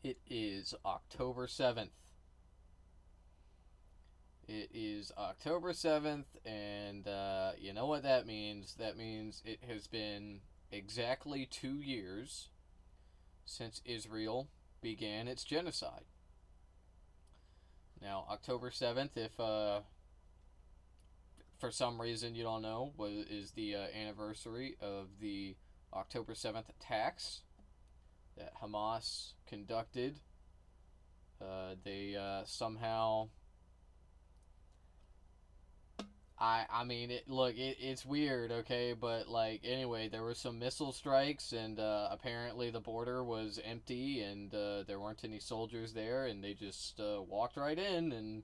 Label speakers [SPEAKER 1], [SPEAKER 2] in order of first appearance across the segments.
[SPEAKER 1] It is October 7th. It is October 7th, and you know what that means? That means it has been exactly 2 years since Israel began its genocide. Now, October 7th, if for some reason you don't know, is the anniversary of the October 7th attacks that Hamas conducted. They somehow... I mean, it's weird, okay? But, like, anyway, there were some missile strikes, and apparently the border was empty, and there weren't any soldiers there, and they just walked right in and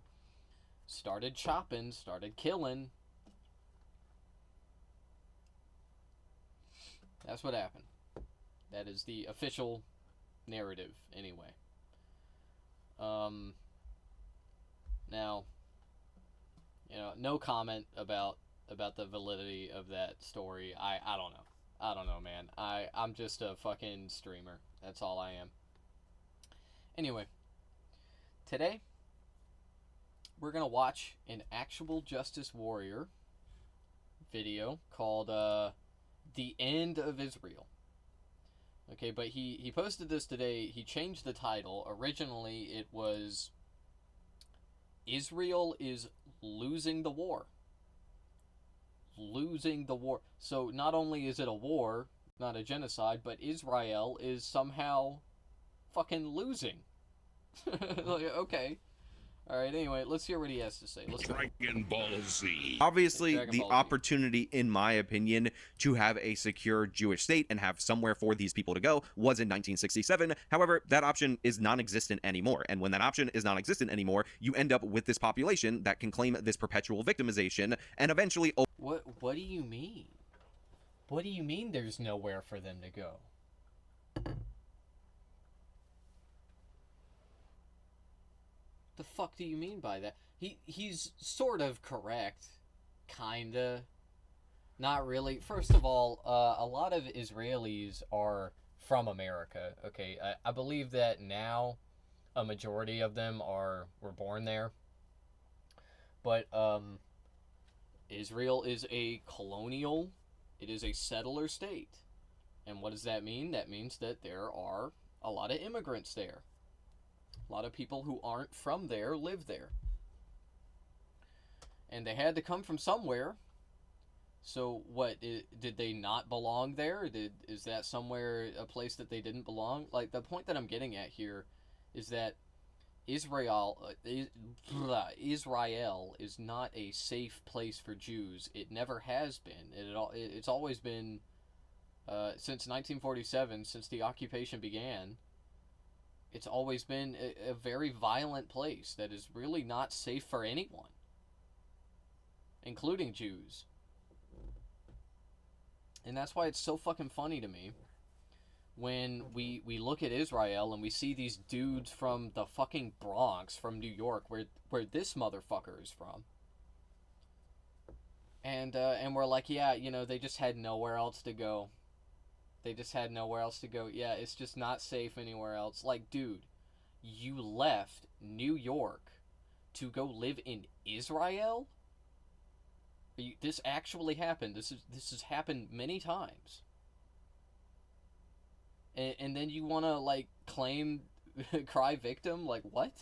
[SPEAKER 1] started chopping, started killing. That's what happened. That is the official narrative, anyway. Now, you know, no comment about the validity of that story. I don't know. I don't know, man. I'm just a fucking streamer. That's all I am. Anyway, today we're gonna watch an actual Justice Warrior video called "The End of Israel." Okay, but he posted this today. He changed the title. Originally, it was "Israel is losing the war." Losing the war. So not only is it a war, not a genocide, but Israel is somehow fucking losing. Like, okay. Alright, anyway, let's hear what he has to say. Let's go.
[SPEAKER 2] Dragon Ball Z.
[SPEAKER 3] Obviously,
[SPEAKER 1] Dragon
[SPEAKER 3] the
[SPEAKER 1] Ball Z.
[SPEAKER 3] opportunity, in my opinion, to have a secure Jewish state and have somewhere for these people to go was in 1967. However, that option is non-existent anymore. And when that option is non-existent anymore, you end up with this population that can claim this perpetual victimization and eventually...
[SPEAKER 1] What do you mean? What do you mean there's nowhere for them to go? The fuck do you mean by that? He's sort of correct. Kinda. Not really. First of all, a lot of Israelis are from America, okay? I believe that now a majority of them were born there. But, Israel is a colonial, it is a settler state. And what does that mean? That means that there are a lot of immigrants there. A lot of people who aren't from there live there. And they had to come from somewhere. So what, did they not belong there? Is that somewhere, a place that they didn't belong? Like, the point that I'm getting at here is that Israel is not a safe place for Jews. It never has been. It's always been, since 1947, since the occupation began, it's always been a very violent place that is really not safe for anyone, including Jews. And that's why it's so fucking funny to me when we look at Israel and we see these dudes from the fucking Bronx, from New York, where this motherfucker is from. And we're like, yeah, you know, they just had nowhere else to go. They just had nowhere else to go. Yeah, it's just not safe anywhere else. Like, dude, you left New York to go live in Israel? This actually happened. This has happened many times. And then you want to, like, claim, cry victim? Like, what?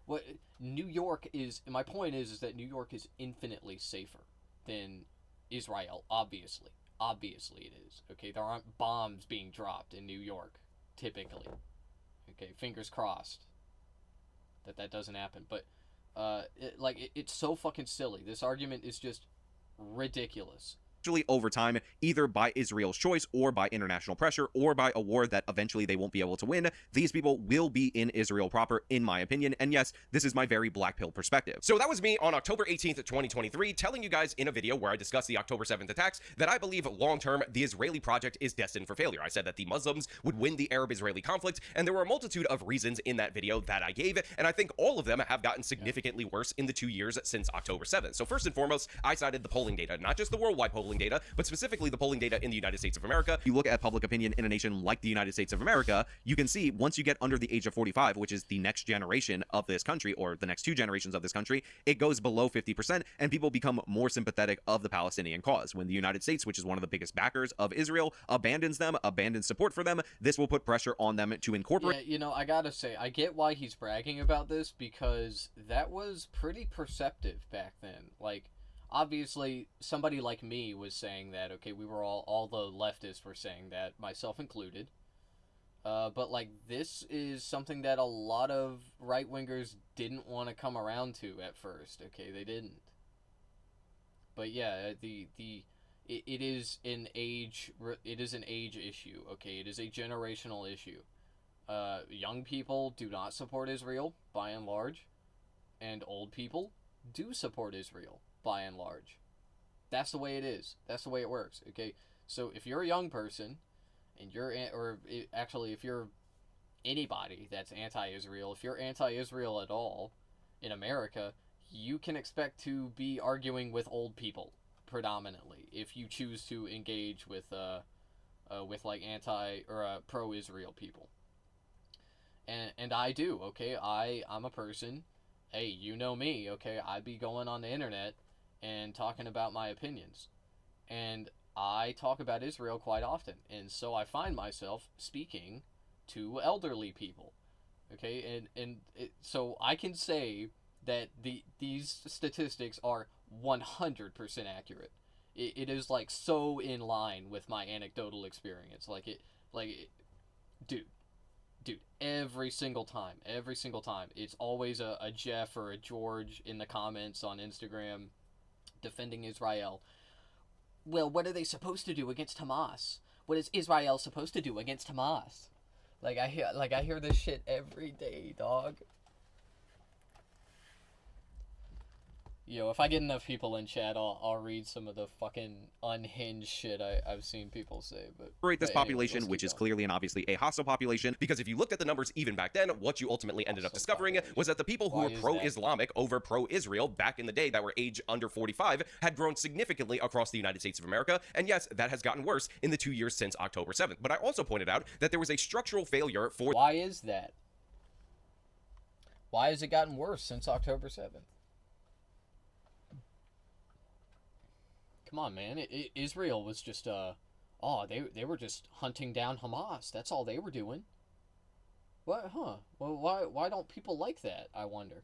[SPEAKER 1] What? New York is... My point is that New York is infinitely safer than Israel, obviously. Obviously it is. Okay, there aren't bombs being dropped in New York, typically. Okay, fingers crossed that doesn't happen. But, it's so fucking silly. This argument is just ridiculous.
[SPEAKER 3] Over time, either by Israel's choice or by international pressure or by a war that eventually they won't be able to win, these people will be in Israel proper, in my opinion. And yes, this is my very black pill perspective.
[SPEAKER 2] So that was me on October 18th, 2023, telling you guys in a video where I discussed the October 7th attacks that I believe long-term the Israeli project is destined for failure. I said that the Muslims would win the Arab-Israeli conflict, and there were a multitude of reasons in that video that I gave, and I think all of them have gotten significantly worse in the 2 years since October 7th. So first and foremost, I cited the polling data, not just the worldwide polling polling data, but specifically the polling data in the United States of America.
[SPEAKER 3] If you look at public opinion in a nation like the United States of America, you can see once you get under the age of 45, which is the next generation of this country, or the next 2 generations of this country, it goes below 50%, and people become more sympathetic of the Palestinian cause. When the United States, which is one of the biggest backers of Israel, abandons them, abandons support for them, this will put pressure on them to incorporate.
[SPEAKER 1] Yeah, you know, I gotta say, I get why he's bragging about this, because that was pretty perceptive back then. Like, obviously, somebody like me was saying that, okay, we were all the leftists were saying that, myself included. But, like, this is something that a lot of right-wingers didn't want to come around to at first, okay? They didn't. But yeah, it is an age issue, okay? It is a generational issue. Young people do not support Israel, by and large, and old people do support Israel, by and large. That's the way it is. That's the way it works, okay? So if you're a young person, and if you're anybody that's anti-Israel, if you're anti-Israel at all in America, you can expect to be arguing with old people predominantly if you choose to engage with like anti or pro-Israel people. And I do, okay? I'm a person. Hey, you know me, okay? I be going on the internet and talking about my opinions. And I talk about Israel quite often. And so I find myself speaking to elderly people. Okay? So I can say that these statistics are 100% accurate. It is like so in line with my anecdotal experience. Dude, every single time, it's always a Jeff or a George in the comments on Instagram defending Israel. Well, what are they supposed to do against Hamas? What is Israel supposed to do against Hamas? I hear this shit every day, dog. Yo, if I get enough people in chat, I'll read some of the fucking unhinged shit I've seen people say. But
[SPEAKER 3] This population, which is clearly and obviously a hostile population.
[SPEAKER 2] Because if you looked at the numbers even back then, what you ultimately ended up discovering was that the people who
[SPEAKER 1] Why
[SPEAKER 2] were
[SPEAKER 1] is
[SPEAKER 2] pro-Islamic over pro-Israel back in the day that were age under 45 had grown significantly across the United States of America. And yes, that has gotten worse in the 2 years since October 7th. But I also pointed out that there was a structural failure for...
[SPEAKER 1] Why is that? Why has it gotten worse since October 7th? Come on, man. Israel was just, they were just hunting down Hamas. That's all they were doing. What, huh? Well, why don't people like that, I wonder?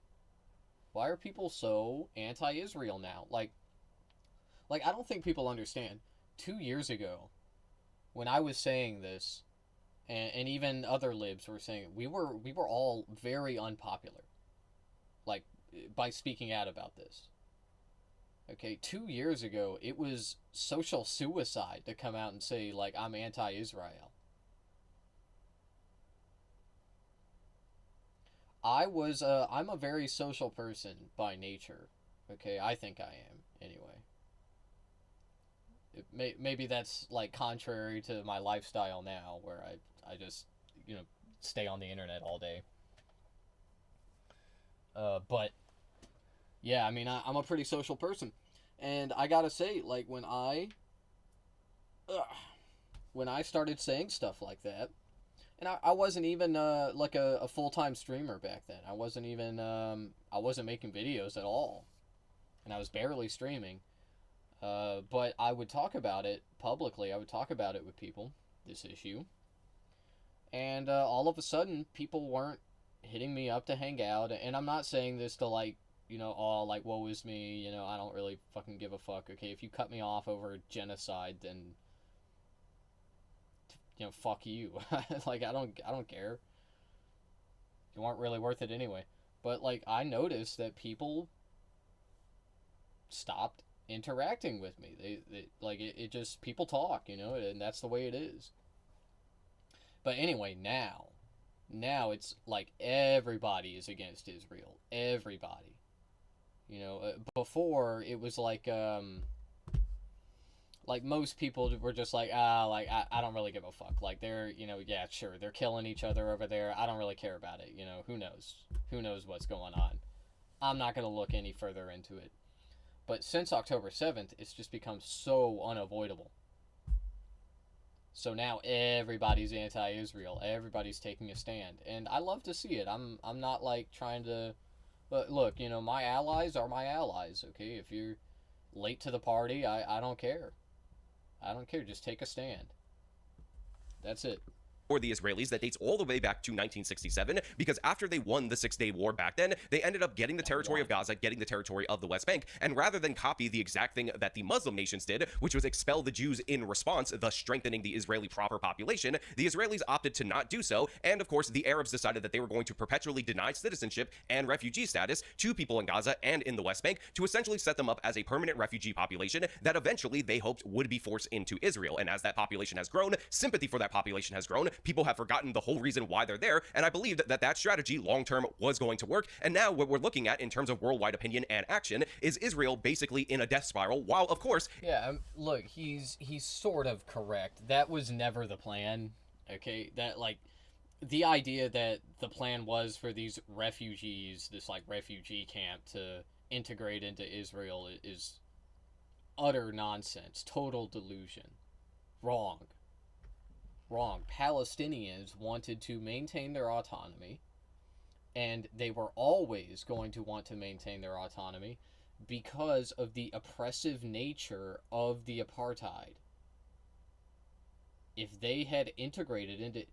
[SPEAKER 1] Why are people so anti-Israel now? Like, I don't think people understand. 2 years ago, when I was saying this, and even other libs were saying it, we were all very unpopular. Like, by speaking out about this. Okay, 2 years ago, it was social suicide to come out and say, like, I'm anti-Israel. I'm a very social person by nature. Okay, I think I am, anyway. Maybe that's, like, contrary to my lifestyle now, where I just, stay on the internet all day. But... yeah, I mean, I'm a pretty social person. And I gotta say, like, when I started saying stuff like that, and I wasn't even, like, a full-time streamer back then. I wasn't even, I wasn't making videos at all. And I was barely streaming. But I would talk about it publicly. I would talk about it with people, this issue. And, all of a sudden, people weren't hitting me up to hang out. And I'm not saying this to, like, like, woe is me, I don't really fucking give a fuck. Okay, if you cut me off over genocide, then, fuck you. Like, I don't care. You aren't really worth it anyway. But, like, I noticed that people stopped interacting with me. They like, it just, people talk, and that's the way it is. But anyway, now it's like everybody is against Israel. Everybody. Before it was like most people were just like, I don't really give a fuck. Like, they're, yeah, sure, they're killing each other over there. I don't really care about it. Who knows? Who knows what's going on? I'm not going to look any further into it. But since October 7th, it's just become so unavoidable. So now everybody's anti-Israel. Everybody's taking a stand, and I love to see it. I'm not like trying to, but look, you know, my allies are my allies. Okay, if you're late to the party, I don't care. I don't care. Just take a stand. That's it.
[SPEAKER 2] For the Israelis that dates all the way back to 1967, because after they won the Six-Day War back then, they ended up getting the territory of Gaza, getting the territory of the West Bank, and rather than copy the exact thing that the Muslim nations did, which was expel the Jews in response, thus strengthening the Israeli proper population, the Israelis opted to not do so, and of course the Arabs decided that they were going to perpetually deny citizenship and refugee status to people in Gaza and in the West Bank to essentially set them up as a permanent refugee population that eventually they hoped would be forced into Israel. And as that population has grown, sympathy for that population has grown, people have forgotten the whole reason why they're there, and I believed that strategy long-term was going to work, and now what we're looking at in terms of worldwide opinion and action is Israel basically in a death spiral, while of course...
[SPEAKER 1] Yeah, look, he's sort of correct. That was never the plan, okay? That, like, the idea that the plan was for these refugees, this, like, refugee camp to integrate into Israel is utter nonsense, total delusion. Wrong. Palestinians wanted to maintain their autonomy, and they were always going to want to maintain their autonomy because of the oppressive nature of the apartheid. If they had integrated into...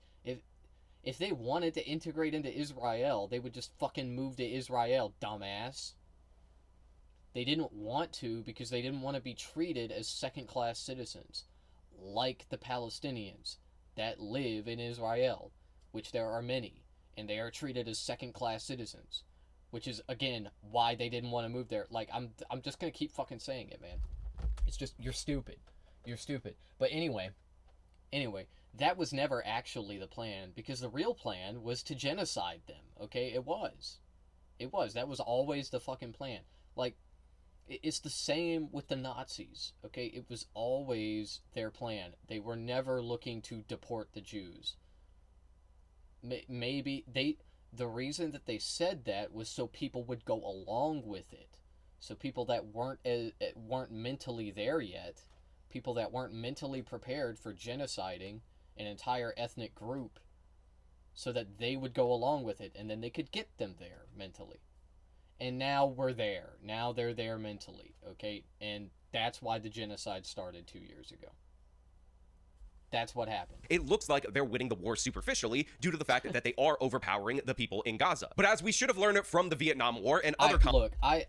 [SPEAKER 1] If they wanted to integrate into Israel, they would just fucking move to Israel, dumbass. They didn't want to because they didn't want to be treated as second-class citizens, like the Palestinians that live in Israel, which there are many, and they are treated as second-class citizens, which is, again, why they didn't want to move there. Like, I'm just gonna keep fucking saying it, man. It's just, you're stupid. But anyway, that was never actually the plan, because the real plan was to genocide them, okay? It was. That was always the fucking plan. Like, it's the same with the Nazis, okay? It was always their plan. They were never looking to deport the Jews. Maybe the reason that they said that was so people would go along with it. So people that weren't mentally there yet, people that weren't mentally prepared for genociding an entire ethnic group, so that they would go along with it, and then they could get them there mentally. And now we're there. Now they're there mentally, okay? And that's why the genocide started 2 years ago. That's what happened.
[SPEAKER 2] It looks like they're winning the war superficially due to the fact that they are overpowering the people in Gaza. But as we should have learned from the Vietnam War and other...
[SPEAKER 1] I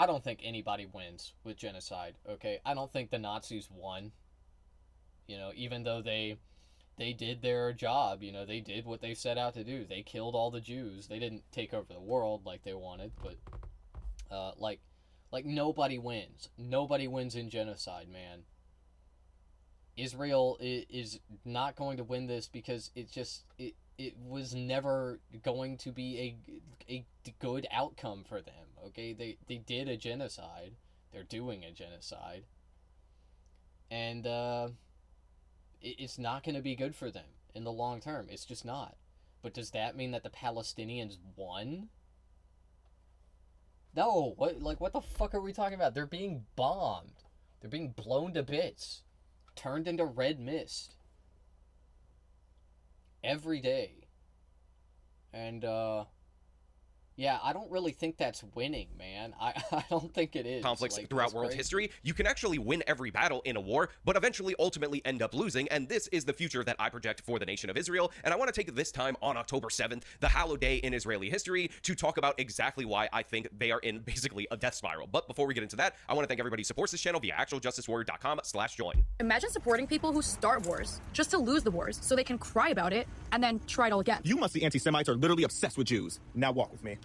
[SPEAKER 1] don't think anybody wins with genocide, okay? I don't think the Nazis won. You know, even though they did their job, you know, they did what they set out to do. They killed all the Jews. They didn't take over the world like they wanted, but like nobody wins. Nobody wins in genocide, man. Israel is not going to win this because it was never going to be a good outcome for them, okay? They did a genocide. They're doing a genocide. And it's not going to be good for them in the long term. It's just not. But does that mean that the Palestinians won? No. What the fuck are we talking about? They're being bombed. They're being blown to bits. Turned into red mist. Every day. And, yeah, I don't really think that's winning, man. I don't think it is.
[SPEAKER 2] Conflicts throughout world history, you can actually win every battle in a war, but eventually ultimately end up losing, and this is the future that I project for the nation of Israel, and I want to take this time on October 7th, the hallowed day in Israeli history, to talk about exactly why I think they are in basically a death spiral. But before we get into that, I want to thank everybody who supports this channel via actualjusticewarrior.com/join.
[SPEAKER 4] Imagine supporting people who start wars just to lose the wars so they can cry about it and then try it all again.
[SPEAKER 5] You must see anti-Semites are literally obsessed with Jews. Now walk with me.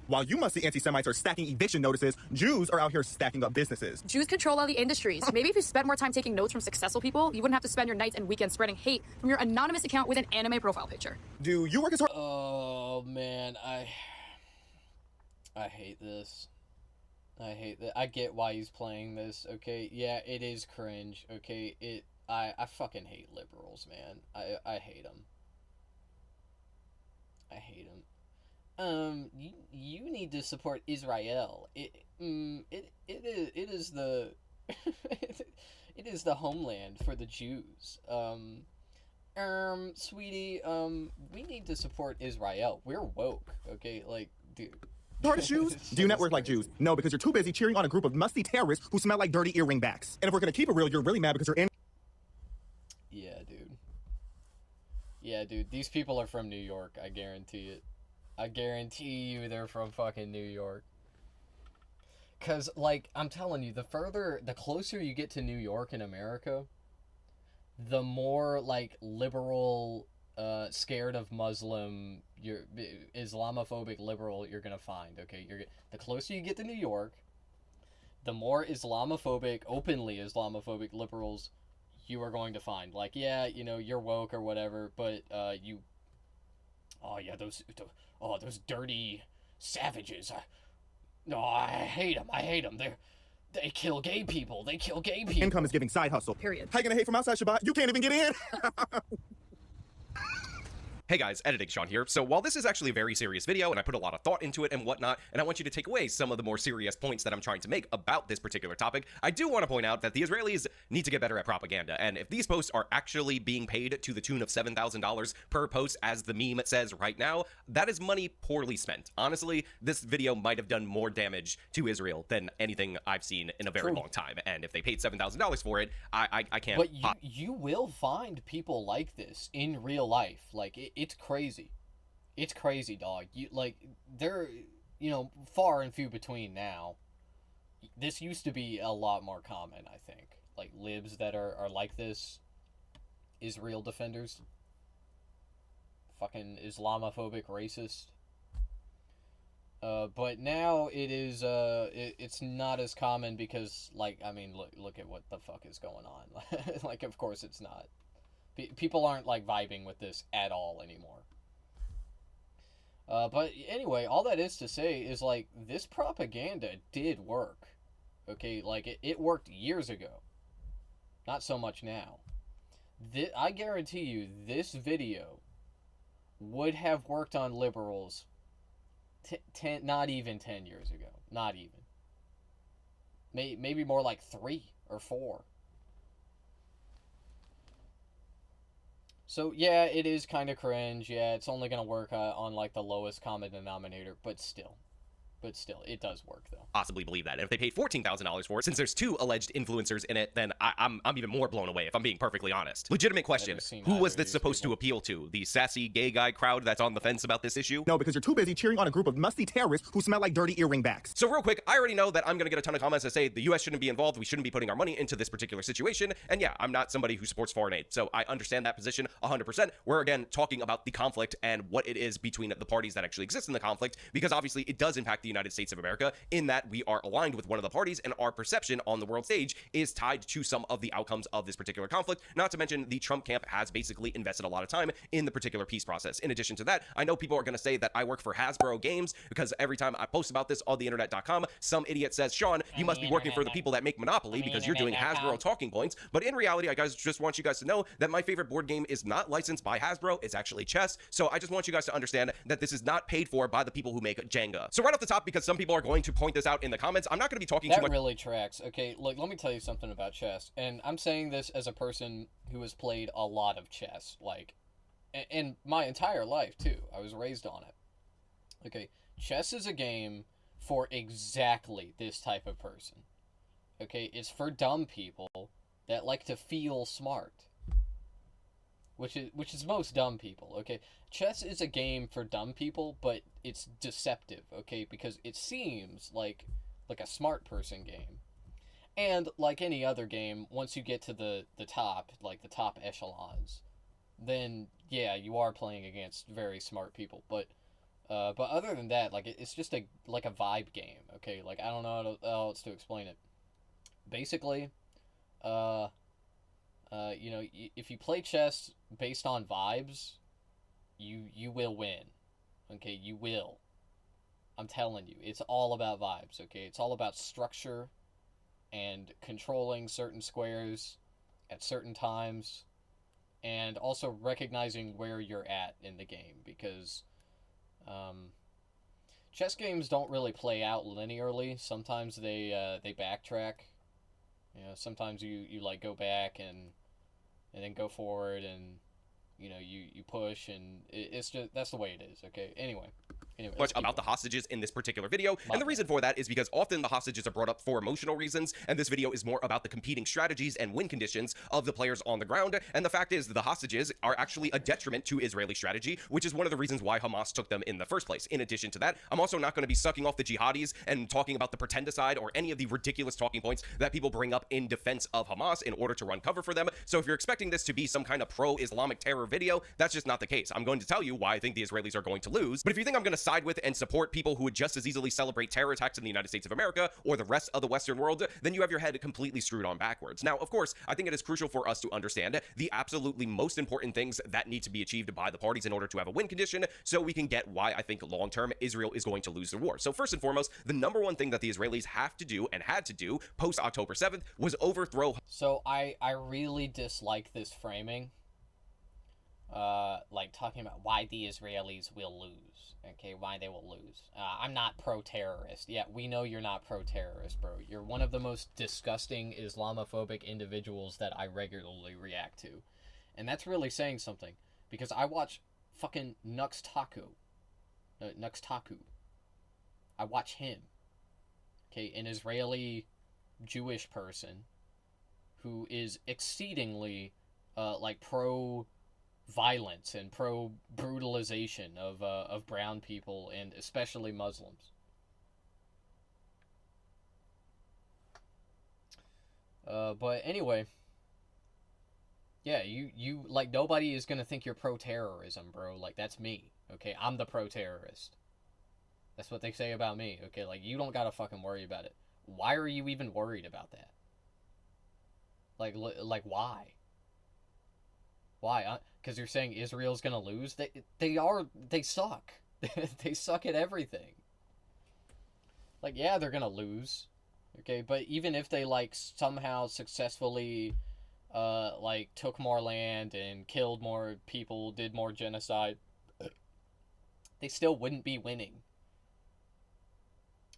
[SPEAKER 5] While you must see anti-Semites are stacking eviction notices, Jews are out here stacking up businesses.
[SPEAKER 4] Jews control all the industries. Maybe if you spent more time taking notes from successful people, you wouldn't have to spend your nights and weekends spreading hate from your anonymous account with an anime profile picture.
[SPEAKER 5] Do you work as hard?
[SPEAKER 1] Oh, man, I hate this. I hate that. I get why he's playing this, okay? Yeah, it is cringe, okay? I fucking hate liberals, man. I hate them. I hate them. you need to support Israel. It is the it is the homeland for the Jews. Sweetie, we need to support Israel. We're woke, okay? Like, dude.
[SPEAKER 5] Hardest Jews? Do you network like Jews? No, because you're too busy cheering on a group of musty terrorists who smell like dirty earring backs. And if we're gonna keep it real, you're really mad because you're in.
[SPEAKER 1] Yeah, dude. Yeah, dude. These people are from New York. I guarantee it. I guarantee you they're from fucking New York. Cause, like, I'm telling you, the closer you get to New York in America, the more, like, liberal, scared of Muslim, Islamophobic liberal you're gonna find, okay? The closer you get to New York, the more Islamophobic, openly Islamophobic liberals you are going to find. Like, yeah, you know, you're woke or whatever, but, oh, yeah, those dirty savages. No, I hate them. I hate them. They kill gay people. They kill gay people.
[SPEAKER 5] Income is giving side hustle.
[SPEAKER 4] Period.
[SPEAKER 5] How you gonna hate from outside, Shabbat? You can't even get in.
[SPEAKER 2] Hey guys, Editing Sean here. So while this is actually a very serious video and I put a lot of thought into it and whatnot, and I want you to take away some of the more serious points that I'm trying to make about this particular topic, I do want to point out that the Israelis need to get better at propaganda. And if these posts are actually being paid to the tune of $7,000 per post, as the meme says right now, that is money poorly spent. Honestly, this video might have done more damage to Israel than anything I've seen in a very long time. And if they paid $7,000 for it, I can't.
[SPEAKER 1] But you will find people like this in real life. Like, it's crazy. It's crazy, dog. They're, far and few between now. This used to be a lot more common, I think. Like, libs that are like this. Israel defenders. Fucking Islamophobic racist. But now it is, it's not as common because, look at what the fuck is going on. Like, of course it's not. People aren't, vibing with this at all anymore. But anyway, all that is to say is, this propaganda did work. Okay, it worked years ago. Not so much now. I guarantee you, this video would have worked on liberals not even 10 years ago. Not even. Maybe more like 3 or 4. So, yeah, it is kind of cringe. Yeah, it's only going to work on, the lowest common denominator. But still, it does work, though.
[SPEAKER 2] Possibly believe that. And if they paid $14,000 for it, since there's 2 alleged influencers in it, then I'm even more blown away, if I'm being perfectly honest. Legitimate question. Who was this supposed to appeal to? The sassy gay guy crowd that's on the fence about this issue?
[SPEAKER 5] No, because you're too busy cheering on a group of musty terrorists who smell like dirty earring backs.
[SPEAKER 2] So real quick, I already know that I'm going to get a ton of comments that say the U.S. shouldn't be involved, we shouldn't be putting our money into this particular situation, and yeah, I'm not somebody who supports foreign aid, so I understand that position 100%. We're again talking about the conflict and what it is between the parties that actually exist in the conflict, because obviously it does impact the United States of America in that we are aligned with one of the parties and our perception on the world stage is tied to some of the outcomes of this particular conflict. Not to mention the Trump camp has basically invested a lot of time in the particular peace process. In addition to that, I know people are going to say that I work for Hasbro Games because every time I post about this on the internet.com, some idiot says, Sean, you must be working for the people that make Monopoly because you're doing Hasbro talking points. But in reality, I just want you guys to know that my favorite board game is not licensed by Hasbro. It's actually chess. So I just want you guys to understand that this is not paid for by the people who make Jenga. So right off the top, because some people are going to point this out in the comments, I'm not going to be talking too much.
[SPEAKER 1] That really tracks. Okay, look, let me tell you something about chess. And I'm saying this as a person who has played a lot of chess, in my entire life, too. I was raised on it. Okay, chess is a game for exactly this type of person. Okay, it's for dumb people that like to feel smart. Which is most dumb people, okay? Chess is a game for dumb people, but it's deceptive, okay? Because it seems like a smart person game. And like any other game, once you get to the top, the top echelons, then yeah, you are playing against very smart people. But other than that, it's just a vibe game, okay? I don't know how else to explain it. Basically, if you play chess based on vibes, you will win. Okay, you will. I'm telling you, it's all about vibes, okay? It's all about structure and controlling certain squares at certain times and also recognizing where you're at in the game because chess games don't really play out linearly. Sometimes they backtrack. You know, sometimes you like go back and then go forward, and you know you push, and it's just that's the way it is. Okay. Anyway,
[SPEAKER 2] much about the hostages in this particular video, and the reason for that is because often the hostages are brought up for emotional reasons, and this video is more about the competing strategies and win conditions of the players on the ground. And the fact is, the hostages are actually a detriment to Israeli strategy, which is one of the reasons why Hamas took them in the first place. In addition to that, I'm also not going to be sucking off the jihadis and talking about the pretendicide or any of the ridiculous talking points that people bring up in defense of Hamas in order to run cover for them. So if you're expecting this to be some kind of pro-Islamic terror video, that's just not the case. I'm going to tell you why I think the Israelis are going to lose, but if you think I'm going to side with and support people who would just as easily celebrate terror attacks in the United States of America or the rest of the Western world, then you have your head completely screwed on backwards. Now, of course, I think it is crucial for us to understand the absolutely most important things that need to be achieved by the parties in order to have a win condition, so we can get why I think long-term Israel is going to lose the war. So first and foremost, the number one thing that the Israelis have to do and had to do post October 7th was overthrow.
[SPEAKER 1] So I really dislike this framing. Like talking about why the Israelis will lose, okay, why they will lose. I'm not pro-terrorist. Yeah, we know you're not pro-terrorist, bro. You're one of the most disgusting Islamophobic individuals that I regularly react to. And that's really saying something, because I watch fucking Nuxtaku. I watch him. Okay, an Israeli Jewish person who is exceedingly, like, pro-violence and pro-brutalization of brown people, and especially Muslims. But anyway, yeah, you like, nobody is gonna think you're pro-terrorism, bro. Like, that's me, okay? I'm the pro-terrorist. That's what they say about me, okay? Like, you don't gotta fucking worry about it. Why are you even worried about that? Like, why? Why? Because you're saying Israel's gonna lose? They suck. They suck at everything. Like, yeah, they're gonna lose, okay? But even if they, like, somehow successfully, like, took more land and killed more people, did more genocide, they still wouldn't be winning.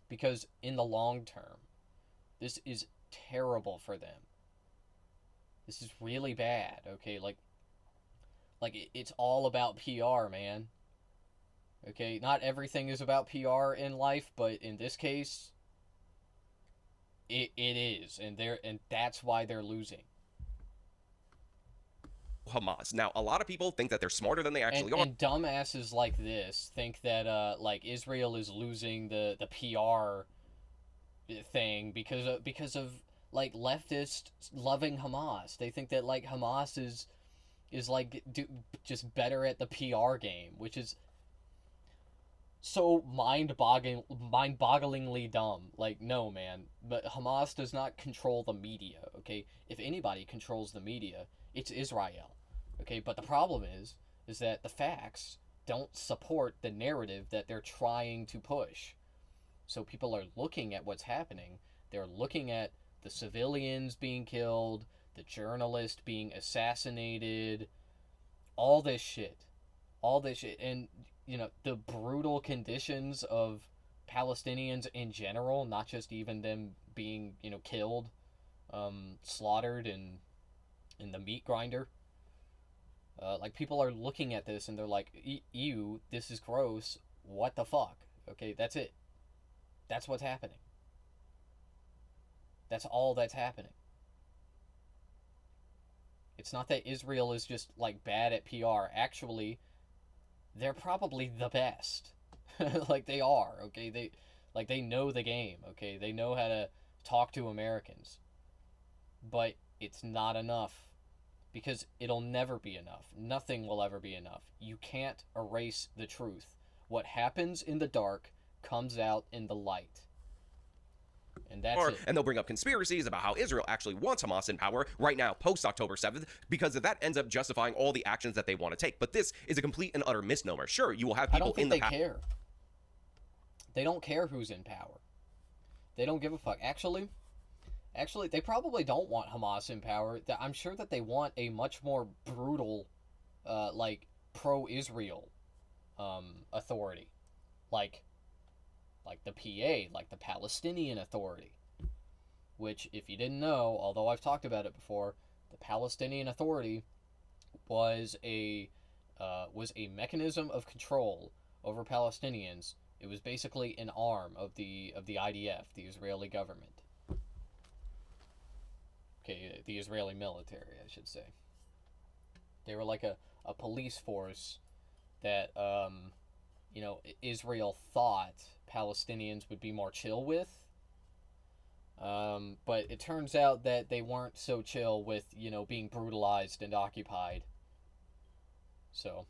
[SPEAKER 1] Because in the long term, this is terrible for them. This is really bad, okay? Like it's all about PR, man. Okay, not everything is about PR in life, but in this case, it is, and that's why they're losing.
[SPEAKER 2] Hamas. Now, a lot of people think that they're smarter than they actually are.
[SPEAKER 1] And dumbasses like this think that like Israel is losing the PR thing because of like leftists loving Hamas. They think that like Hamas is like just better at the PR game, which is so mind-bogglingly dumb. Like, no, man. But Hamas does not control the media, okay? If anybody controls the media, it's Israel, okay? But the problem is that the facts don't support the narrative that they're trying to push. So people are looking at what's happening. They're looking at the civilians being killed, the journalist being assassinated, all this shit. And, you know, the brutal conditions of Palestinians in general, not just even them being, you know, killed, slaughtered in the meat grinder. Like, people are looking at this and they're like, ew, this is gross, what the fuck? Okay, that's it. That's what's happening. That's all that's happening. It's not that Israel is just, like, bad at PR. Actually, they're probably the best. Like, they are, okay? They know the game, okay? They know how to talk to Americans. But it's not enough. Because it'll never be enough. Nothing will ever be enough. You can't erase the truth. What happens in the dark comes out in the light. And that's it.
[SPEAKER 2] And they'll bring up conspiracies about how Israel actually wants Hamas in power right now, post-October 7th, because that ends up justifying all the actions that they want to take. But this is a complete and utter misnomer. Sure, you will have people in the
[SPEAKER 1] power. I don't think they care. They don't care who's in power. They don't give a fuck. Actually, they probably don't want Hamas in power. I'm sure that they want a much more brutal, like, pro-Israel authority. Like like the PA, like the Palestinian Authority, which, if you didn't know, although I've talked about it before, the Palestinian Authority was a mechanism of control over Palestinians. It was basically an arm of the IDF, the Israeli government. Okay, the Israeli military, I should say. They were like a police force that Israel thought Palestinians would be more chill with. But it turns out that they weren't so chill with, being brutalized and occupied. So,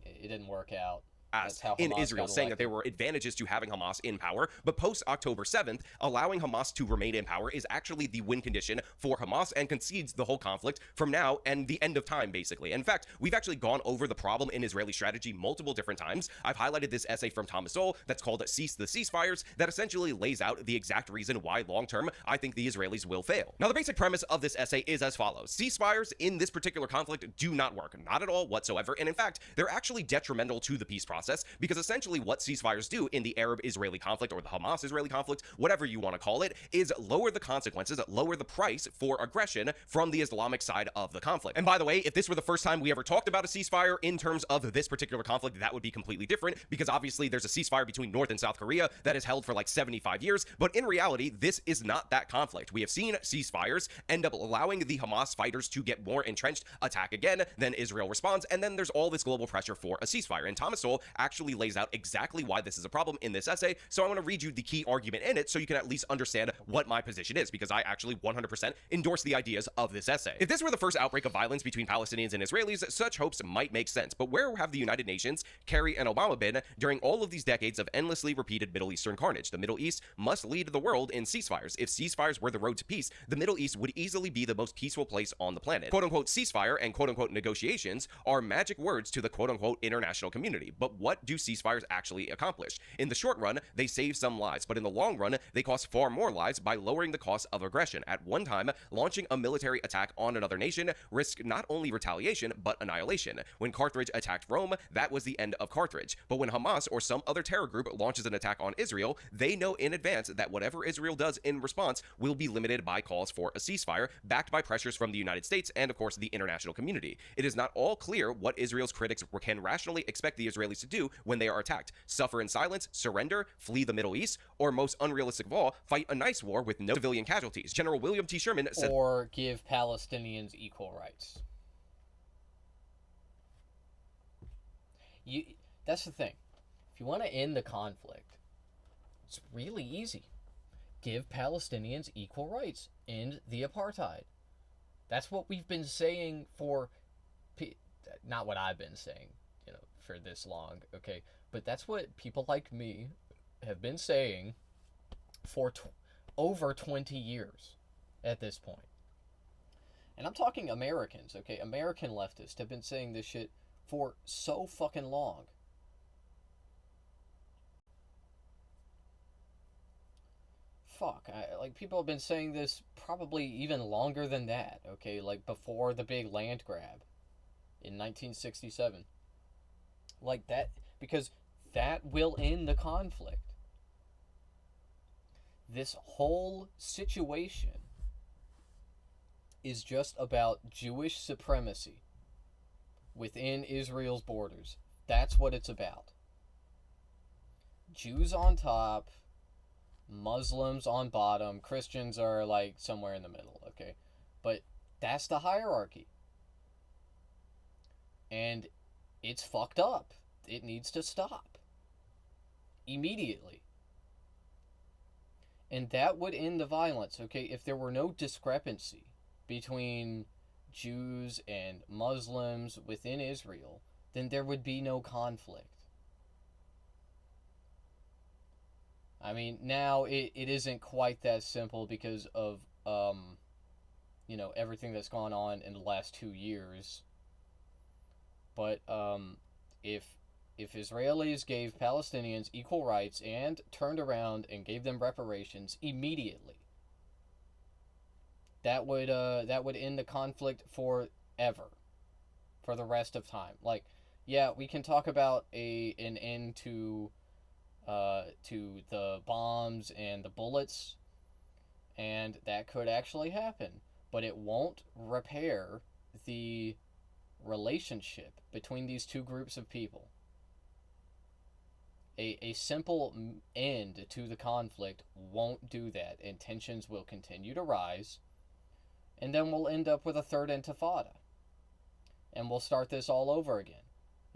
[SPEAKER 1] it didn't work out. That's how
[SPEAKER 2] in
[SPEAKER 1] Hamas
[SPEAKER 2] Israel,
[SPEAKER 1] got
[SPEAKER 2] saying that
[SPEAKER 1] elected.
[SPEAKER 2] there were advantages to having Hamas in power, but post October 7th, allowing Hamas to remain in power is actually the win condition for Hamas and concedes the whole conflict from now and the end of time, basically. In fact, we've actually gone over the problem in Israeli strategy multiple different times. I've highlighted this essay from Thomas Sowell that's called Cease the Ceasefires that essentially lays out the exact reason why long-term I think the Israelis will fail. Now, the basic premise of this essay is as follows. Ceasefires in this particular conflict do not work, not at all whatsoever, and in fact, they're actually detrimental to the peace process because essentially what ceasefires do in the Arab-Israeli conflict or the Hamas-Israeli conflict, whatever you want to call it, is lower the consequences, lower the price for aggression from the Islamic side of the conflict. And by the way, if this were the first time we ever talked about a ceasefire in terms of this particular conflict, that would be completely different because obviously there's a ceasefire between North and South Korea that is held for like 75 years, but in reality, this is not that conflict. We have seen ceasefires end up allowing the Hamas fighters to get more entrenched, attack again, then Israel responds, and then there's all this global pressure for a ceasefire. And Thomas Sowell actually lays out exactly why this is a problem in this essay, so I want to read you the key argument in it so you can at least understand what my position is, because I actually 100% endorse the ideas of this essay. If this were the first outbreak of violence between Palestinians and Israelis, such hopes might make sense, but where have the United Nations, Kerry, and Obama been during all of these decades of endlessly repeated Middle Eastern carnage? The Middle East must lead the world in ceasefires. If ceasefires were the road to peace, the Middle East would easily be the most peaceful place on the planet. Quote-unquote ceasefire and quote-unquote negotiations are magic words to the quote-unquote international community, but what do ceasefires actually accomplish? In the short run, they save some lives, but in the long run, they cost far more lives by lowering the cost of aggression. At one time, launching a military attack on another nation risked not only retaliation, but annihilation. When Carthage attacked Rome, that was the end of Carthage. But when Hamas or some other terror group launches an attack on Israel, they know in advance that whatever Israel does in response will be limited by calls for a ceasefire, backed by pressures from the United States and, of course, the international community. It is not all clear what Israel's critics can rationally expect the Israelis to do when they are attacked. Suffer in silence, surrender, flee the Middle East, or most unrealistic of all, fight a nice war with no civilian casualties. General William T. Sherman said,
[SPEAKER 1] or give Palestinians equal rights. That's the thing. If you want to end the conflict, it's really easy. Give Palestinians equal rights. End the apartheid. That's what we've been saying for... Not what I've been saying, for this long, okay? But that's what people like me have been saying for over 20 years at this point. And I'm talking Americans, okay? American leftists have been saying this shit for so fucking long. Fuck, people have been saying this probably even longer than that, okay? Like, before the big land grab in 1967. Like that, because that will end the conflict. This whole situation is just about Jewish supremacy within Israel's borders. That's what it's about. Jews on top, Muslims on bottom, Christians are like somewhere in the middle, okay? But that's the hierarchy. And it's fucked up. It needs to stop. Immediately. And that would end the violence, okay? If there were no discrepancy between Jews and Muslims within Israel, then there would be no conflict. I mean, now it isn't quite that simple because of, everything that's gone on in the last 2 years. But if Israelis gave Palestinians equal rights and turned around and gave them reparations immediately, that would end the conflict forever, for the rest of time. Like, yeah, we can talk about an end to to the bombs and the bullets, and that could actually happen. But it won't repair the relationship between these two groups of people. A simple end to the conflict won't do that, and tensions will continue to rise, and then we'll end up with a third intifada. And we'll start this all over again.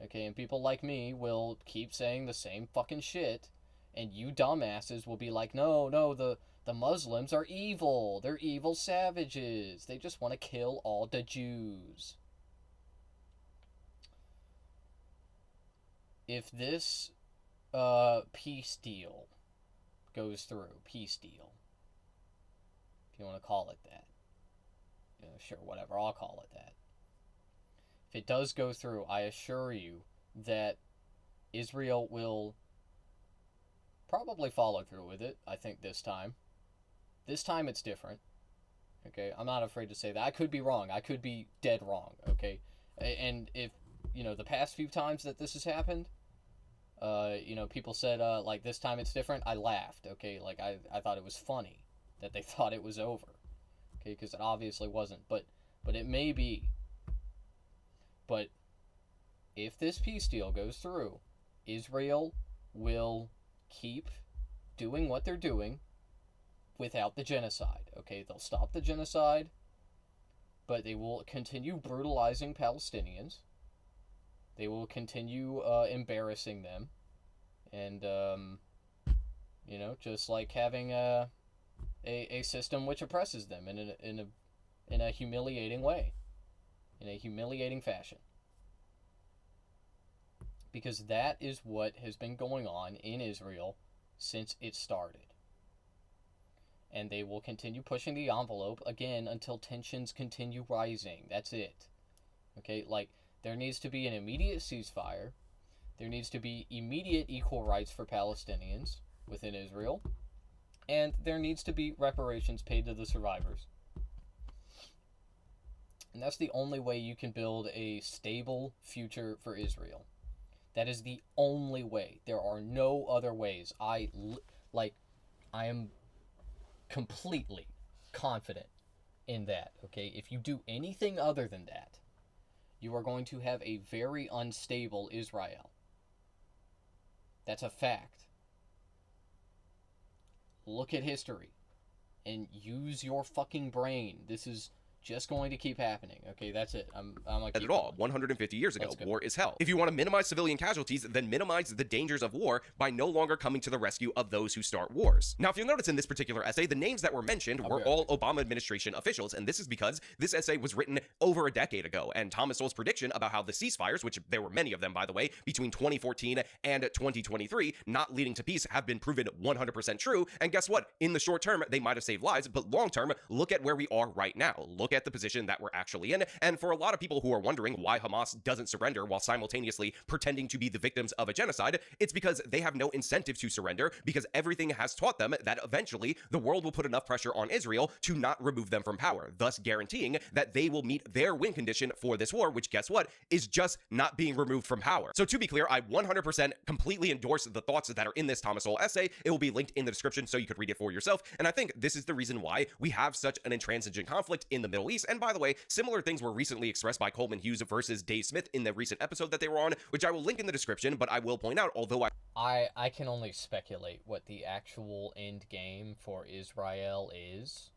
[SPEAKER 1] Okay, and people like me will keep saying the same fucking shit, and you dumbasses will be like, no, the Muslims are evil. They're evil savages. They just want to kill all the Jews. If this peace deal goes through, peace deal, if you want to call it that, sure, whatever, I'll call it that. If it does go through, I assure you that Israel will probably follow through with it. I think this time it's different. Okay, I'm not afraid to say that. I could be wrong. I could be dead wrong. Okay, and if the past few times that this has happened, people said like this time it's different. I laughed. Okay, like I thought it was funny that they thought it was over. Okay, because it obviously wasn't. But it may be. But if this peace deal goes through, Israel will keep doing what they're doing without the genocide. Okay, they'll stop the genocide, but they will continue brutalizing Palestinians. They will continue embarrassing them, and just like having a system which oppresses them in a humiliating way, in a humiliating fashion. Because that is what has been going on in Israel since it started. And they will continue pushing the envelope again until tensions continue rising. That's it. Okay, like, there needs to be an immediate ceasefire. There needs to be immediate equal rights for Palestinians within Israel. And there needs to be reparations paid to the survivors. And that's the only way you can build a stable future for Israel. That is the only way. There are no other ways. I am completely confident in that, okay? If you do anything other than that, you are going to have a very unstable Israel. That's a fact. Look at history and use your fucking brain. This is just going to keep happening. Okay, that's it. I'm like
[SPEAKER 2] at all. 150 years ago, war is hell. If you want to minimize civilian casualties, then minimize the dangers of war by no longer coming to the rescue of those who start wars. Now, if you'll notice in this particular essay, the names that were mentioned were all Obama administration officials, and this is because this essay was written over a decade ago, and Thomas Sowell's prediction about how the ceasefires, which there were many of them, by the way, between 2014 and 2023, not leading to peace, have been proven 100% true, and guess what? In the short term, they might have saved lives, but long term, look at where we are right now. Look at the position that we're actually in, and for a lot of people who are wondering why Hamas doesn't surrender while simultaneously pretending to be the victims of a genocide, it's because they have no incentive to surrender, because everything has taught them that eventually the world will put enough pressure on Israel to not remove them from power, thus guaranteeing that they will meet their win condition for this war, which guess what? Is just not being removed from power. So to be clear, I 100% completely endorse the thoughts that are in this Thomas Sowell essay. It will be linked in the description so you could read it for yourself, and I think this is the reason why we have such an intransigent conflict in the Middle East. And by the way, similar things were recently expressed by Coleman Hughes versus Dave Smith in the recent episode that they were on, which I will link in the description, but I will point out, although
[SPEAKER 1] I can only speculate what the actual end game for Israel is,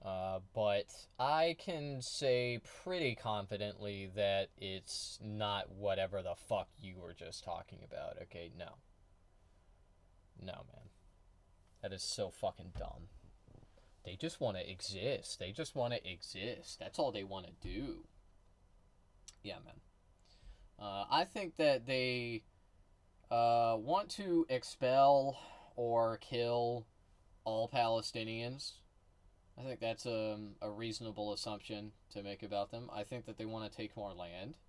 [SPEAKER 1] but I can say pretty confidently that it's not whatever the fuck you were just talking about, okay? No, man. That is so fucking dumb. They just want to exist. They just want to exist. That's all they want to do. Yeah, man. I think that they want to expel or kill all Palestinians. I think that's a reasonable assumption to make about them. I think that they want to take more land.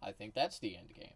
[SPEAKER 1] I think that's the end game.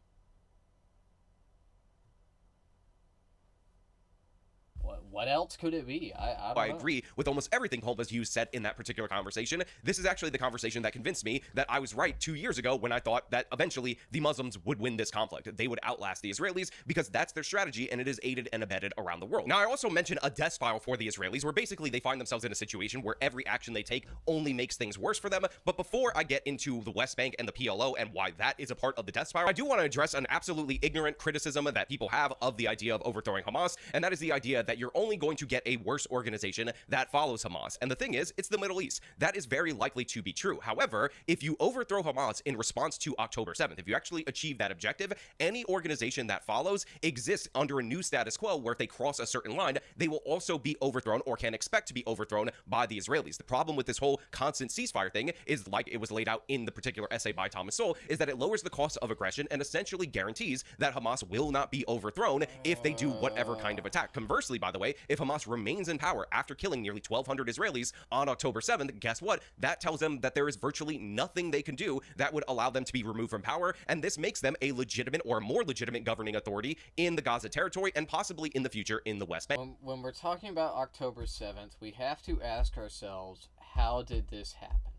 [SPEAKER 1] what else could it be? I don't
[SPEAKER 2] I
[SPEAKER 1] know.
[SPEAKER 2] agree with almost everything Holmes you said in that particular conversation. This is actually the conversation that convinced me that I was right 2 years ago when I thought that eventually the Muslims would win this conflict. They would outlast the Israelis because that's their strategy, and it is aided and abetted around the world. Now, I also mentioned a death spiral for the Israelis, where basically they find themselves in a situation where every action they take only makes things worse for them. But before I get into the West Bank and the PLO and why that is a part of the death spiral, I do want to address an absolutely ignorant criticism that people have of the idea of overthrowing Hamas, and that is the idea that you're only going to get a worse organization that follows Hamas. And the thing is, it's the Middle East. That is very likely to be true. However, if you overthrow Hamas in response to October 7th, if you actually achieve that objective, any organization that follows exists under a new status quo where if they cross a certain line, they will also be overthrown or can expect to be overthrown by the Israelis. The problem with this whole constant ceasefire thing is, like it was laid out in the particular essay by Thomas Sowell, is that it lowers the cost of aggression and essentially guarantees that Hamas will not be overthrown if they do whatever kind of attack. Conversely, by the way, if Hamas remains in power after killing nearly 1,200 Israelis on October 7th, guess what? That tells them that there is virtually nothing they can do that would allow them to be removed from power, and this makes them a legitimate or more legitimate governing authority in the Gaza territory and possibly in the future in the West Bank.
[SPEAKER 1] When we're talking about October 7th, we have to ask ourselves, how did this happen?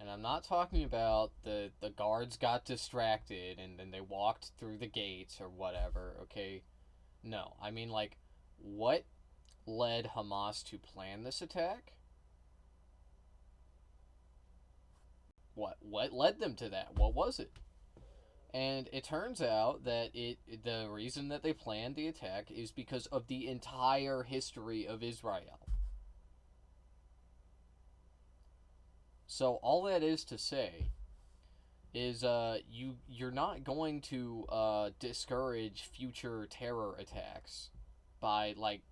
[SPEAKER 1] And I'm not talking about the guards got distracted and then they walked through the gates or whatever, okay? No, I mean, like, what led Hamas to plan this attack? What led them to that? What was it? And it turns out that the reason that they planned the attack is because of the entire history of Israel. So all that is to say is you're not going to discourage future terror attacks by, like,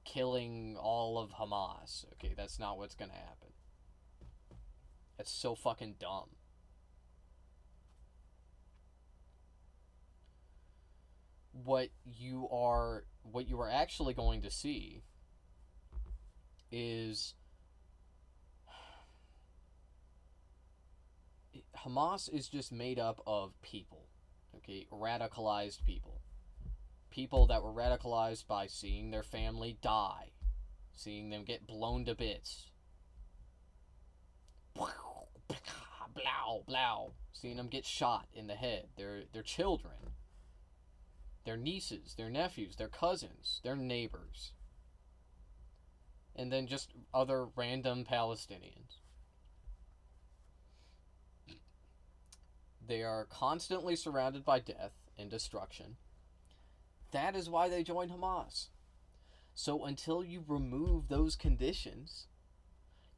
[SPEAKER 1] killing all of Hamas. Okay, that's not what's gonna happen. That's so fucking dumb. What you are actually going to see is Hamas is just made up of people, okay? Radicalized people. People that were radicalized by seeing their family die, seeing them get blown to bits. Blow, blow. Seeing them get shot in the head. Their children. Their nieces, their nephews, their cousins, their neighbors. And then just other random Palestinians. They are constantly surrounded by death and destruction. That is why they joined Hamas. So until you remove those conditions,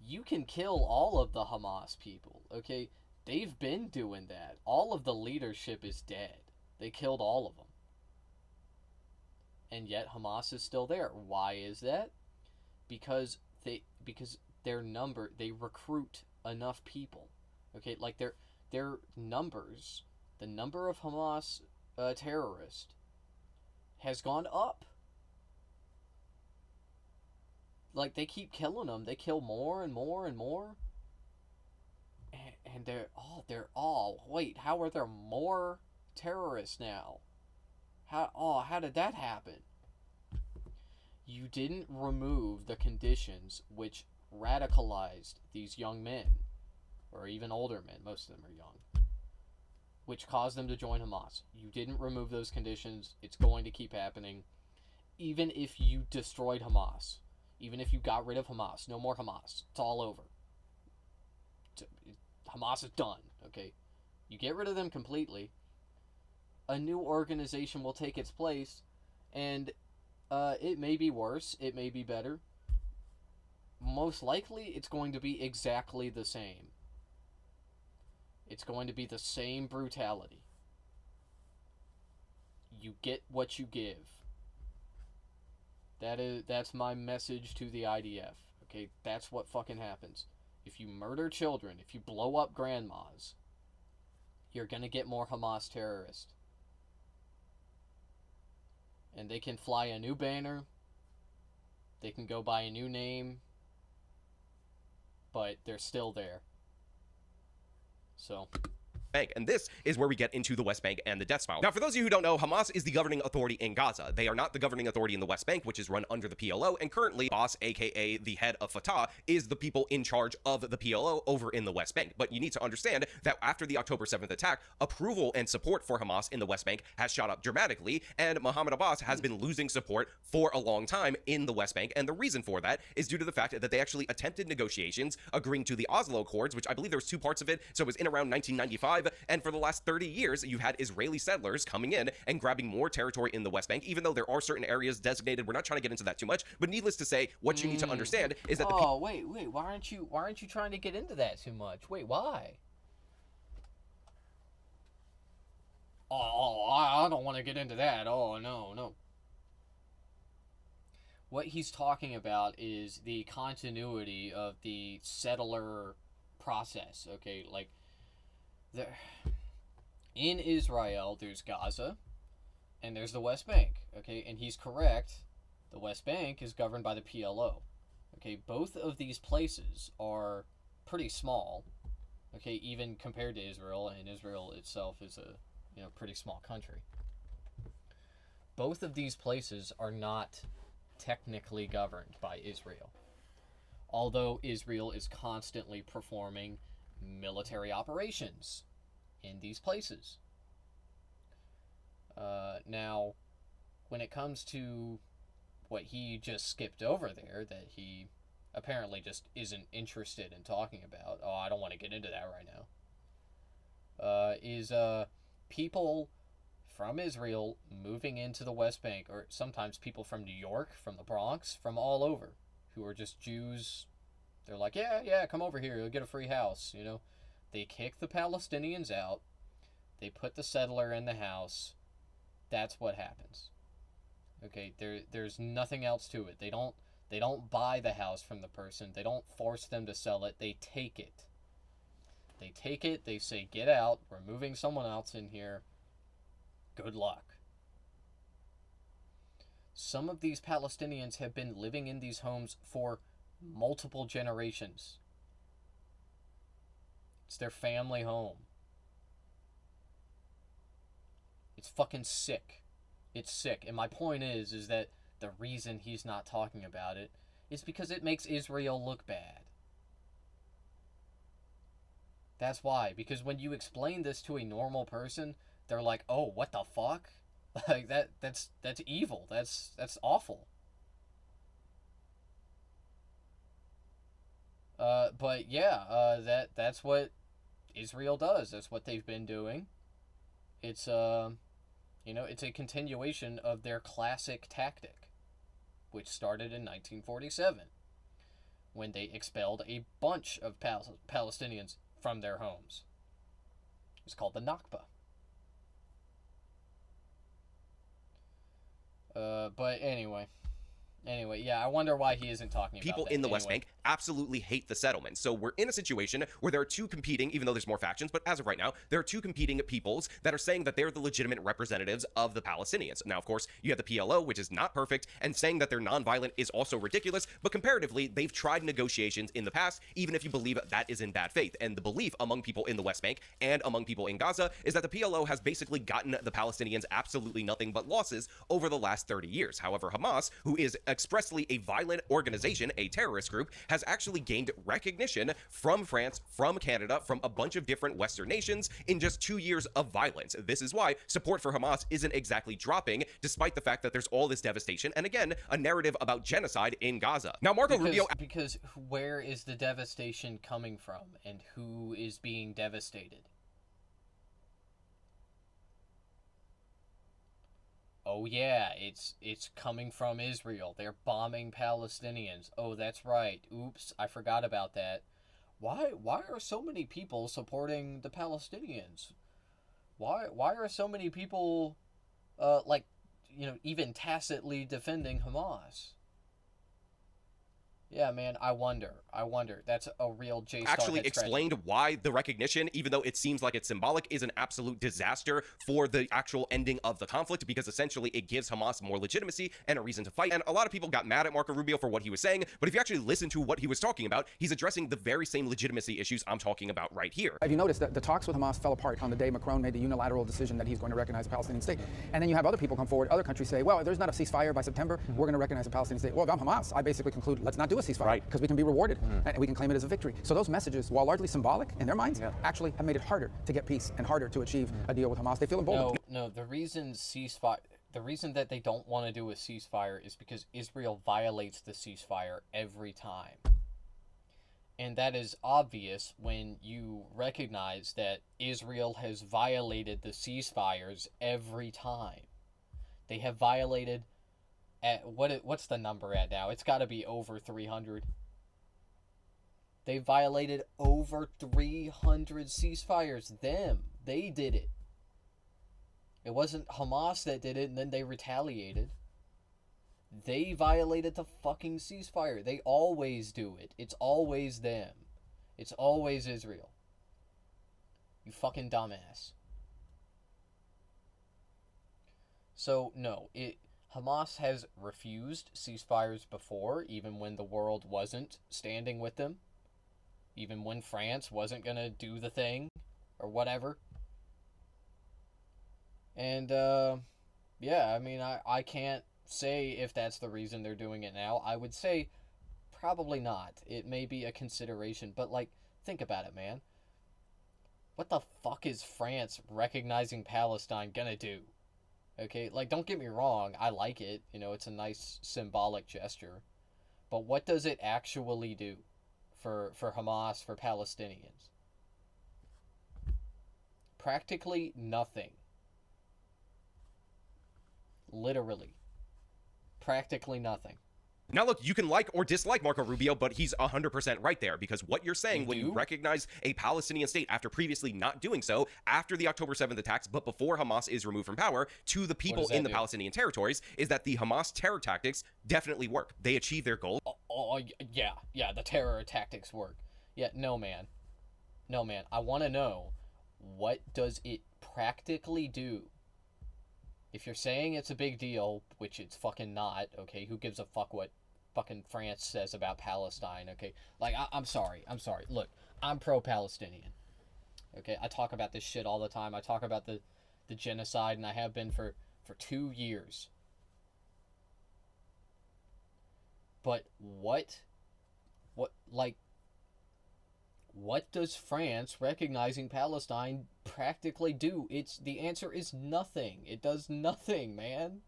[SPEAKER 1] you can kill all of the Hamas people, okay? They've been doing that. All of the leadership is dead. They killed all of them. And yet Hamas is still there. Why is that? Because their number, they recruit enough people. Okay, like their numbers, the number of Hamas terrorists has gone up. Like, they keep killing them. They kill more and more and more. And they're all, wait, how are there more terrorists now? How did that happen? You didn't remove the conditions which radicalized these young men, or even older men, most of them are young, which caused them to join Hamas. You didn't remove those conditions. It's going to keep happening. Even if you destroyed Hamas, even if you got rid of Hamas, no more Hamas. It's all over. Hamas is done, okay? You get rid of them completely, a new organization will take its place, and it may be worse, it may be better. Most likely, it's going to be exactly the same. It's going to be the same brutality. You get what you give. That's my message to the IDF. Okay, that's what fucking happens. If you murder children, if you blow up grandmas, you're gonna get more Hamas terrorists. And they can fly a new banner. They can go by a new name. But they're still there. So,
[SPEAKER 2] Bank. And this is where we get into the West Bank and the death spiral. Now, for those of you who don't know, Hamas is the governing authority in Gaza. They are not the governing authority in the West Bank, which is run under the PLO, and currently Boss, aka the head of Fatah, is the people in charge of the PLO over in the West Bank. But you need to understand that after the October 7th attack, approval and support for Hamas in the West Bank has shot up dramatically, and Mohammed Abbas has been losing support for a long time in the West Bank, and the reason for that is due to the fact that they actually attempted negotiations agreeing to the Oslo Accords, which I believe there was two parts of it, so it was in around 1995, and for the last 30 years, you've had Israeli settlers coming in and grabbing more territory in the West Bank, even though there are certain areas designated. We're not trying to get into that too much, but needless to say, what you need to understand is that
[SPEAKER 1] wait, why aren't you trying to get into that too much? Wait, why? I don't want to get into that. Oh, no. What he's talking about is the continuity of the settler process, okay? Like, in Israel, there's Gaza, and there's the West Bank, okay? And he's correct. The West Bank is governed by the PLO, okay? Both of these places are pretty small, okay, even compared to Israel, and Israel itself is a pretty small country. Both of these places are not technically governed by Israel, although Israel is constantly performing military operations in these places. Now, when it comes to what he just skipped over there, that he apparently just isn't interested in talking about, I don't want to get into that right now, is people from Israel moving into the West Bank, or sometimes people from New York, from the Bronx, from all over, who are just Jews. They're like, yeah, come over here, you'll get a free house, They kick the Palestinians out, they put the settler in the house. That's what happens. Okay, there's nothing else to it. They don't buy the house from the person. They don't force them to sell it. They take it. They say, get out, we're moving someone else in here. Good luck. Some of these Palestinians have been living in these homes for multiple generations. It's their family home. It's fucking sick. It's sick. And my point is that the reason he's not talking about it is because it makes Israel look bad. That's why. Because when you explain this to a normal person, they're like, "Oh, what the fuck? Like that's evil. That's awful." But yeah, that's what Israel does. That's what they've been doing. It's it's a continuation of their classic tactic, which started in 1947, when they expelled a bunch of Palestinians from their homes. It was called the Nakba. But anyway, yeah, I wonder why he isn't talking about
[SPEAKER 2] people
[SPEAKER 1] that.
[SPEAKER 2] in the West Bank absolutely hate the settlement. So we're in a situation where there are two competing, even though there's more factions, but as of right now, there are two competing peoples that are saying that they're the legitimate representatives of the Palestinians. Now, of course, you have the PLO, which is not perfect, and saying that they're nonviolent is also ridiculous, but comparatively, they've tried negotiations in the past, even if you believe that is in bad faith. And the belief among people in the West Bank and among people in Gaza is that the PLO has basically gotten the Palestinians absolutely nothing but losses over the last 30 years. However, Hamas, who is expressly a violent organization, a terrorist group, has actually gained recognition from France, from Canada, from a bunch of different Western nations in just 2 years of violence. This is why support for Hamas isn't exactly dropping, despite the fact that there's all this devastation, and again, a narrative about genocide in Gaza. Now, Marco Rubio...
[SPEAKER 1] Because where is the devastation coming from, and who is being devastated? Oh yeah, it's coming from Israel. They're bombing Palestinians. Oh, that's right. Oops, I forgot about that. Why are so many people supporting the Palestinians? Why are so many people even tacitly defending Hamas? Yeah, man, I wonder. That's a real J-Star
[SPEAKER 2] Actually
[SPEAKER 1] head scratcher.
[SPEAKER 2] explained why the recognition, even though it seems like it's symbolic, is an absolute disaster for the actual ending of the conflict, because essentially it gives Hamas more legitimacy and a reason to fight. And a lot of people got mad at Marco Rubio for what he was saying, but if you actually listen to what he was talking about, he's addressing the very same legitimacy issues I'm talking about right here.
[SPEAKER 6] Have you noticed that the talks with Hamas fell apart on the day Macron made the unilateral decision that he's going to recognize a Palestinian state? And then you have other people come forward, other countries say, well, if there's not a ceasefire by September, we're going to recognize a Palestinian state. Well, if I'm Hamas, I basically conclude, let's not do a ceasefire, because we can be rewarded and we can claim it as a victory. So those messages, while largely symbolic in their minds, actually have made it harder to get peace and harder to achieve a deal with Hamas. They feel emboldened.
[SPEAKER 1] No, the reason that they don't want to do a ceasefire is because Israel violates the ceasefire every time. And that is obvious when you recognize that Israel has violated the ceasefires every time. They have violated at what's the number at now? It's got to be over 300. They violated over 300 ceasefires. They did it. It wasn't Hamas that did it and then they retaliated. They violated the fucking ceasefire. They always do it. It's always them. It's always Israel. You fucking dumbass. So, no, Hamas has refused ceasefires before, even when the world wasn't standing with them. Even when France wasn't going to do the thing, or whatever. And, yeah, I mean, I can't say if that's the reason they're doing it now. I would say probably not. It may be a consideration, but, like, think about it, man. What the fuck is France recognizing Palestine gonna do? Okay, like, don't get me wrong, I like it. You know, it's a nice symbolic gesture. But what does it actually do for Hamas, for Palestinians? Practically nothing. Literally. Practically nothing.
[SPEAKER 2] Now look, you can like or dislike Marco Rubio, but he's 100% right there, because what you're saying when you recognize a Palestinian state after previously not doing so, after the October 7th attacks, but before Hamas is removed from power, to the people in the Palestinian territories, is that the Hamas terror tactics definitely work. They achieve their goal.
[SPEAKER 1] Yeah, the terror tactics work. Yeah, no, man. I want to know, what does it practically do? If you're saying it's a big deal, which it's fucking not, okay, who gives a fuck what fucking France says about Palestine, okay? Like, I'm sorry. Look, I'm pro-Palestinian, okay? I talk about this shit all the time. I talk about the genocide, and I have been for 2 years. But what does France recognizing Palestine practically do? The answer is nothing. It does nothing, man.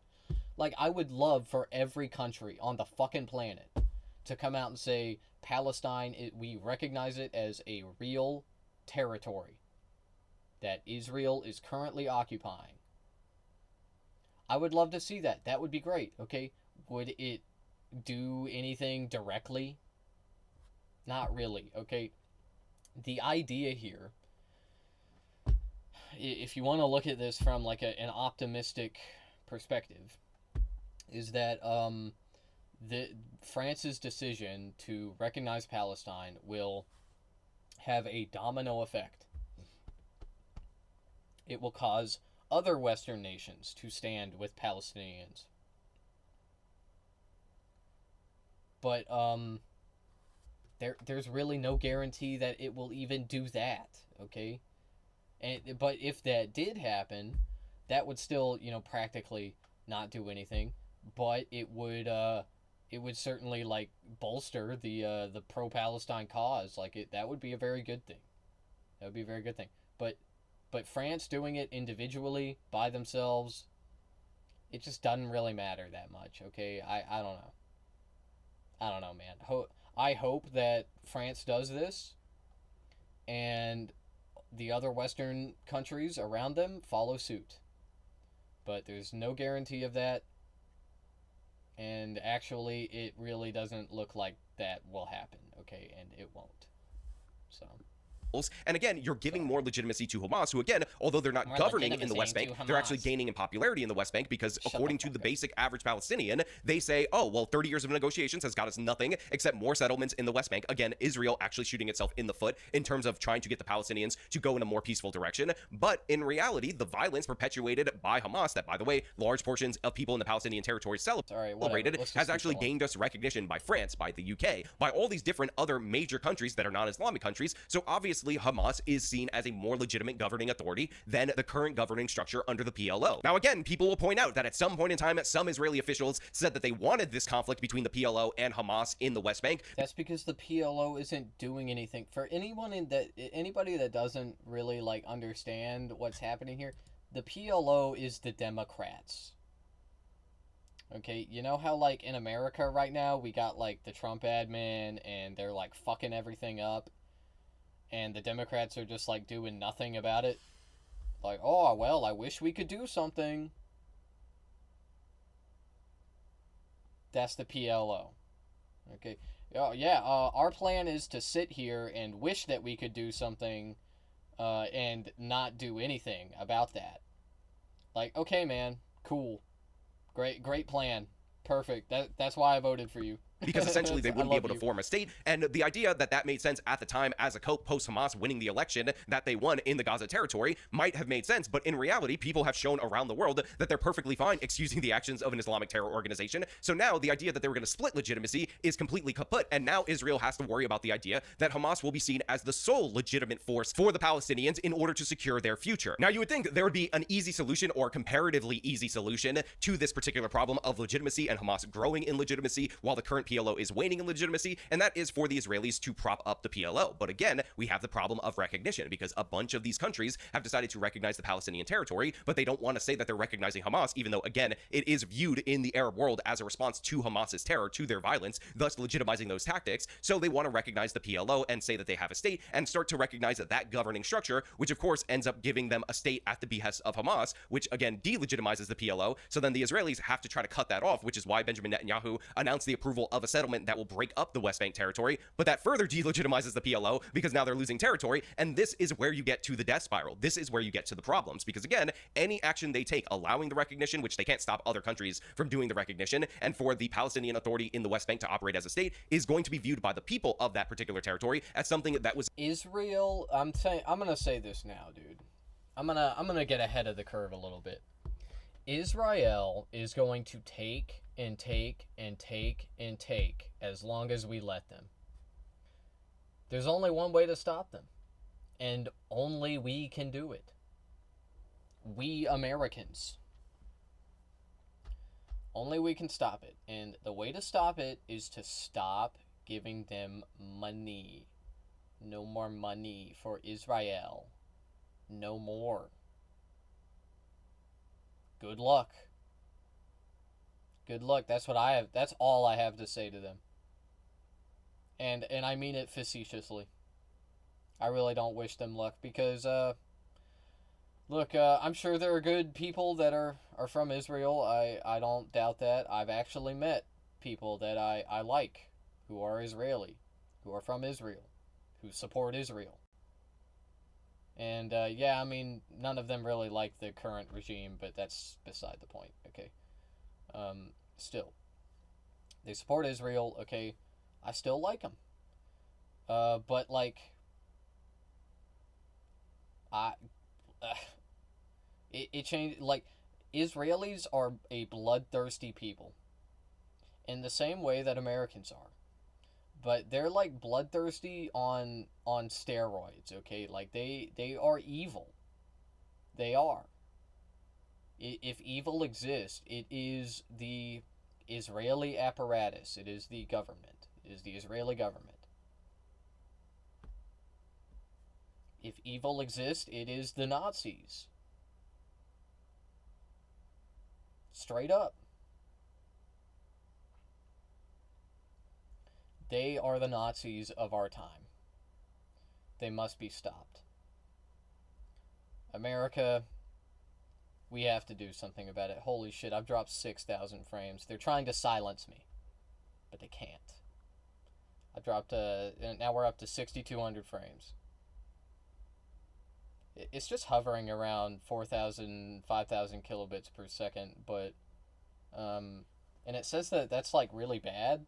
[SPEAKER 1] Like, I would love for every country on the fucking planet to come out and say, Palestine, we recognize it as a real territory that Israel is currently occupying. I would love to see that. That would be great, okay? Would it do anything directly? Not really, okay? The idea here, if you want to look at this from like an optimistic perspective, is that France's decision to recognize Palestine will have a domino effect. It will cause other Western nations to stand with Palestinians. But there's really no guarantee that it will even do that, okay? But if that did happen, that would still, practically not do anything, but it would certainly like bolster the pro-Palestine cause. Like, that would be a very good thing. That would be a very good thing. But France doing it individually by themselves, it just doesn't really matter that much, okay? I don't know. I don't know, man. I hope that France does this and the other Western countries around them follow suit. But there's no guarantee of that. And actually, it really doesn't look like that will happen, okay? And it won't. So,
[SPEAKER 2] And again, you're giving more legitimacy to Hamas, who again, although they're not
[SPEAKER 1] More
[SPEAKER 2] governing in the
[SPEAKER 1] legitimacy
[SPEAKER 2] West Bank,
[SPEAKER 1] to
[SPEAKER 2] they're actually
[SPEAKER 1] Hamas.
[SPEAKER 2] gaining in popularity in the West Bank because
[SPEAKER 1] Shut
[SPEAKER 2] according
[SPEAKER 1] the
[SPEAKER 2] to the
[SPEAKER 1] fuck up.
[SPEAKER 2] basic average Palestinian, they say, oh, well, 30 years of negotiations has got us nothing except more settlements in the West Bank. Again, Israel actually shooting itself in the foot in terms of trying to get the Palestinians to go in a more peaceful direction. But in reality, the violence perpetuated by Hamas, that, by the way, large portions of people in the Palestinian territory celebrated, has actually gained us recognition by France, by the UK, by all these different other major countries that are non-Islamic countries. So obviously, Hamas is seen as a more legitimate governing authority than the current governing structure under the PLO. Now, again, people will point out that at some point in time, some Israeli officials said that they wanted this conflict between the PLO and Hamas in the West Bank.
[SPEAKER 1] That's because the PLO isn't doing anything. For anybody that doesn't really like understand what's happening here, the PLO is the Democrats. Okay, you know how like in America right now we got like the Trump admin and they're like fucking everything up, and the Democrats are just like doing nothing about it. Like, oh well, I wish we could do something. That's the PLO. Okay. Oh yeah. Our plan is to sit here and wish that we could do something, and not do anything about that. Like, okay, man, cool. Great plan. Perfect. That's why I voted for you.
[SPEAKER 2] Because essentially they wouldn't be able to
[SPEAKER 1] you.
[SPEAKER 2] form a state. And the idea that that made sense at the time as a post-Hamas winning the election that they won in the Gaza territory might have made sense. But in reality, people have shown around the world that they're perfectly fine excusing the actions of an Islamic terror organization. So now the idea that they were going to split legitimacy is completely kaput. And now Israel has to worry about the idea that Hamas will be seen as the sole legitimate force for the Palestinians in order to secure their future. Now, you would think there would be an easy solution or a comparatively easy solution to this particular problem of legitimacy and Hamas growing in legitimacy while the current PLO is waning in legitimacy, and that is for the Israelis to prop up the PLO. But again, we have the problem of recognition because a bunch of these countries have decided to recognize the Palestinian territory, but they don't want to say that they're recognizing Hamas, even though, again, it is viewed in the Arab world as a response to Hamas's terror, to their violence, thus legitimizing those tactics. So they want to recognize the PLO and say that they have a state and start to recognize that governing structure, which of course ends up giving them a state at the behest of Hamas, which again delegitimizes the PLO. So then the Israelis have to try to cut that off, which is why Benjamin Netanyahu announced the approval of a settlement that will break up the West Bank territory, but that further delegitimizes the PLO because now they're losing territory, and this is where you get to the death spiral. This is where you get to the problems, because again, any action they take allowing the recognition, which they can't stop other countries from doing the recognition, and for the Palestinian Authority in the West Bank to operate as a state, is going to be viewed by the people of that particular territory as something that was
[SPEAKER 1] Israel. I'm gonna say this now, dude. I'm gonna get ahead of the curve a little bit. Israel is going to take and take and take and take as long as we let them. There's only one way to stop them, and only we can do it. We Americans. Only we can stop it, and the way to stop it is to stop giving them money. No more money for Israel. No more. Good luck. Good luck. That's what I have. That's all I have to say to them. And I mean it facetiously. I really don't wish them luck because look, I'm sure there are good people that are from Israel. I don't doubt that. I've actually met people that I like who are Israeli, who are from Israel, who support Israel. And yeah, I mean, none of them really like the current regime, but that's beside the point, okay? Still, they support Israel, okay? I still like them. But, like, it changed, like, Israelis are a bloodthirsty people in the same way that Americans are. But they're like bloodthirsty on steroids, okay? Like they are evil. They are. If evil exists, it is the Israeli apparatus. It is the government. It is the Israeli government. If evil exists, it is the Nazis. Straight up. They are the Nazis of our time. They must be stopped. America, we have to do something about it. Holy shit, I've dropped 6,000 frames. They're trying to silence me, but they can't. I dropped, now we're up to 6,200 frames. it's just hovering around 4,000, 5,000 kilobits per second, but and it says that that's like really bad,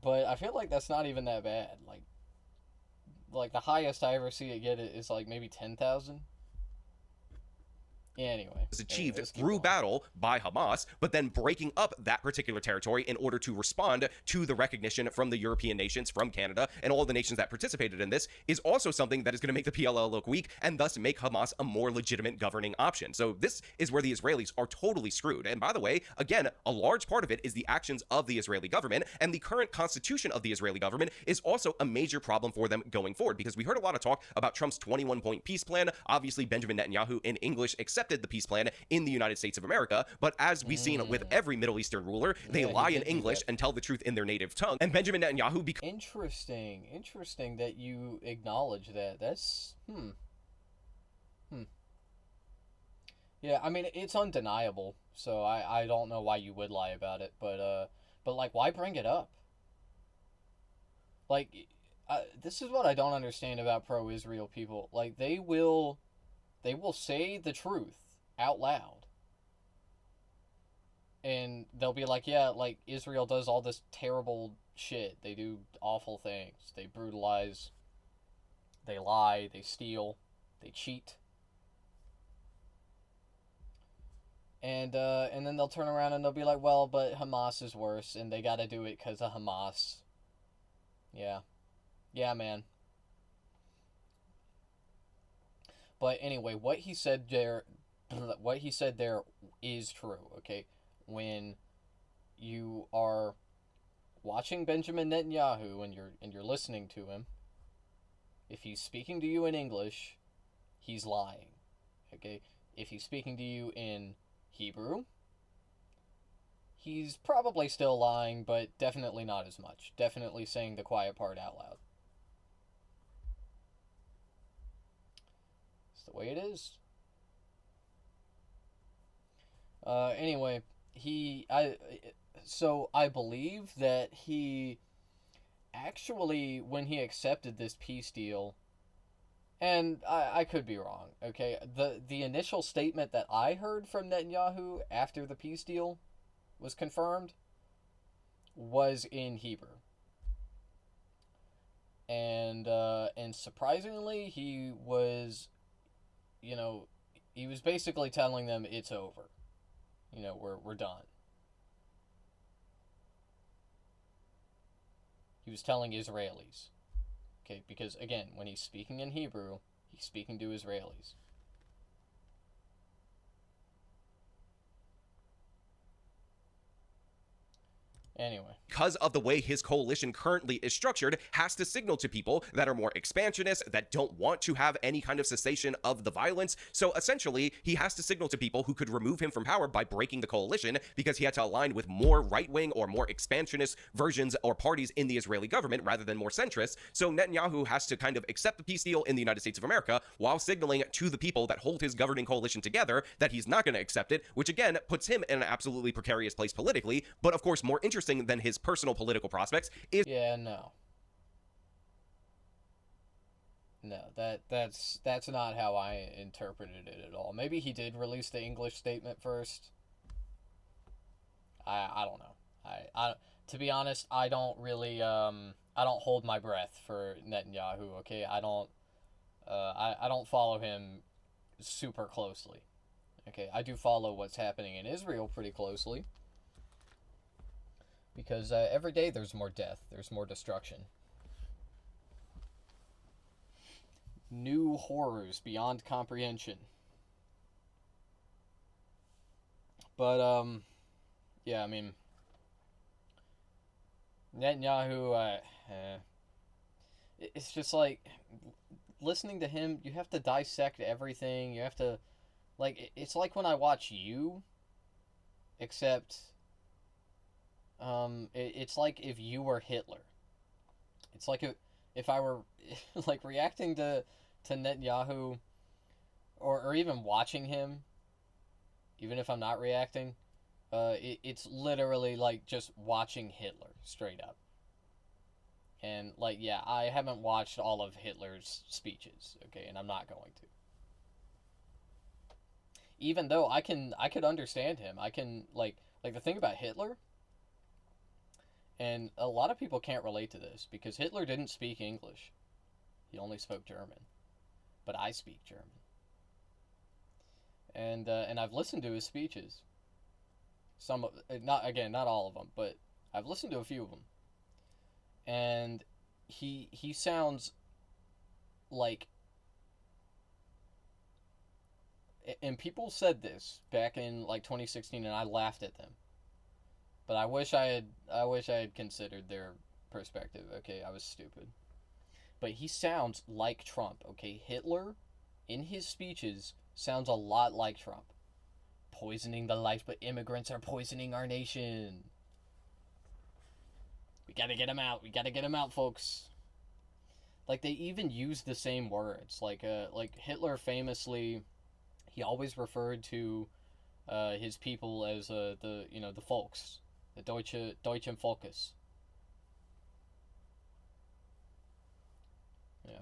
[SPEAKER 1] but I feel like that's not even that bad. Like the highest I ever see it get is like maybe 10,000. Yeah, anyway.
[SPEAKER 2] Was achieved
[SPEAKER 1] let's keep
[SPEAKER 2] through
[SPEAKER 1] going.
[SPEAKER 2] battle by Hamas, but then breaking up that particular territory in order to respond to the recognition from the European nations, from Canada, and all the nations that participated in this is also something that is going to make the PLO look weak and thus make Hamas a more legitimate governing option. So this is where the Israelis are totally screwed. And by the way, again, a large part of it is the actions of the Israeli government, and the current constitution of the Israeli government is also a major problem for them going forward, because we heard a lot of talk about Trump's 21-point peace plan. Obviously, Benjamin Netanyahu in English accepted the peace plan in the United States of America, but as we've seen with every Middle Eastern ruler, they
[SPEAKER 1] Yeah, he
[SPEAKER 2] lie in
[SPEAKER 1] did do
[SPEAKER 2] English
[SPEAKER 1] that.
[SPEAKER 2] and tell the truth in their native tongue. And Benjamin Netanyahu
[SPEAKER 1] Interesting that you acknowledge that. That's Yeah, I mean it's undeniable. So I don't know why you would lie about it, but like why bring it up? Like this is what I don't understand about pro-Israel people. Like they will say the truth out loud. And they'll be like, yeah, like Israel does all this terrible shit. They do awful things. They brutalize, they lie, they steal, they cheat. And then they'll turn around and they'll be like, well, but Hamas is worse and they got to do it cuz of Hamas. Yeah. Yeah, man. But anyway, what he said there is true, okay? When you are watching Benjamin Netanyahu and you're listening to him, if he's speaking to you in English, he's lying. Okay? If he's speaking to you in Hebrew, he's probably still lying, but definitely not as much. Definitely saying the quiet part out loud. It's the way it is. Anyway, so I believe that he actually, when he accepted this peace deal, and I could be wrong, okay, the initial statement that I heard from Netanyahu after the peace deal was confirmed was in Hebrew. And surprisingly, he was basically telling them it's over. We're done. He was telling Israelis. Okay, because again, when he's speaking in Hebrew, he's speaking to Israelis. Anyway.
[SPEAKER 2] because of the way his coalition currently is structured, has to signal to people that are more expansionist, that don't want to have any kind of cessation of the violence. So essentially, he has to signal to people who could remove him from power by breaking the coalition, because he had to align with more right-wing or more expansionist versions or parties in the Israeli government rather than more centrist. So Netanyahu has to kind of accept the peace deal in the United States of America while signaling to the people that hold his governing coalition together that he's not going to accept it, which again puts him in an absolutely precarious place politically. But of course, more interesting than his personal political prospects is
[SPEAKER 1] No, that's not how I interpreted it at all. Maybe he did release the English statement first. I don't know. I to be honest, I don't really I don't hold my breath for Netanyahu. Okay, I don't follow him super closely. Okay, I do follow what's happening in Israel pretty closely, because every day there's more death, there's more destruction. New horrors beyond comprehension. But, yeah, I mean, Netanyahu, it's just like, listening to him, you have to dissect everything, you have to, like, it's like when I watch you, except, it's like if you were Hitler. It's like if I were like reacting to Netanyahu, or even watching him, even if I'm not reacting, it's literally like just watching Hitler straight up. And, like, yeah, I haven't watched all of Hitler's speeches, okay, and I'm not going to. Even though I could understand him. I can, like the thing about Hitler, and a lot of people can't relate to this, because Hitler didn't speak English. He only spoke German. But I speak German. And I've listened to his speeches. Some, not all of them, but I've listened to a few of them. And he sounds like, and people said this back in like 2016, and I laughed at them. But I wish I had considered their perspective. Okay, I was stupid. But he sounds like Trump. Okay, Hitler, in his speeches, sounds a lot like Trump. Poisoning the life, but immigrants are poisoning our nation. We gotta get them out. We gotta get them out, folks. Like, they even use the same words. Like Hitler famously, he always referred to his people as the folks, the Deutschen Volkes. Yeah.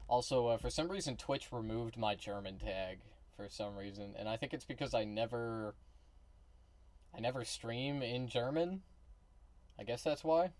[SPEAKER 1] Also, for some reason, Twitch removed my German tag for some reason, and I think it's because I never stream in German. I guess that's why.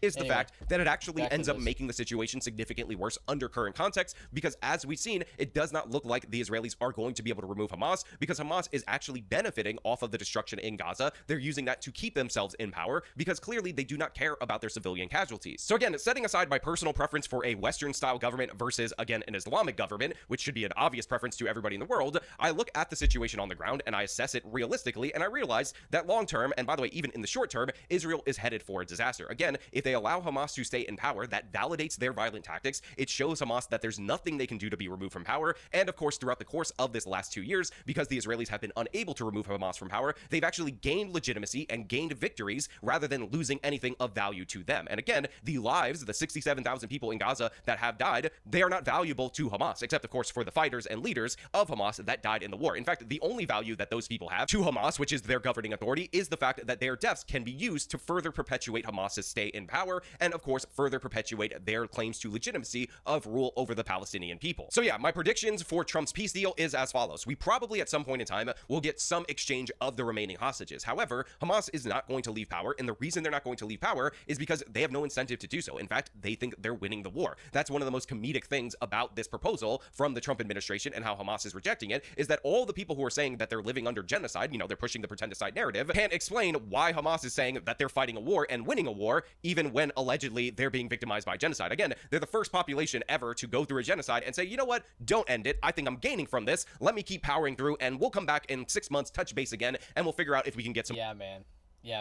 [SPEAKER 2] Is the
[SPEAKER 1] Anyway,
[SPEAKER 2] fact that it actually
[SPEAKER 1] back to
[SPEAKER 2] ends up
[SPEAKER 1] this.
[SPEAKER 2] making the situation significantly worse under current context, because as we've seen, it does not look like the Israelis are going to be able to remove Hamas, because Hamas is actually benefiting off of the destruction in Gaza. They're using that to keep themselves in power, because clearly they do not care about their civilian casualties. So again, setting aside my personal preference for a Western-style government versus, again, an Islamic government, which should be an obvious preference to everybody in the world, I look at the situation on the ground and I assess it realistically, and I realize that long-term, and by the way, even in the short term, Israel is headed for a disaster. Again, if they allow Hamas to stay in power, that validates their violent tactics. It shows Hamas that there's nothing they can do to be removed from power. And of course, throughout the course of this last 2 years, because the Israelis have been unable to remove Hamas from power, they've actually gained legitimacy and gained victories rather than losing anything of value to them. And again, the lives, the 67,000 people in Gaza that have died, they are not valuable to Hamas, except of course for the fighters and leaders of Hamas that died in the war. In fact, the only value that those people have to Hamas, which is their governing authority, is the fact that their deaths can be used to further perpetuate Hamas's stay in power, and of course further perpetuate their claims to legitimacy of rule over the Palestinian people. So yeah, my predictions for Trump's peace deal is as follows. We probably at some point in time will get some exchange of the remaining hostages. However, Hamas is not going to leave power, and the reason they're not going to leave power is because they have no incentive to do so. In fact, they think they're winning the war. That's one of the most comedic things about this proposal from the Trump administration and how Hamas is rejecting it, is that all the people who are saying that they're living under genocide, they're pushing the pretendicide narrative, can't explain why Hamas is saying that they're fighting a war and winning a war, even when allegedly they're being victimized by genocide. Again, they're the first population ever to go through a genocide and say, you know what, don't end it. I think I'm gaining from this. Let me keep powering through, and we'll come back in 6 months, touch base again, and we'll figure out if we can get some.
[SPEAKER 1] Yeah,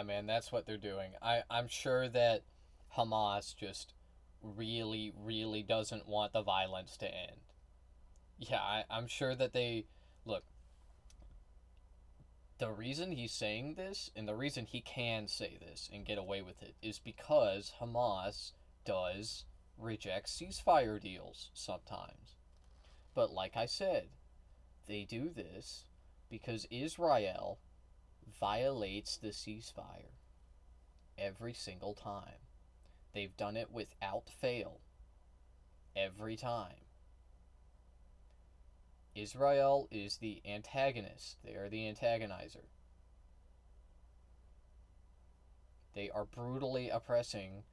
[SPEAKER 1] man, that's what they're doing. I'm sure that Hamas just really, really doesn't want the violence to end. Yeah, I'm sure that they... Look, the reason he's saying this, and the reason he can say this and get away with it, is because Hamas does reject ceasefire deals sometimes. But like I said, they do this because Israel violates the ceasefire every single time. They've done it without fail. Every time. Israel is the antagonist. They are the antagonizer. They are brutally oppressing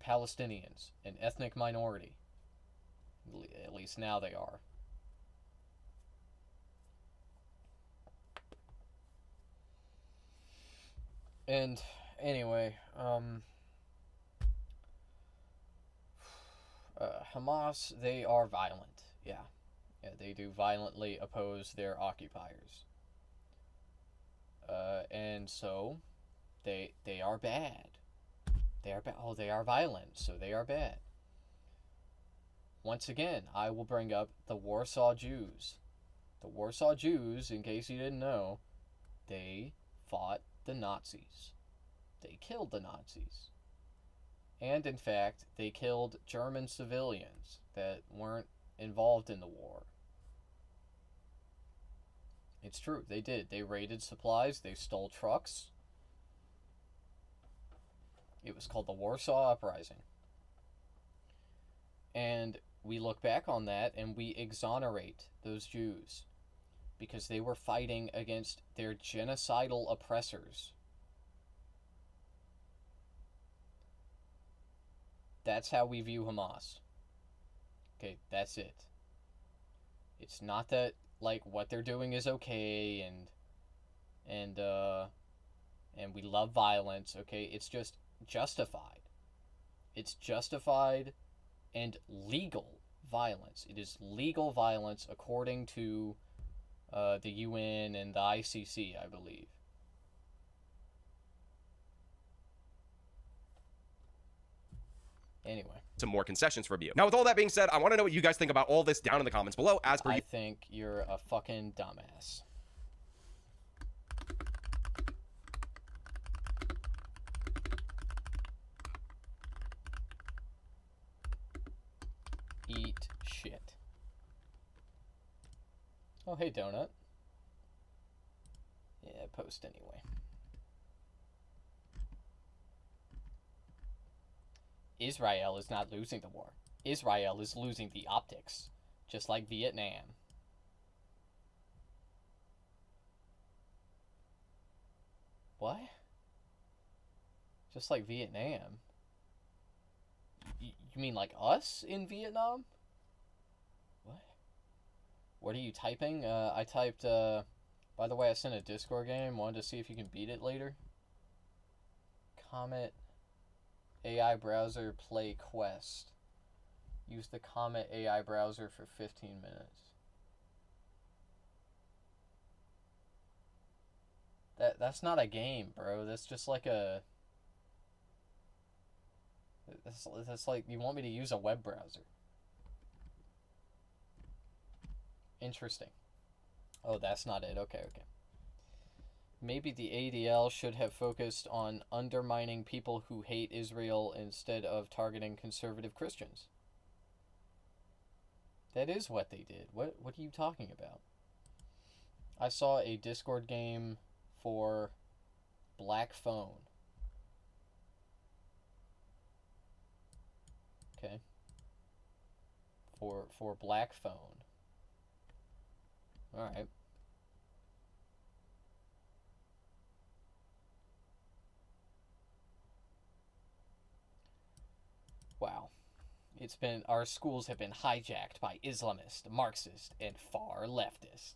[SPEAKER 1] Palestinians, an ethnic minority. At least now they are. And anyway, Hamas, they are violent. Yeah, they do violently oppose their occupiers. And so, they are bad. They are bad. Oh, they are violent, so they are bad. Once again, I will bring up the Warsaw Jews. The Warsaw Jews, in case you didn't know, they fought the Nazis. They killed the Nazis. And in fact, they killed German civilians that weren't involved in the war. It's true, they did. They raided supplies, they stole trucks. It was called the Warsaw Uprising. And we look back on that and we exonerate those Jews because they were fighting against their genocidal oppressors. That's how we view Hamas. Okay, that's it. It's not that, like, what they're doing is okay and we love violence, okay? It's just justified. It's justified and legal violence. It is legal violence according to the UN and the ICC, I believe. Anyway.
[SPEAKER 2] Some more concessions from you. Now, with all that being said, I want to know what you guys think about all this down in the comments below. As per
[SPEAKER 1] I think you're a fucking dumbass. Eat shit. Oh, hey, Donut. Yeah, post anyway. Israel is not losing the war. Israel is losing the optics, just like Vietnam. What? Just like Vietnam? You mean like us in Vietnam? What? What are you typing? I typed, by the way, I sent a Discord game. Wanted to see if you can beat it later. Comet AI browser play quest. Use the Comet AI browser for 15 minutes. That's not a game, bro. That's just like a... That's like, you want me to use a web browser. Interesting. Oh, that's not it. Okay. Maybe the ADL should have focused on undermining people who hate Israel instead of targeting conservative Christians. That is what they did. What are you talking about? I saw a Discord game for Black Phone. Okay. For Black Phone. Alright. Wow. Our schools have been hijacked by Islamist, Marxist, and far leftist.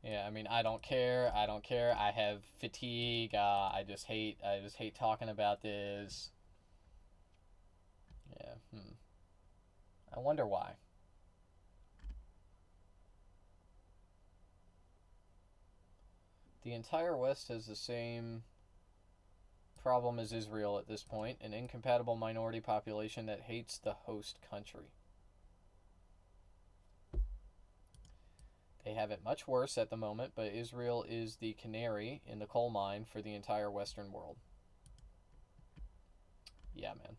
[SPEAKER 1] Yeah, I mean, I don't care. I have fatigue. I just hate talking about this. Yeah. I wonder why. The entire West has the same problem as Israel at this point, an incompatible minority population that hates the host country. They have it much worse at the moment, but Israel is the canary in the coal mine for the entire Western world. Yeah, man.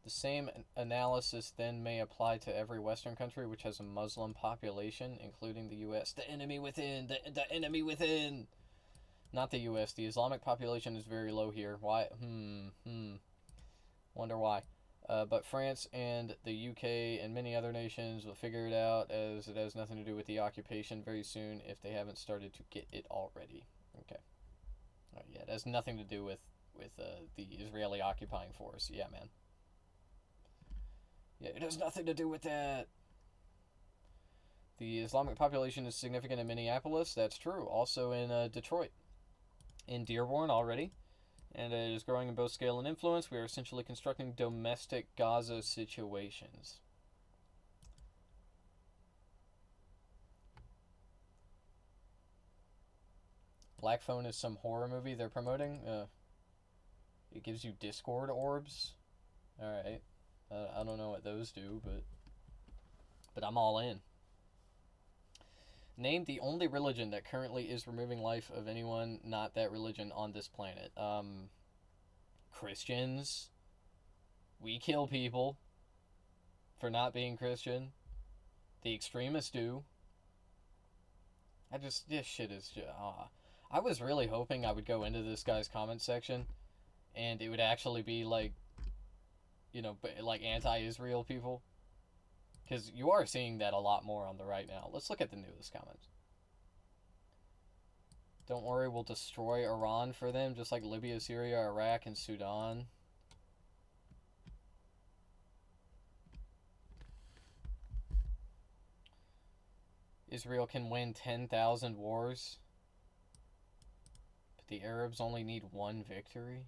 [SPEAKER 1] The same analysis then may apply to every Western country which has a Muslim population, including the U.S. The enemy within! The enemy within! Not the U.S. The Islamic population is very low here. Why? Wonder why. But France and the UK and many other nations will figure it out, as it has nothing to do with the occupation very soon if they haven't started to get it already. Okay. Yeah, it has nothing to do with the Israeli occupying force. Yeah, man. Yeah, it has nothing to do with that. The Islamic population is significant in Minneapolis. That's true. Also in Detroit. In Dearborn already. And it is growing in both scale and influence. We are essentially constructing domestic Gaza situations. Black Phone is some horror movie they're promoting. It gives you Discord orbs. Alright. I don't know what those do, but but I'm all in. Name the only religion that currently is removing life of anyone not that religion on this planet. Christians. We kill people for not being Christian. The extremists do. This shit is just, I was really hoping I would go into this guy's comment section and it would actually be like, you know, like anti-Israel people. Because you are seeing that a lot more on the right now. Let's look at the newest comments. Don't worry, we'll destroy Iran for them, just like Libya, Syria, Iraq, and Sudan. Israel can win 10,000 wars, but the Arabs only need one victory?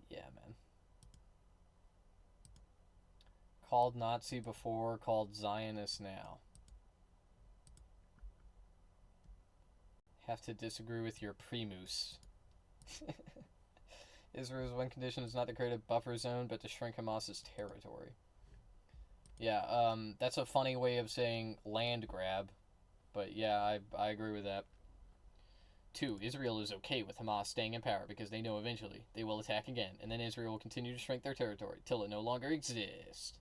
[SPEAKER 1] Yeah, man. Called Nazi before, called Zionist now. Have to disagree with your primus. Israel's one condition is not to create a buffer zone, but to shrink Hamas's territory. Yeah, that's a funny way of saying land grab. But yeah, I agree with that. 2. Israel is okay with Hamas staying in power because they know eventually they will attack again, and then Israel will continue to shrink their territory till it no longer exists.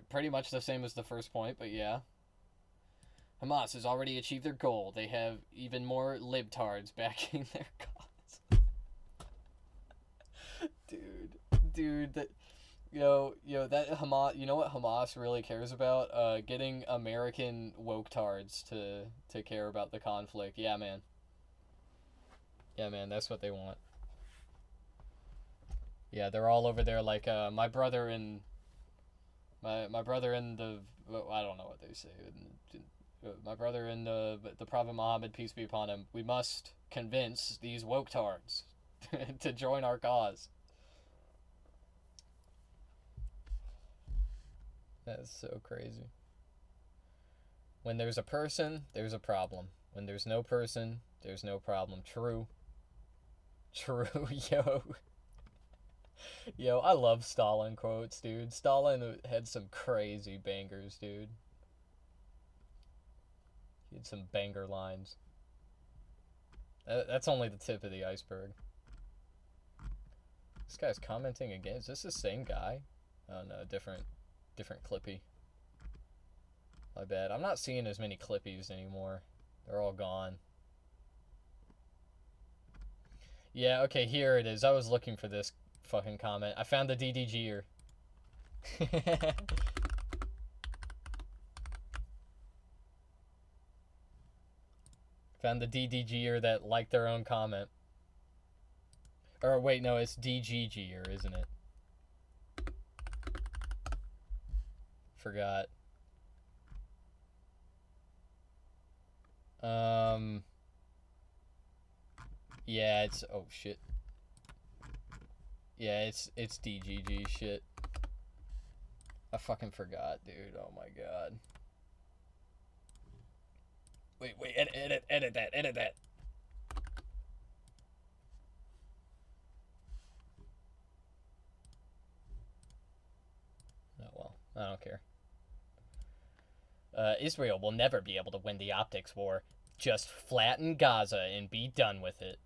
[SPEAKER 1] Pretty much the same as the first point, but yeah. Hamas has already achieved their goal. They have even more libtards backing their cause. Dude, that... that Hamas, you know what Hamas really cares about? Getting American woke-tards to care about the conflict. Yeah, man. Yeah, man, that's what they want. Yeah, they're all over there like, my brother in the, I don't know what they say. My brother in the Prophet Muhammad, peace be upon him, we must convince these woke-tards to join our cause. That's so crazy. When there's a person, there's a problem. When there's no person, there's no problem. True. True, yo. Yo, I love Stalin quotes, dude. Stalin had some crazy bangers, dude. He had some banger lines. That's only the tip of the iceberg. This guy's commenting again. Is this the same guy? Oh no, different Clippy. My bad. I'm not seeing as many Clippies anymore. They're all gone. Yeah, okay, here it is. I was looking for this fucking comment. I found the DDGer. Found the DDGer that liked their own comment. Or wait, no, it's DGGer, isn't it? Forgot. Yeah, it's, oh shit. Yeah, it's DGG shit. I fucking forgot, dude. Oh my god. Wait, edit that. Oh well, I don't care. Israel will never be able to win the optics war. Just flatten Gaza and be done with it.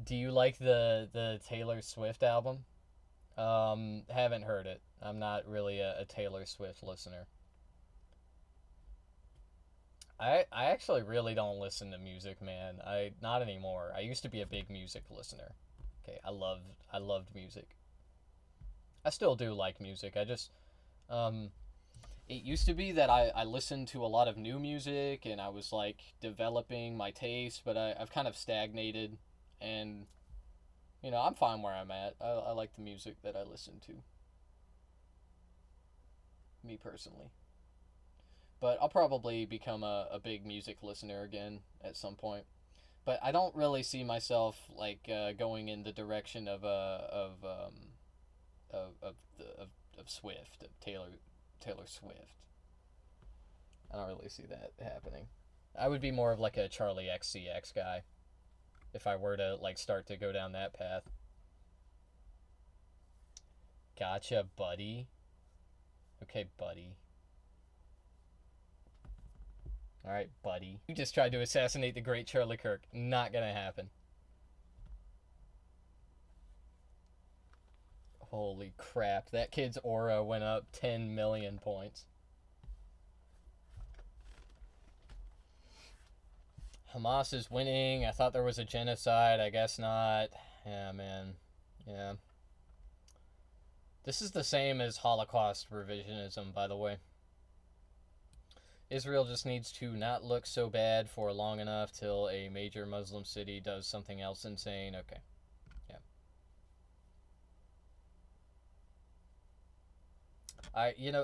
[SPEAKER 1] Do you like the Taylor Swift album? Haven't heard it. I'm not really a Taylor Swift listener. I actually really don't listen to music, man. Not anymore. I used to be a big music listener. Okay, I loved music. I still do like music. I just it used to be that I listened to a lot of new music and I was like developing my taste, but I've kind of stagnated, and you know, I'm fine where I'm at. I like the music that I listen to. Me personally. But I'll probably become a big music listener again at some point. But I don't really see myself like going in the direction of Swift, of Taylor Swift. I don't really see that happening. I would be more of like a Charlie XCX guy if I were to like start to go down that path. Gotcha, buddy. Okay, buddy. Alright, buddy. You just tried to assassinate the great Charlie Kirk. Not gonna happen. Holy crap. That kid's aura went up 10 million points. Hamas is winning. I thought there was a genocide. I guess not. Yeah, man. Yeah. This is the same as Holocaust revisionism, by the way. Israel just needs to not look so bad for long enough till a major Muslim city does something else insane. Okay. Yeah.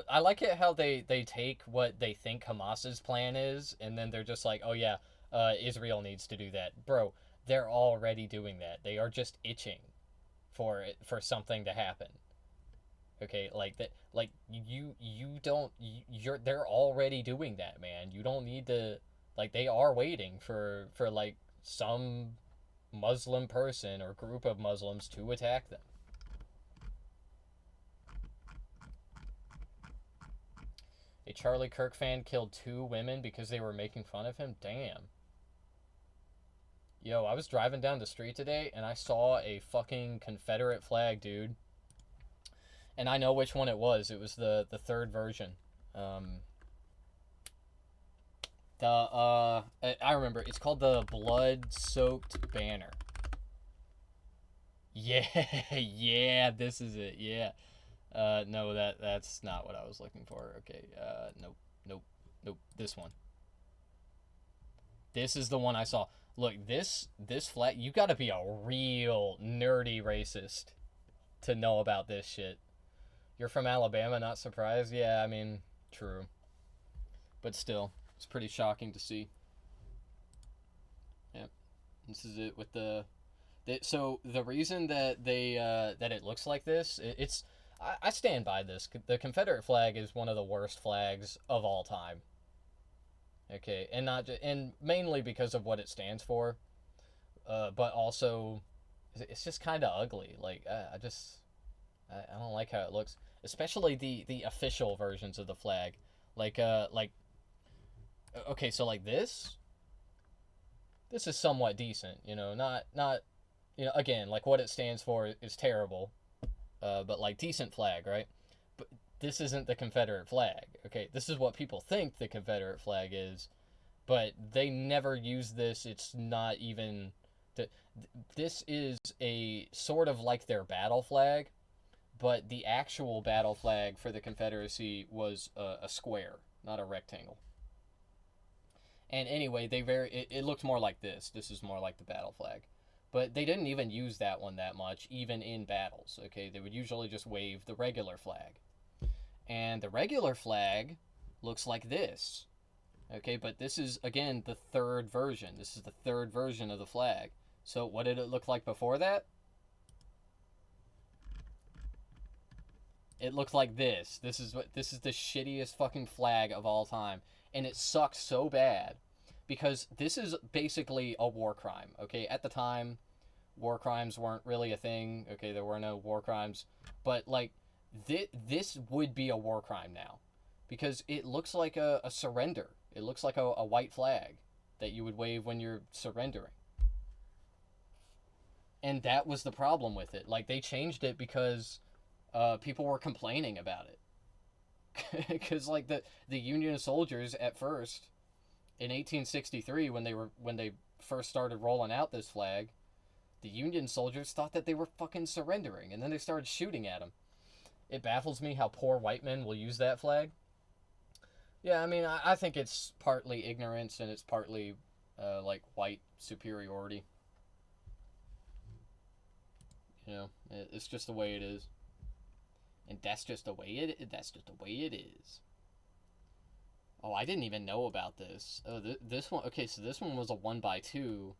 [SPEAKER 1] I like it how they take what they think Hamas's plan is, and then they're just like, oh yeah, Israel needs to do that. Bro, they're already doing that. They are just itching for something to happen. Okay, like that, like they're already doing that, man. You don't need to, like, they are waiting for like some Muslim person or group of Muslims to attack them. A Charlie Kirk fan killed 2 women because they were making fun of him? Damn. Yo, I was driving down the street today and I saw a fucking Confederate flag, dude. And I know which one it was. It was the 3rd version. I remember. It's called the Blood-Soaked Banner. Yeah, yeah, this is it. Yeah. No, that's not what I was looking for. Okay. Nope. This one. This is the one I saw. Look, this flag. You got to be a real nerdy racist to know about this shit. You're from Alabama, not surprised? Yeah, I mean, true. But still, it's pretty shocking to see. Yep. This is it with so the reason that that it looks like this, I stand by this. The Confederate flag is one of the worst flags of all time. Okay, and mainly because of what it stands for. But also, it's just kind of ugly. Like, I don't like how it looks. Especially the official versions of the flag, okay, so like this is somewhat decent, not again, like what it stands for is terrible, but like decent flag, right? But this isn't the Confederate flag, okay? This is what people think the Confederate flag is, but they never use this. It's not even this is a sort of like their battle flag. But the actual battle flag for the Confederacy was a square, not a rectangle. And anyway, it looked more like this. This is more like the battle flag. But they didn't even use that one that much, even in battles, okay? They would usually just wave the regular flag. And the regular flag looks like this, okay? But this is, again, the 3rd version. This is the 3rd version of the flag. So what did it look like before that? It looked like this. This is the shittiest fucking flag of all time. And it sucks so bad because this is basically a war crime, okay? At the time, war crimes weren't really a thing, okay? There were no war crimes. But, like, this would be a war crime now because it looks like a surrender. It looks like a white flag that you would wave when you're surrendering. And that was the problem with it. Like, they changed it because people were complaining about it. Because like the Union soldiers at first in 1863 when they first started rolling out this flag, the Union soldiers thought that they were fucking surrendering, and then they started shooting at them. It baffles me how poor white men will use that flag. Yeah, I mean, I think it's partly ignorance and it's partly like white superiority. It's just the way it is. And that's just the way it is. Oh, I didn't even know about this. Oh, this one. Okay, so this one was a 1x2,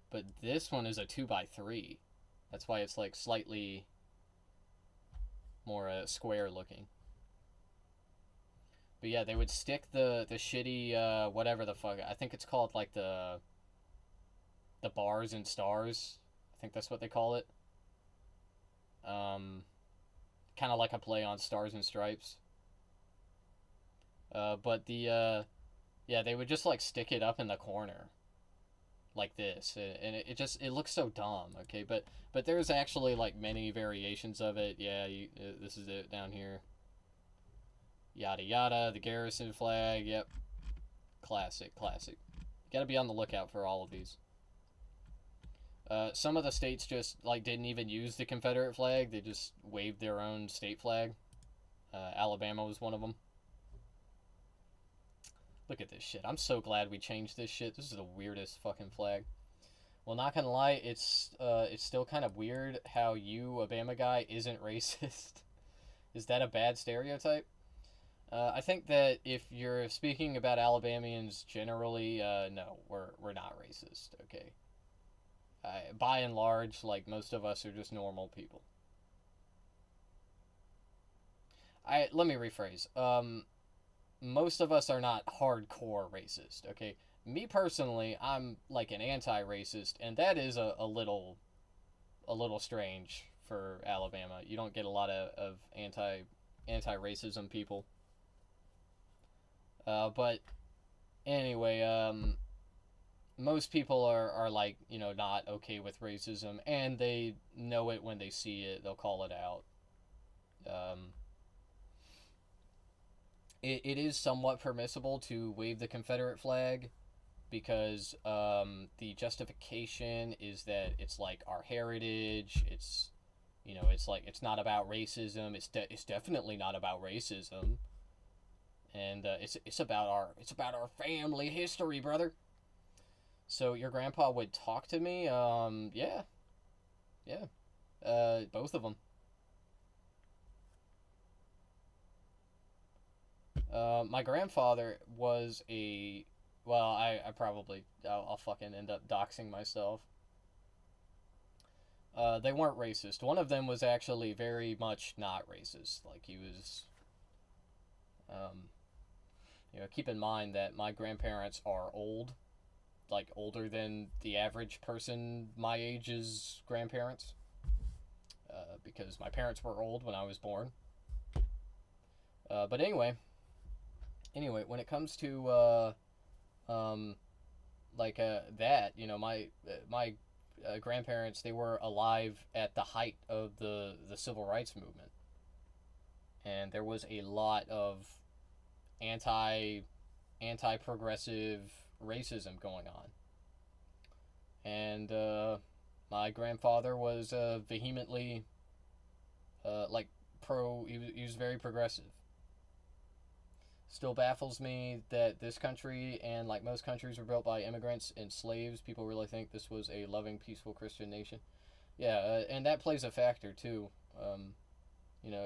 [SPEAKER 1] but this one is a 2x3. That's why it's like slightly more square looking. But yeah, they would stick the shitty whatever the fuck, I think it's called like the bars and stars. I think that's what they call it. Kind of like a play on Stars and Stripes. But yeah, they would just like stick it up in the corner, like this, and it just it looks so dumb. Okay, but there's actually like many variations of it. Yeah, this is it down here. Yada yada, the garrison flag. Yep, classic. You gotta be on the lookout for all of these. Some of the states just like didn't even use the Confederate flag; they just waved their own state flag. Alabama was one of them. Look at this shit. I'm so glad we changed this shit. This is the weirdest fucking flag. Well, not gonna lie, it's still kind of weird how you, a Bama guy, isn't racist. Is that a bad stereotype? I think that if you're speaking about Alabamians generally, no, we're not racist. Okay. By and large, like most of us are just normal people. Let me rephrase. Most of us are not hardcore racist. Okay. Me personally, I'm like an anti-racist, and that is a little strange for Alabama. You don't get a lot of anti-racism people. But anyway, most people are like, you know, not okay with racism, and they know it when they see it. They'll call it out. It is somewhat permissible to wave the Confederate flag because the justification is that it's like our heritage. It's, you know, it's like it's not about racism. It's definitely not about racism. And it's about our family history, brother. So your grandpa would talk to me. Yeah. Both of them. My grandfather was a, well, I'll fucking end up doxing myself. They weren't racist. One of them was actually very much not racist. Like he was, you know, keep in mind that my grandparents are old, like older than the average person my age's grandparents, because my parents were old when I was born. But anyway, when it comes to that, you know, my grandparents, they were alive at the height of the civil rights movement, and there was a lot of anti-progressive racism going on, and my grandfather was vehemently like he was very progressive. Still baffles me that this country, and like most countries, were built by immigrants and slaves. People really think this was a loving, peaceful Christian nation. Yeah, and that plays a factor too. You know,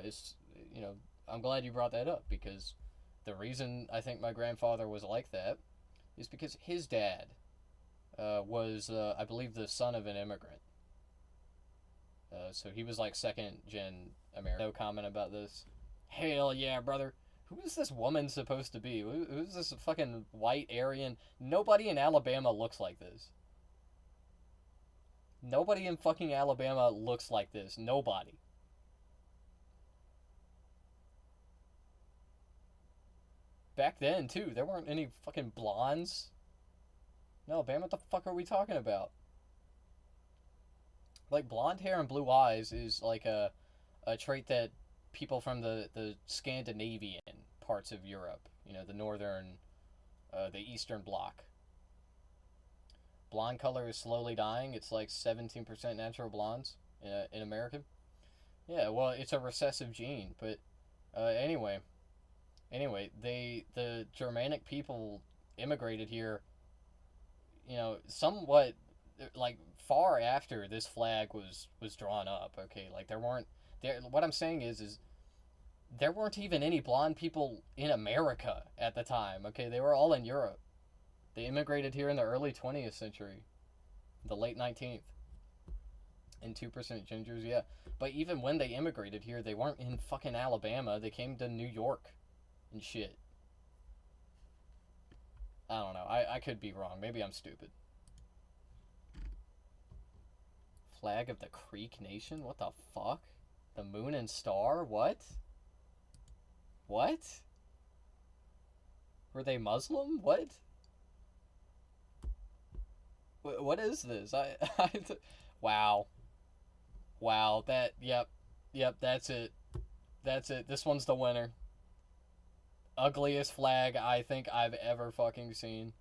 [SPEAKER 1] I'm glad you brought that up, because the reason I think my grandfather was like that is because his dad was, I believe, the son of an immigrant. So he was like second gen American. No comment about this. Hell yeah, brother. Who is this woman supposed to be? Who's this fucking white Aryan? Nobody in Alabama looks like this. Nobody in fucking Alabama looks like this. Nobody. Back then, too, there weren't any fucking blondes. No, Alabama, what the fuck are we talking about? Like, blonde hair and blue eyes is like a trait that people from the Scandinavian parts of Europe, you know, the northern, the eastern bloc. Blonde color is slowly dying. It's like 17% natural blondes in America. Yeah, well, it's a recessive gene, but anyway, the Germanic people immigrated here, you know, somewhat like far after this flag was drawn up. Okay, like what I'm saying is there weren't even any blonde people in America at the time. Okay, they were all in Europe. They immigrated here in the early 20th century, the late 19th. And 2% gingers, yeah. But even when they immigrated here, they weren't in fucking Alabama. They came to New York and shit. I don't know. I could be wrong. Maybe I'm stupid. Flag of the Creek Nation? What the fuck? The moon and star? What? What? Were they Muslim? What? What is this? Wow. Wow, yep, that's it. That's it. This one's the winner. Ugliest flag I think I've ever fucking seen.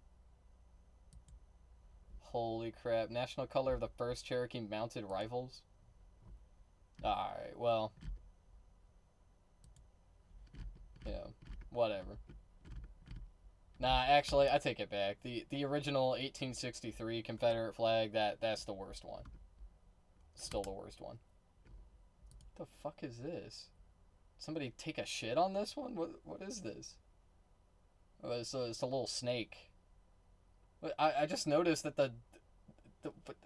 [SPEAKER 1] Holy crap. National color of the 1st Cherokee Mounted Rifles? Alright, well. Yeah, whatever. Nah, actually, I take it back. The original 1863 Confederate flag, that's the worst one. Still the worst one. What the fuck is this? Somebody take a shit on this one? What is this? Oh, it's a little snake. I just noticed that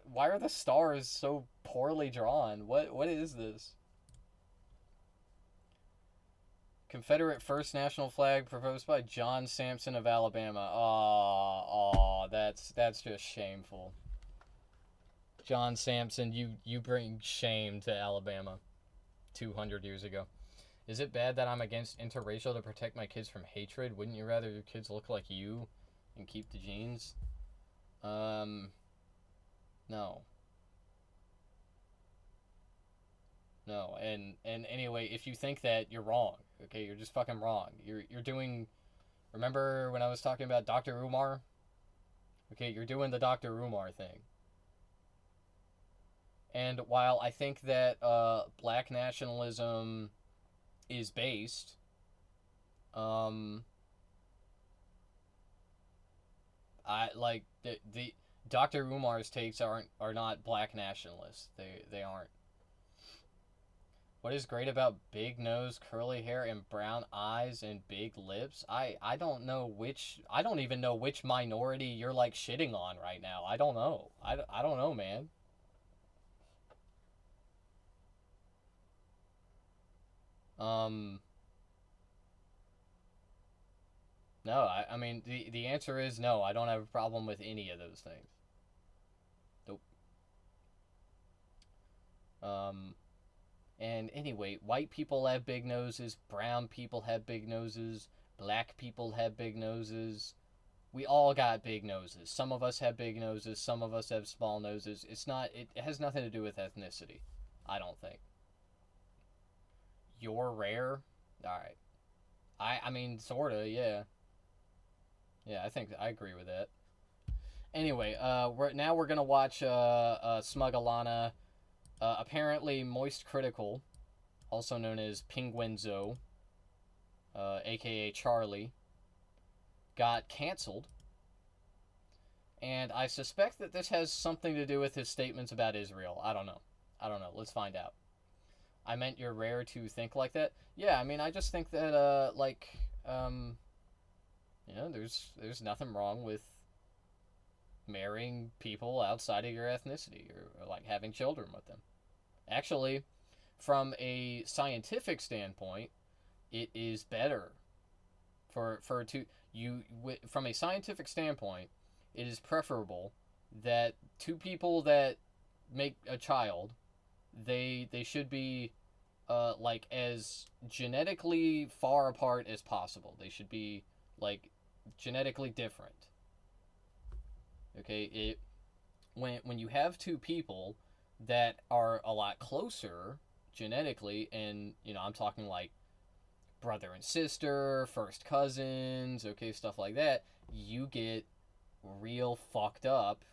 [SPEAKER 1] why are the stars so poorly drawn? What is this? Confederate first national flag proposed by John Sampson of Alabama. Oh, that's just shameful. John Sampson, you bring shame to Alabama 200 years ago. Is it bad that I'm against interracial to protect my kids from hatred? Wouldn't you rather your kids look like you and keep the genes? No. No, and anyway, if you think that, you're wrong. Okay, you're just fucking wrong. You're doing... Remember when I was talking about Dr. Umar? Okay, you're doing the Dr. Umar thing. And while I think that black nationalism is based, I like the Dr. Umar's takes are not black nationalists. They aren't. What is great about big nose, curly hair, and brown eyes and big lips? I don't even know which minority you're like shitting on right now. I don't know. I don't know, man. No, I mean, the answer is no. I don't have a problem with any of those things. Nope. And anyway, white people have big noses, brown people have big noses, black people have big noses. We all got big noses. Some of us have big noses, some of us have small noses. It has nothing to do with ethnicity, I don't think. You're rare? Alright. I mean, sorta, yeah. Yeah, I agree with that. Anyway, we're gonna watch SmugAlana, apparently Moist Critical, also known as Penguinzo, aka Charlie, got canceled. And I suspect that this has something to do with his statements about Israel. I don't know. Let's find out. I meant you're rare to think like that. Yeah, I mean, I just think that, there's nothing wrong with marrying people outside of your ethnicity or like having children with them. Actually, from a scientific standpoint, it is better from a scientific standpoint, it is preferable that two people that make a child, they should be like as genetically far apart as possible. They should be like genetically different. Okay, when you have two people that are a lot closer genetically, and I'm talking like brother and sister, first cousins, okay, stuff like that, you get real fucked up,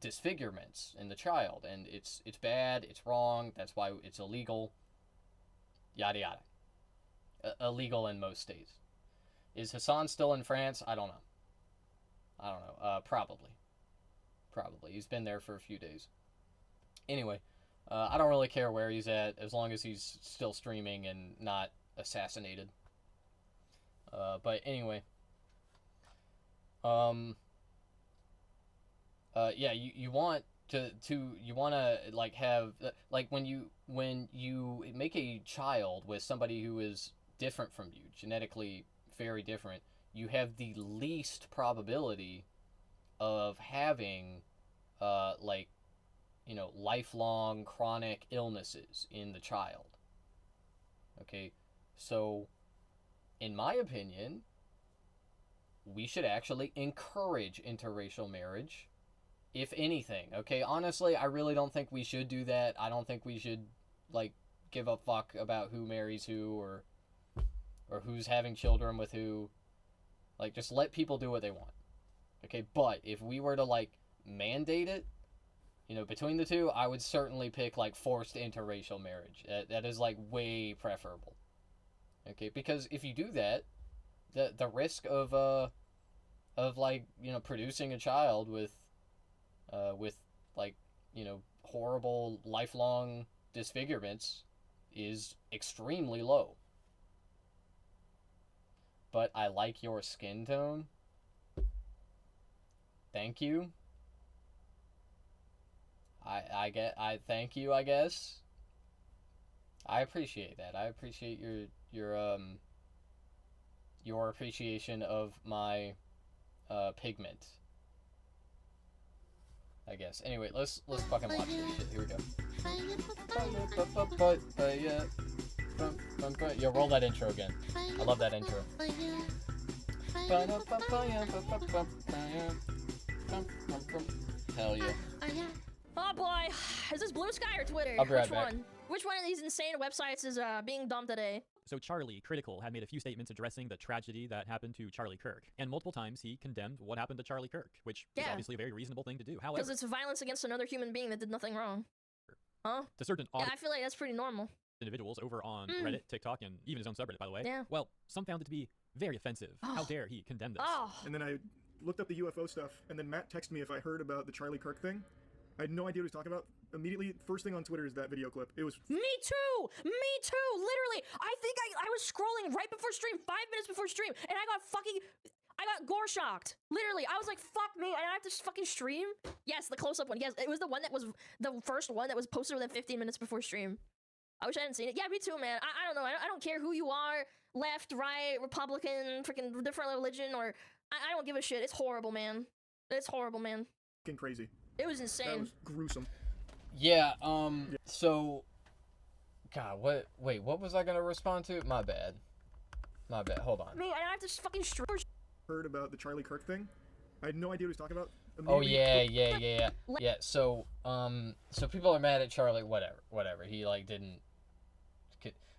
[SPEAKER 1] disfigurements in the child, and it's bad, it's wrong. That's why it's illegal. Yada yada. Illegal in most states. Is Hassan still in France? I don't know. Probably. He's been there for a few days. Anyway, I don't really care where he's at as long as he's still streaming and not assassinated. But anyway, yeah, you want to like have like when you make a child with somebody who is different from you, genetically very different, you have the least probability of having, like, you know, lifelong chronic illnesses in the child. Okay, so in my opinion, we should actually encourage interracial marriage, if anything. Okay, honestly, I really don't think we should do that. I don't think we should, like, give a fuck about who marries who, or who's having children with who. Like, just let people do what they want. Okay, but if we were to, like, mandate it, you know, between the two, I would certainly pick, like, forced interracial marriage. That is, like, way preferable. Okay, because if you do that, the risk of like, you know, producing a child with like, you know, horrible lifelong disfigurements is extremely low. But I like your skin tone. Thank you. I thank you, I guess. I appreciate that. I appreciate your appreciation of my pigment, I guess. Anyway, let's fucking watch this shit. Here we go. Yo, roll that intro again. I love that intro. Hell yeah.
[SPEAKER 7] Oh boy, is this Blue Sky or Twitter?
[SPEAKER 1] I'll be right
[SPEAKER 7] Which
[SPEAKER 1] back.
[SPEAKER 7] one? Which one of these insane websites is being dumped today?
[SPEAKER 8] So Charlie Critical had made a few statements addressing the tragedy that happened to Charlie Kirk, and multiple times he condemned what happened to Charlie Kirk, which is
[SPEAKER 7] Yeah.
[SPEAKER 8] obviously a very reasonable thing to do.
[SPEAKER 7] Because
[SPEAKER 8] However,
[SPEAKER 7] it's violence against another human being that did nothing wrong. Huh?
[SPEAKER 8] to certain
[SPEAKER 7] Yeah, I feel like that's pretty normal.
[SPEAKER 8] individuals over on Reddit, TikTok, and even his own subreddit, by the way,
[SPEAKER 7] Yeah.
[SPEAKER 8] well, some found it to be very offensive. How
[SPEAKER 7] Oh.
[SPEAKER 8] dare he condemn this?
[SPEAKER 7] Oh,
[SPEAKER 9] And then I looked up the UFO stuff, and then Matt texted me if I heard about the Charlie Kirk thing. I had no idea what he was talking about. Immediately, first thing on Twitter is that video clip. It was
[SPEAKER 7] me too! Me too! Literally, I think I was scrolling right before stream, 5 minutes before stream, and I got gore shocked. Literally, I was like, fuck me, and I have to fucking stream? Yes, the close-up one. Yes, it was the one that was the first one that was posted within 15 minutes before stream. I wish I hadn't seen it. Yeah, me too, man. I don't know. I don't care who you are, left, right, Republican, freaking different religion, or I don't give a shit. It's horrible, man. It's horrible, man.
[SPEAKER 9] fucking crazy.
[SPEAKER 7] It was
[SPEAKER 9] That
[SPEAKER 7] insane.
[SPEAKER 9] was gruesome.
[SPEAKER 1] Yeah, so, God, what was I gonna respond to? My bad. Hold on.
[SPEAKER 7] Me, I have to fucking stream.
[SPEAKER 9] Heard about the Charlie Kirk thing. I had no idea what he was talking about.
[SPEAKER 1] Oh
[SPEAKER 9] Immediately
[SPEAKER 1] yeah. Yeah, so people are mad at Charlie, whatever. He, like, didn't...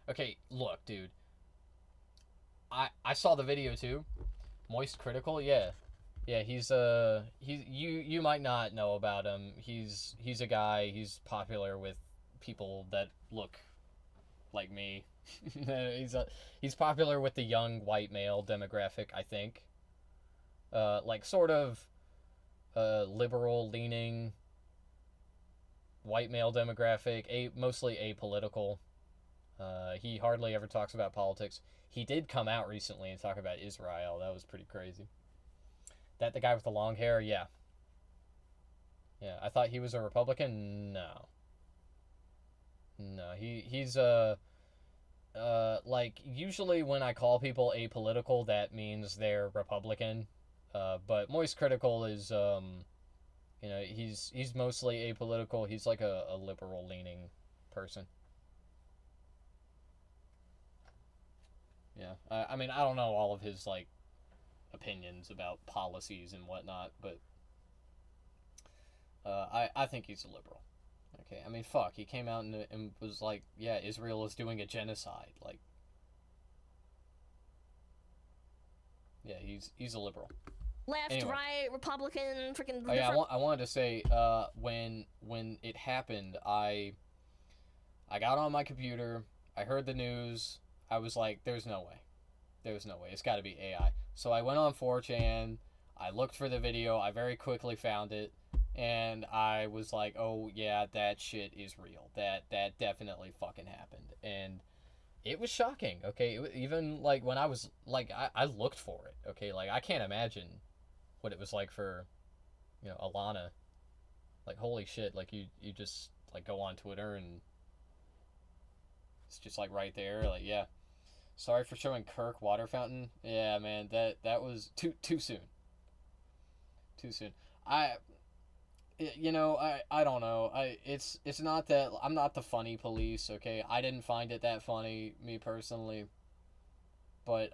[SPEAKER 1] Okay, look, dude. I saw the video, too. Moist Critical, yeah. Yeah, you might not know about him. He's a guy, he's popular with people that look like me. He's popular with the young white male demographic, I think. Like, sort of liberal leaning white male demographic, mostly apolitical. He hardly ever talks about politics. He did come out recently and talk about Israel. That was pretty crazy. That the guy with the long hair? Yeah. Yeah, I thought he was a Republican? No. No, he's like, usually when I call people apolitical, that means they're Republican. But Moist Critical is, you know, he's mostly apolitical. He's like a liberal-leaning person. Yeah, I mean, I don't know all of his, like, opinions about policies and whatnot, but I think he's a liberal. Okay, I mean, fuck, he came out and was like, yeah, Israel is doing a genocide. Like, yeah, he's a liberal.
[SPEAKER 7] Left,
[SPEAKER 1] Anyway.
[SPEAKER 7] right, Republican, freaking
[SPEAKER 1] Oh yeah,
[SPEAKER 7] different.
[SPEAKER 1] I wanted to say, when it happened, I got on my computer, I heard the news, I was like, there's no way. It's got to be AI. So I went on 4chan, I looked for the video, I very quickly found it, and I was like, oh yeah, that shit is real. That definitely fucking happened. And it was shocking, okay? Even, like, when I was, like, I looked for it, okay? Like, I can't imagine what it was like for, you know, Alana. Like, holy shit, like, you just, like, go on Twitter and it's just, like, right there, like, yeah. Sorry for showing Kirk water fountain. Yeah, man, that was too soon. Too soon. I don't know. It's not that I'm not the funny police, okay? I didn't find it that funny, me personally. But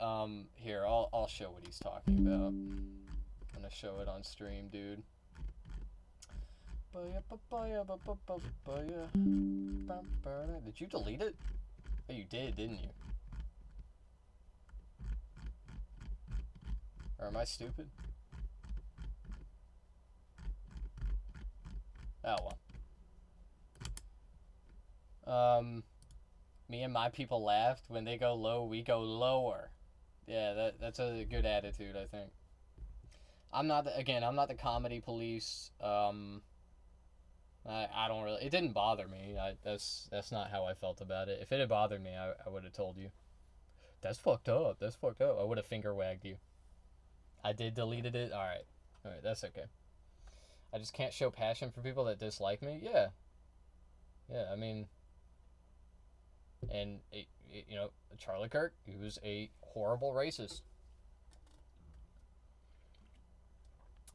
[SPEAKER 1] here, I'll show what he's talking about. I'm gonna show it on stream, dude. Did you delete it? Oh, you did, didn't you? Or am I stupid? Oh well. Me and my people laughed. When they go low, we go lower. Yeah, that's a good attitude, I think. I'm not the comedy police. I don't really. It didn't bother me. That's not how I felt about it. If it had bothered me, I would have told you. That's fucked up. That's fucked up. I would have finger wagged you. I did deleted it. All right, that's okay. I just can't show passion for people that dislike me. Yeah. I mean, and Charlie Kirk, he was a horrible racist.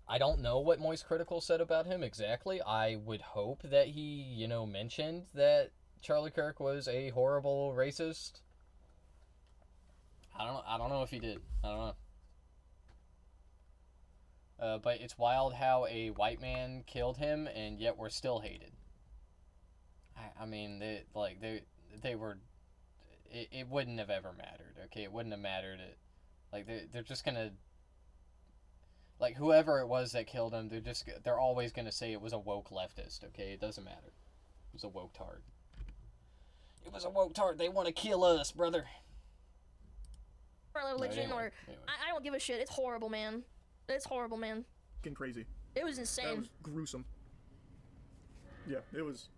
[SPEAKER 1] I don't know what Moist Critical said about him exactly. I would hope that he, mentioned that Charlie Kirk was a horrible racist. I don't know if he did. I don't know. But it's wild how a white man killed him, and yet we're still hated. I mean, they were. It wouldn't have ever mattered. Okay, it wouldn't have mattered. They're just gonna. Like, whoever it was that killed him, they're always gonna say it was a woke leftist. Okay, it doesn't matter. It was a woke tard. It was a woke tard. They want to kill us, brother.
[SPEAKER 7] Religion,
[SPEAKER 1] anyway.
[SPEAKER 7] I don't give a shit. It's horrible, man. It's horrible, man.
[SPEAKER 9] Fucking crazy.
[SPEAKER 7] It was
[SPEAKER 9] That
[SPEAKER 7] insane.
[SPEAKER 9] was gruesome. Yeah, it was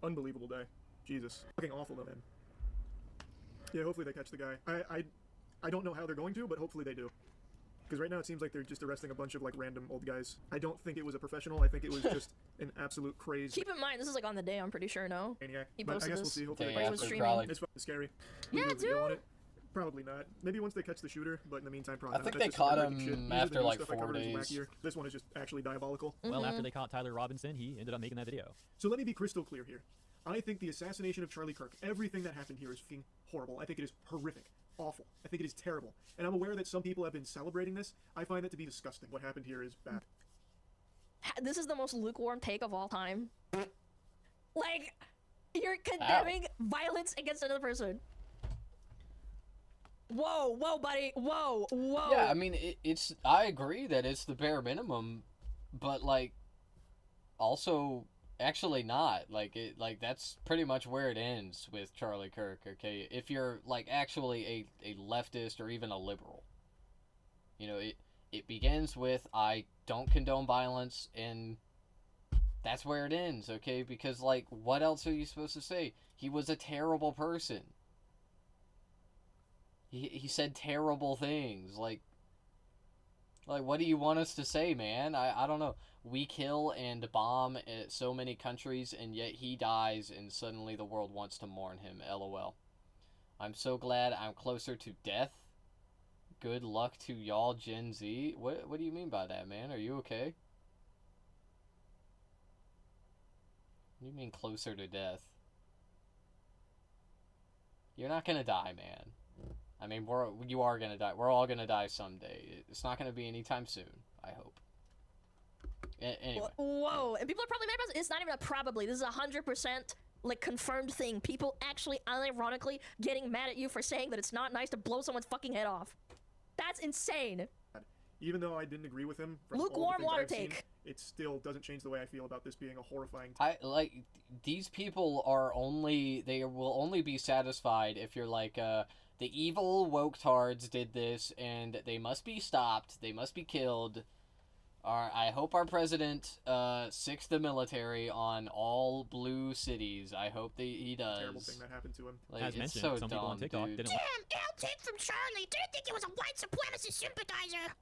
[SPEAKER 9] unbelievable day. Jesus. Fucking awful though, man. Yeah, hopefully they catch the guy. I don't know how they're going to, but hopefully they do. Because right now it seems like they're just arresting a bunch of, like, random old guys. I don't think it was a professional. I think it was just an absolute craze.
[SPEAKER 7] Keep in mind, this is like on the day, I'm pretty sure, no?
[SPEAKER 9] Maniac.
[SPEAKER 7] He
[SPEAKER 9] But I
[SPEAKER 7] posted
[SPEAKER 9] guess we'll
[SPEAKER 7] this.
[SPEAKER 9] see. Hopefully
[SPEAKER 1] Day
[SPEAKER 9] they
[SPEAKER 7] He
[SPEAKER 9] catch
[SPEAKER 7] was
[SPEAKER 1] after,
[SPEAKER 9] the
[SPEAKER 7] streaming.
[SPEAKER 1] probably.
[SPEAKER 9] It's fucking scary.
[SPEAKER 7] Yeah,
[SPEAKER 9] Who knows if they want
[SPEAKER 7] dude.
[SPEAKER 9] it? Probably not. Maybe once they catch the shooter, but in the meantime, probably
[SPEAKER 1] I
[SPEAKER 9] not.
[SPEAKER 1] think
[SPEAKER 9] That's
[SPEAKER 1] they
[SPEAKER 9] just
[SPEAKER 1] caught
[SPEAKER 9] outrageous shit.
[SPEAKER 1] him
[SPEAKER 9] Usually
[SPEAKER 1] after,
[SPEAKER 9] the new
[SPEAKER 1] like,
[SPEAKER 9] stuff I
[SPEAKER 1] 4
[SPEAKER 9] covered is
[SPEAKER 1] days.
[SPEAKER 9] wackier. This one is just actually diabolical.
[SPEAKER 8] Well, after they caught Tyler Robinson, he ended up making that video.
[SPEAKER 9] So let me be crystal clear here. I think the assassination of Charlie Kirk, everything that happened here is fucking horrible. I think it is horrific. Awful. I think it is terrible. And I'm aware that some people have been celebrating this. I find that to be disgusting. What happened here is bad.
[SPEAKER 7] This is the most lukewarm take of all time. Like, you're condemning violence against another person. Whoa, buddy. Whoa.
[SPEAKER 1] Yeah, I mean, it's. I agree that it's the bare minimum, but, like, also, actually not. Like, that's pretty much where it ends with Charlie Kirk, okay? If you're, like, actually a leftist or even a liberal. It begins with, I don't condone violence, and that's where it ends, okay? Because, like, what else are you supposed to say? He was a terrible person. He said terrible things. Like, what do you want us to say, man? I don't know. We kill and bomb so many countries, and yet he dies, and suddenly the world wants to mourn him. LOL. I'm so glad I'm closer to death. Good luck to y'all, Gen Z. What do you mean by that, man? Are you okay? What do you mean closer to death? You're not gonna die, man. I mean, you are gonna die. We're all gonna die someday. It's not gonna be anytime soon, I hope. Anyway.
[SPEAKER 7] Whoa, and people are probably mad about this. It's not even a probably. This is 100% like confirmed thing. People actually unironically getting mad at you for saying that it's not nice to blow someone's fucking head off. That's insane.
[SPEAKER 9] Even though I didn't agree with him from
[SPEAKER 7] Lukewarm
[SPEAKER 9] all the
[SPEAKER 7] water
[SPEAKER 9] things I've seen,
[SPEAKER 7] take.
[SPEAKER 9] it still doesn't change the way I feel about this being a horrifying.
[SPEAKER 1] These people they will only be satisfied if you're like, the evil woke tards did this, and they must be stopped. They must be killed. I hope our president sicks the military on all blue cities. I hope he does.
[SPEAKER 9] Terrible thing that happened to him.
[SPEAKER 1] Like,
[SPEAKER 8] As
[SPEAKER 1] it's
[SPEAKER 8] mentioned,
[SPEAKER 1] so
[SPEAKER 8] some people on
[SPEAKER 1] dumb,
[SPEAKER 8] TikTok
[SPEAKER 1] dude.
[SPEAKER 8] didn't.
[SPEAKER 10] Damn, L take from Charlie. Didn't think he was a white supremacist sympathizer.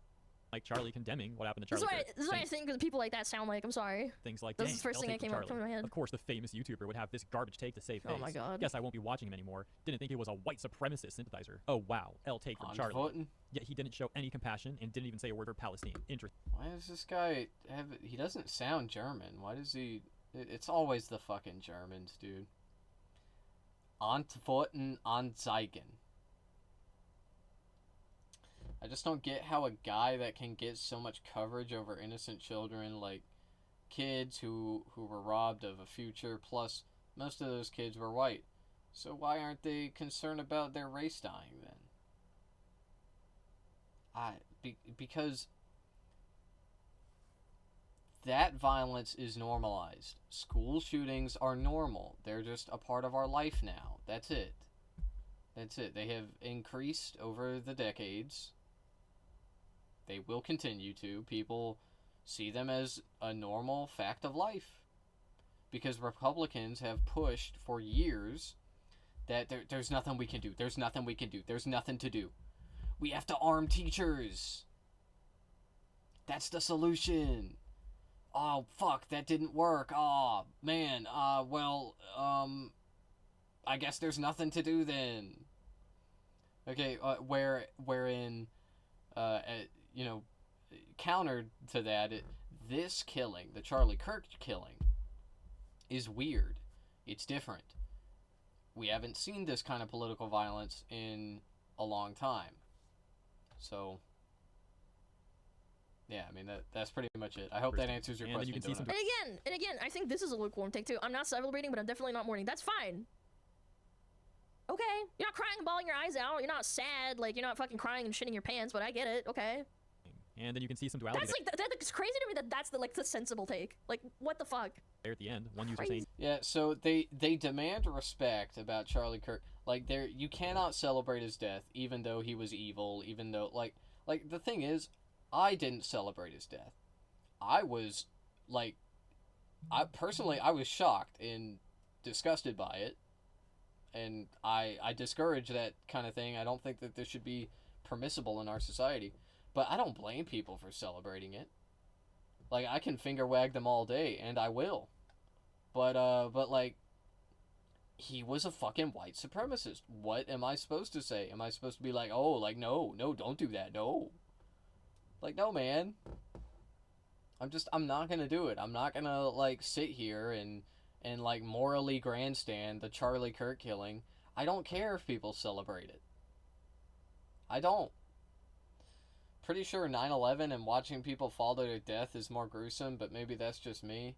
[SPEAKER 8] like Charlie condemning what happened to
[SPEAKER 7] This
[SPEAKER 8] Charlie
[SPEAKER 7] is
[SPEAKER 8] Kirk.
[SPEAKER 7] what I think that people like that sound like. I'm sorry.
[SPEAKER 8] Things like,
[SPEAKER 7] This
[SPEAKER 8] dang,
[SPEAKER 7] is the first
[SPEAKER 8] I'll
[SPEAKER 7] thing
[SPEAKER 8] take
[SPEAKER 7] that
[SPEAKER 8] for
[SPEAKER 7] came up
[SPEAKER 8] Charlie.
[SPEAKER 7] to my head.
[SPEAKER 8] Of course, the famous YouTuber would have this garbage take to save face.
[SPEAKER 7] Oh my god.
[SPEAKER 8] Guess I won't be watching him anymore. Didn't think he was a white supremacist sympathizer. Oh wow, L take from
[SPEAKER 1] On
[SPEAKER 8] Charlie.
[SPEAKER 1] voting.
[SPEAKER 8] Yet he didn't show any compassion and didn't even say a word for Palestine. Interesting.
[SPEAKER 1] Why does this guy have? He doesn't sound German. Why does he? It's always the fucking Germans, dude. Antworten anzeigen. I just don't get how a guy that can get so much coverage over innocent children, like kids who were robbed of a future, plus most of those kids were white. So why aren't they concerned about their race dying then? Because that violence is normalized. School shootings are normal. They're just a part of our life now. That's it. That's it. They have increased over the decades. They will continue to. People see them as a normal fact of life. Because Republicans have pushed for years that there's nothing we can do. There's nothing we can do. There's nothing to do. We have to arm teachers. That's the solution. Oh, fuck, that didn't work. Oh, man. I guess there's nothing to do then. Okay, wherein, counter to that, this killing, the Charlie Kirk killing, is weird. It's different. We haven't seen this kind of political violence in a long time. So, yeah, I mean, that's pretty much it. I hope that answers your question.
[SPEAKER 7] And again, I think this is a lukewarm take too. I'm not celebrating, but I'm definitely not mourning. That's fine. Okay, you're not crying and bawling your eyes out. You're not sad, like you're not fucking crying and shitting your pants. But I get it. Okay.
[SPEAKER 8] And then you can see some duality.
[SPEAKER 7] That's like it's crazy to me that's the sensible take. Like what the fuck?
[SPEAKER 8] There at the end, one user saying,
[SPEAKER 1] yeah, so they demand respect about Charlie Kirk. Like you cannot celebrate his death, even though he was evil. Even though like the thing is, I didn't celebrate his death. I was I was shocked and disgusted by it, and I discourage that kind of thing. I don't think that this should be permissible in our society. But I don't blame people for celebrating it. Like, I can finger wag them all day, and I will. But like, he was a fucking white supremacist. What am I supposed to say? Am I supposed to be like, oh, like, no, don't do that, no. Like, no, man. I'm not gonna do it. I'm not gonna, like, sit here and like, morally grandstand the Charlie Kirk killing. I don't care if people celebrate it. I don't. Pretty sure 9/11 and watching people fall to their death is more gruesome, but maybe that's just me.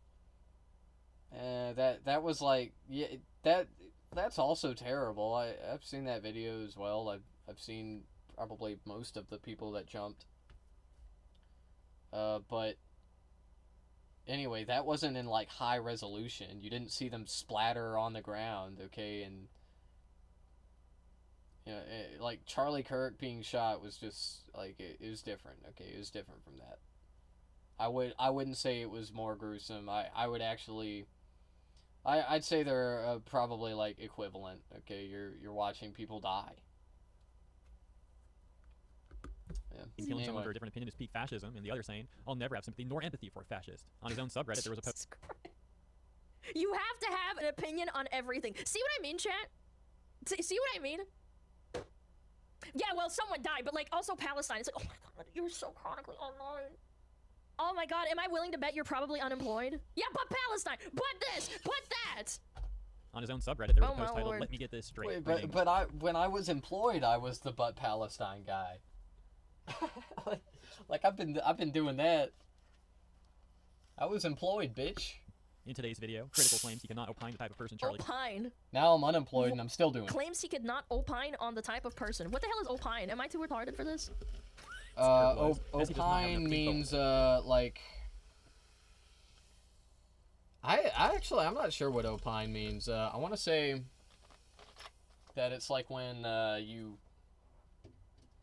[SPEAKER 1] That was like, yeah, that's also terrible. I've seen that video as well. I've seen probably most of the people that jumped. But anyway, that wasn't in like high resolution. You didn't see them splatter on the ground, okay, and like Charlie Kirk being shot was just like it was different. Okay, it was different from that. I wouldn't say it was more gruesome. I would actually, I'd say they're probably like equivalent. Okay, you're watching people die. Yeah.
[SPEAKER 8] Killing someone for a different opinion is peak fascism, and the other saying, "I'll never have sympathy nor empathy for a fascist." On his own subreddit, there was a post.
[SPEAKER 7] You have to have an opinion on everything. See what I mean, chat? See what I mean? Yeah, well, someone died, but, like, also Palestine. It's like, oh my god, you're so chronically online. Oh my god, am I willing to bet you're probably unemployed? Yeah, but Palestine! But this! But that!
[SPEAKER 8] On his own subreddit, there was
[SPEAKER 7] Oh
[SPEAKER 8] a post
[SPEAKER 7] my
[SPEAKER 8] titled,
[SPEAKER 7] lord.
[SPEAKER 8] "Let me get this straight."
[SPEAKER 1] Wait, but when I was employed, I was the But Palestine guy. like I've been doing that. I was employed, bitch.
[SPEAKER 8] In today's video, Critical claims he cannot opine the type of person Charlie.
[SPEAKER 7] Opine.
[SPEAKER 1] Now I'm unemployed and I'm still doing it.
[SPEAKER 7] Claims he could not opine on the type of person. What the hell is opine? Am I too retarded for this?
[SPEAKER 1] Opine means like. I'm not sure what opine means. I want to say that it's like when you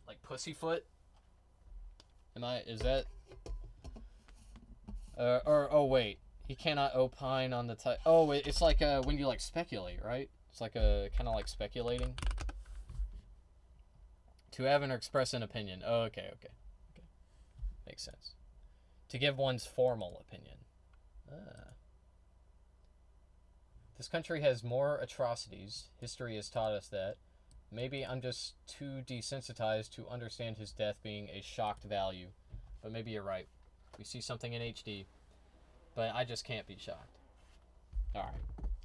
[SPEAKER 1] like pussyfoot. Is that? Oh wait, he cannot opine on the type. Oh, it's like when you like speculate, right? It's like a kind of like speculating. To have and express an opinion. Oh, okay. Makes sense. To give one's formal opinion. This country has more atrocities. History has taught us that. Maybe I'm just too desensitized to understand his death being a shocked value. But maybe you're right. We see something in HD. But I just can't be shocked. Alright.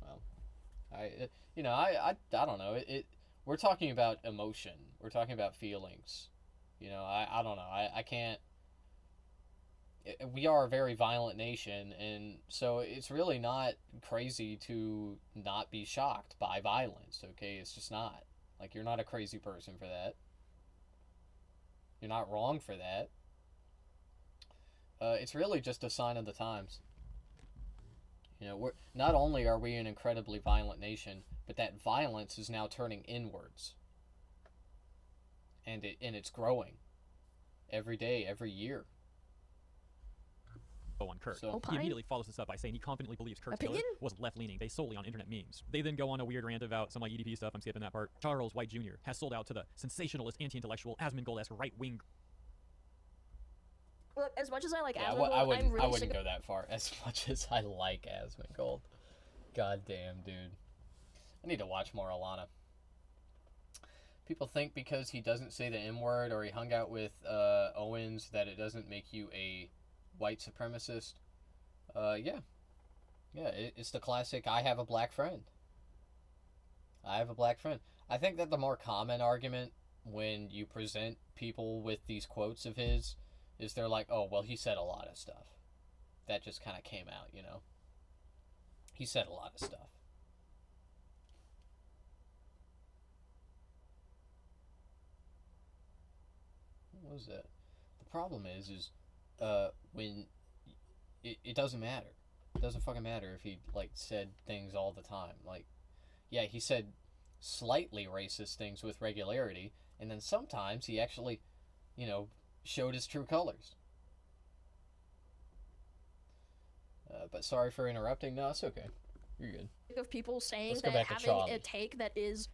[SPEAKER 1] Well. I don't know. We're talking about emotion. We're talking about feelings. I don't know. I can't... We are a very violent nation, and so it's really not crazy to not be shocked by violence, okay? It's just not. Like, you're not a crazy person for that. You're not wrong for that. It's really just a sign of the times. We're not only are we an incredibly violent nation, but that violence is now turning inwards. And it's growing. Every day, every year.
[SPEAKER 8] On Kirk.
[SPEAKER 1] So,
[SPEAKER 8] he immediately follows this up by saying he confidently believes Kirk's killer was left-leaning, based solely on internet memes. They then go on a weird rant about some EDP stuff. I'm skipping that part. Charles White Jr. has sold out to the sensationalist, anti-intellectual, Asmongold-esque right-wing.
[SPEAKER 7] Look, as much as I like
[SPEAKER 1] yeah,
[SPEAKER 7] Asmongold,
[SPEAKER 1] I wouldn't go that far. As much as I like Asmongold. God damn, dude. I need to watch more Alana. People think because he doesn't say the M-word or he hung out with Owens that it doesn't make you a white supremacist. Yeah, it's the classic I have a black friend. I have a black friend. I think that the more common argument when you present people with these quotes of his is they're like, oh, well, he said a lot of stuff. That just kind of came out, He said a lot of stuff. What was that? The problem is when it doesn't matter. It doesn't fucking matter if he said things all the time. Yeah, he said slightly racist things with regularity, and then sometimes he actually, showed his true colors. But sorry for interrupting. No, it's okay. You're good.
[SPEAKER 7] Of people saying
[SPEAKER 1] Let's go
[SPEAKER 7] that
[SPEAKER 1] back to
[SPEAKER 7] having
[SPEAKER 1] Charlie.
[SPEAKER 7] a take that is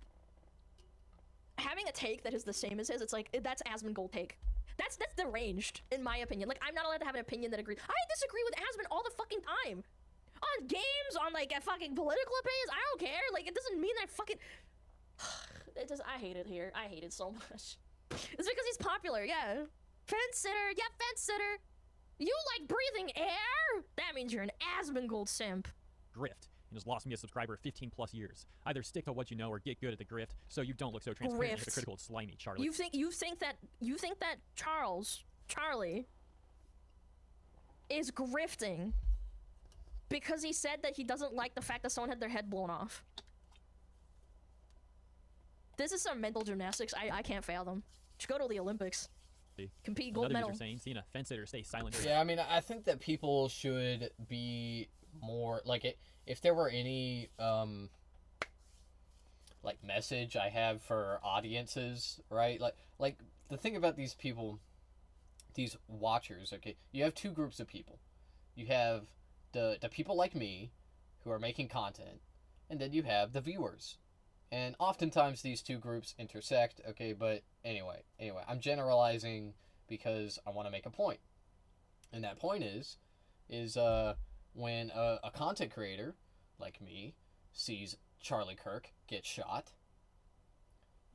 [SPEAKER 7] the same as his, it's like that's Asmongold take. That's deranged, in my opinion. I'm not allowed to have an opinion that agrees. I disagree with Asmon all the fucking time. On games, on a fucking political opinions, I don't care. It doesn't mean that I fucking... I hate it here. I hate it so much. It's because he's popular, yeah. Fence sitter, yeah, fence sitter. You like breathing air? That means you're an Asmongold simp.
[SPEAKER 8] Grift and has lost me a subscriber of 15 plus years. Either stick to what you know or get good at the grift so you don't look so transparent and hypocritical and slimy, Charlie.
[SPEAKER 7] You think that Charlie is grifting because he said that he doesn't like the fact that someone had their head blown off. This is some mental gymnastics I can't fathom. Should go to the Olympics. Compete gold medal.
[SPEAKER 8] User saying, seeing a fence sitter stay silent.
[SPEAKER 1] Yeah, I mean, I think that people should be more if there were any message I have for audiences, right? Like the thing about these people, these watchers, okay? You have two groups of people. You have the people like me who are making content, and then you have the viewers. And oftentimes these two groups intersect, okay? But anyway, I'm generalizing because I want to make a point. And that point is when a content creator like me sees Charlie Kirk get shot,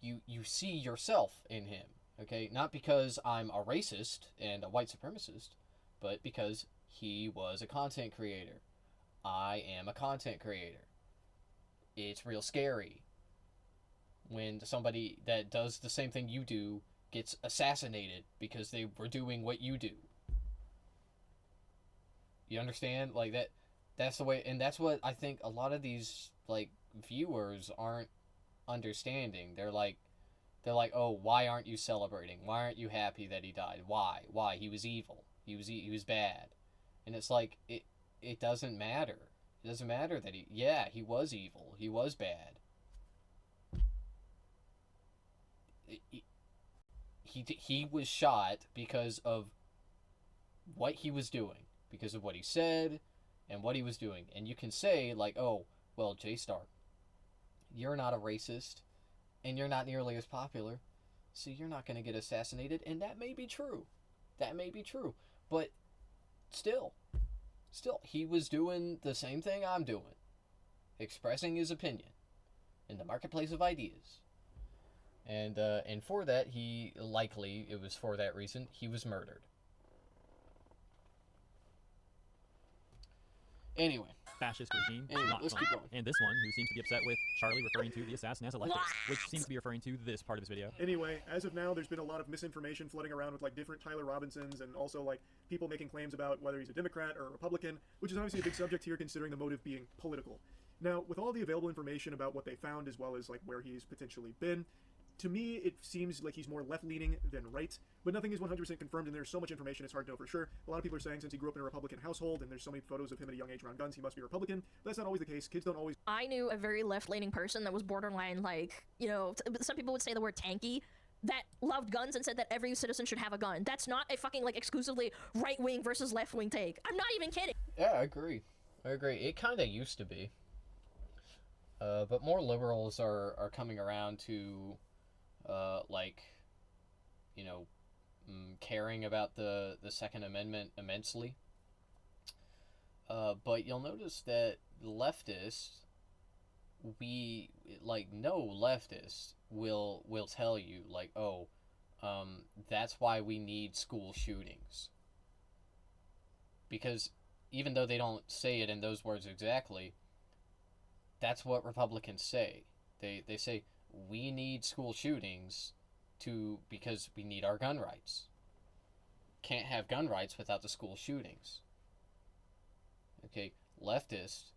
[SPEAKER 1] you see yourself in him, okay? Not because I'm a racist and a white supremacist, but because he was a content creator. I am a content creator. It's real scary when somebody that does the same thing you do gets assassinated because they were doing what you do. You understand? That's the way, and that's what I think a lot of these viewers aren't understanding. They're like, oh, why aren't you celebrating? Why aren't you happy that he died? Why? He was evil. He was bad. And it's like, it doesn't matter. It doesn't matter that he was evil. He was bad. He was shot because of what he was doing, because of what he said and what he was doing. And you can say oh, well, Ja3starr, you're not a racist and you're not nearly as popular, so you're not going to get assassinated. And that may be true. That may be true, but still, he was doing the same thing I'm doing, expressing his opinion in the marketplace of ideas. And for that, it was for that reason, he was murdered. Anyway.
[SPEAKER 8] Fascist regime.
[SPEAKER 1] Let's keep going.
[SPEAKER 8] And this one, who seems to be upset with Charlie referring to the assassin as a leftist, which seems to be referring to this part of his video.
[SPEAKER 9] Anyway, as of now, there's been a lot of misinformation flooding around with like different Tyler Robinsons and also like people making claims about whether he's a Democrat or a Republican, which is obviously a big subject here considering the motive being political. Now, with all the available information about what they found as well as like where he's potentially been, to me, it seems like he's more left-leaning than right, but nothing is 100% confirmed, and there's so much information it's hard to know for sure. A lot of people are saying since he grew up in a Republican household and there's so many photos of him at a young age around guns, he must be Republican. But that's not always the case. Kids don't always...
[SPEAKER 7] I knew a very left-leaning person that was borderline, like, you know, some people would say the word tanky, that loved guns and said that every citizen should have a gun. That's not a fucking, like, exclusively right-wing versus left-wing take. I'm not even kidding.
[SPEAKER 1] Yeah, I agree. It kind of used to be. But more liberals are coming around to... like, you know, caring about the Second Amendment immensely. But you'll notice that leftists, no leftist will tell you, like, oh, that's why we need school shootings. Because even though they don't say it in those words exactly, that's what Republicans say. They say, we need school shootings because we need our gun rights. Can't have gun rights without the school shootings. Okay, leftists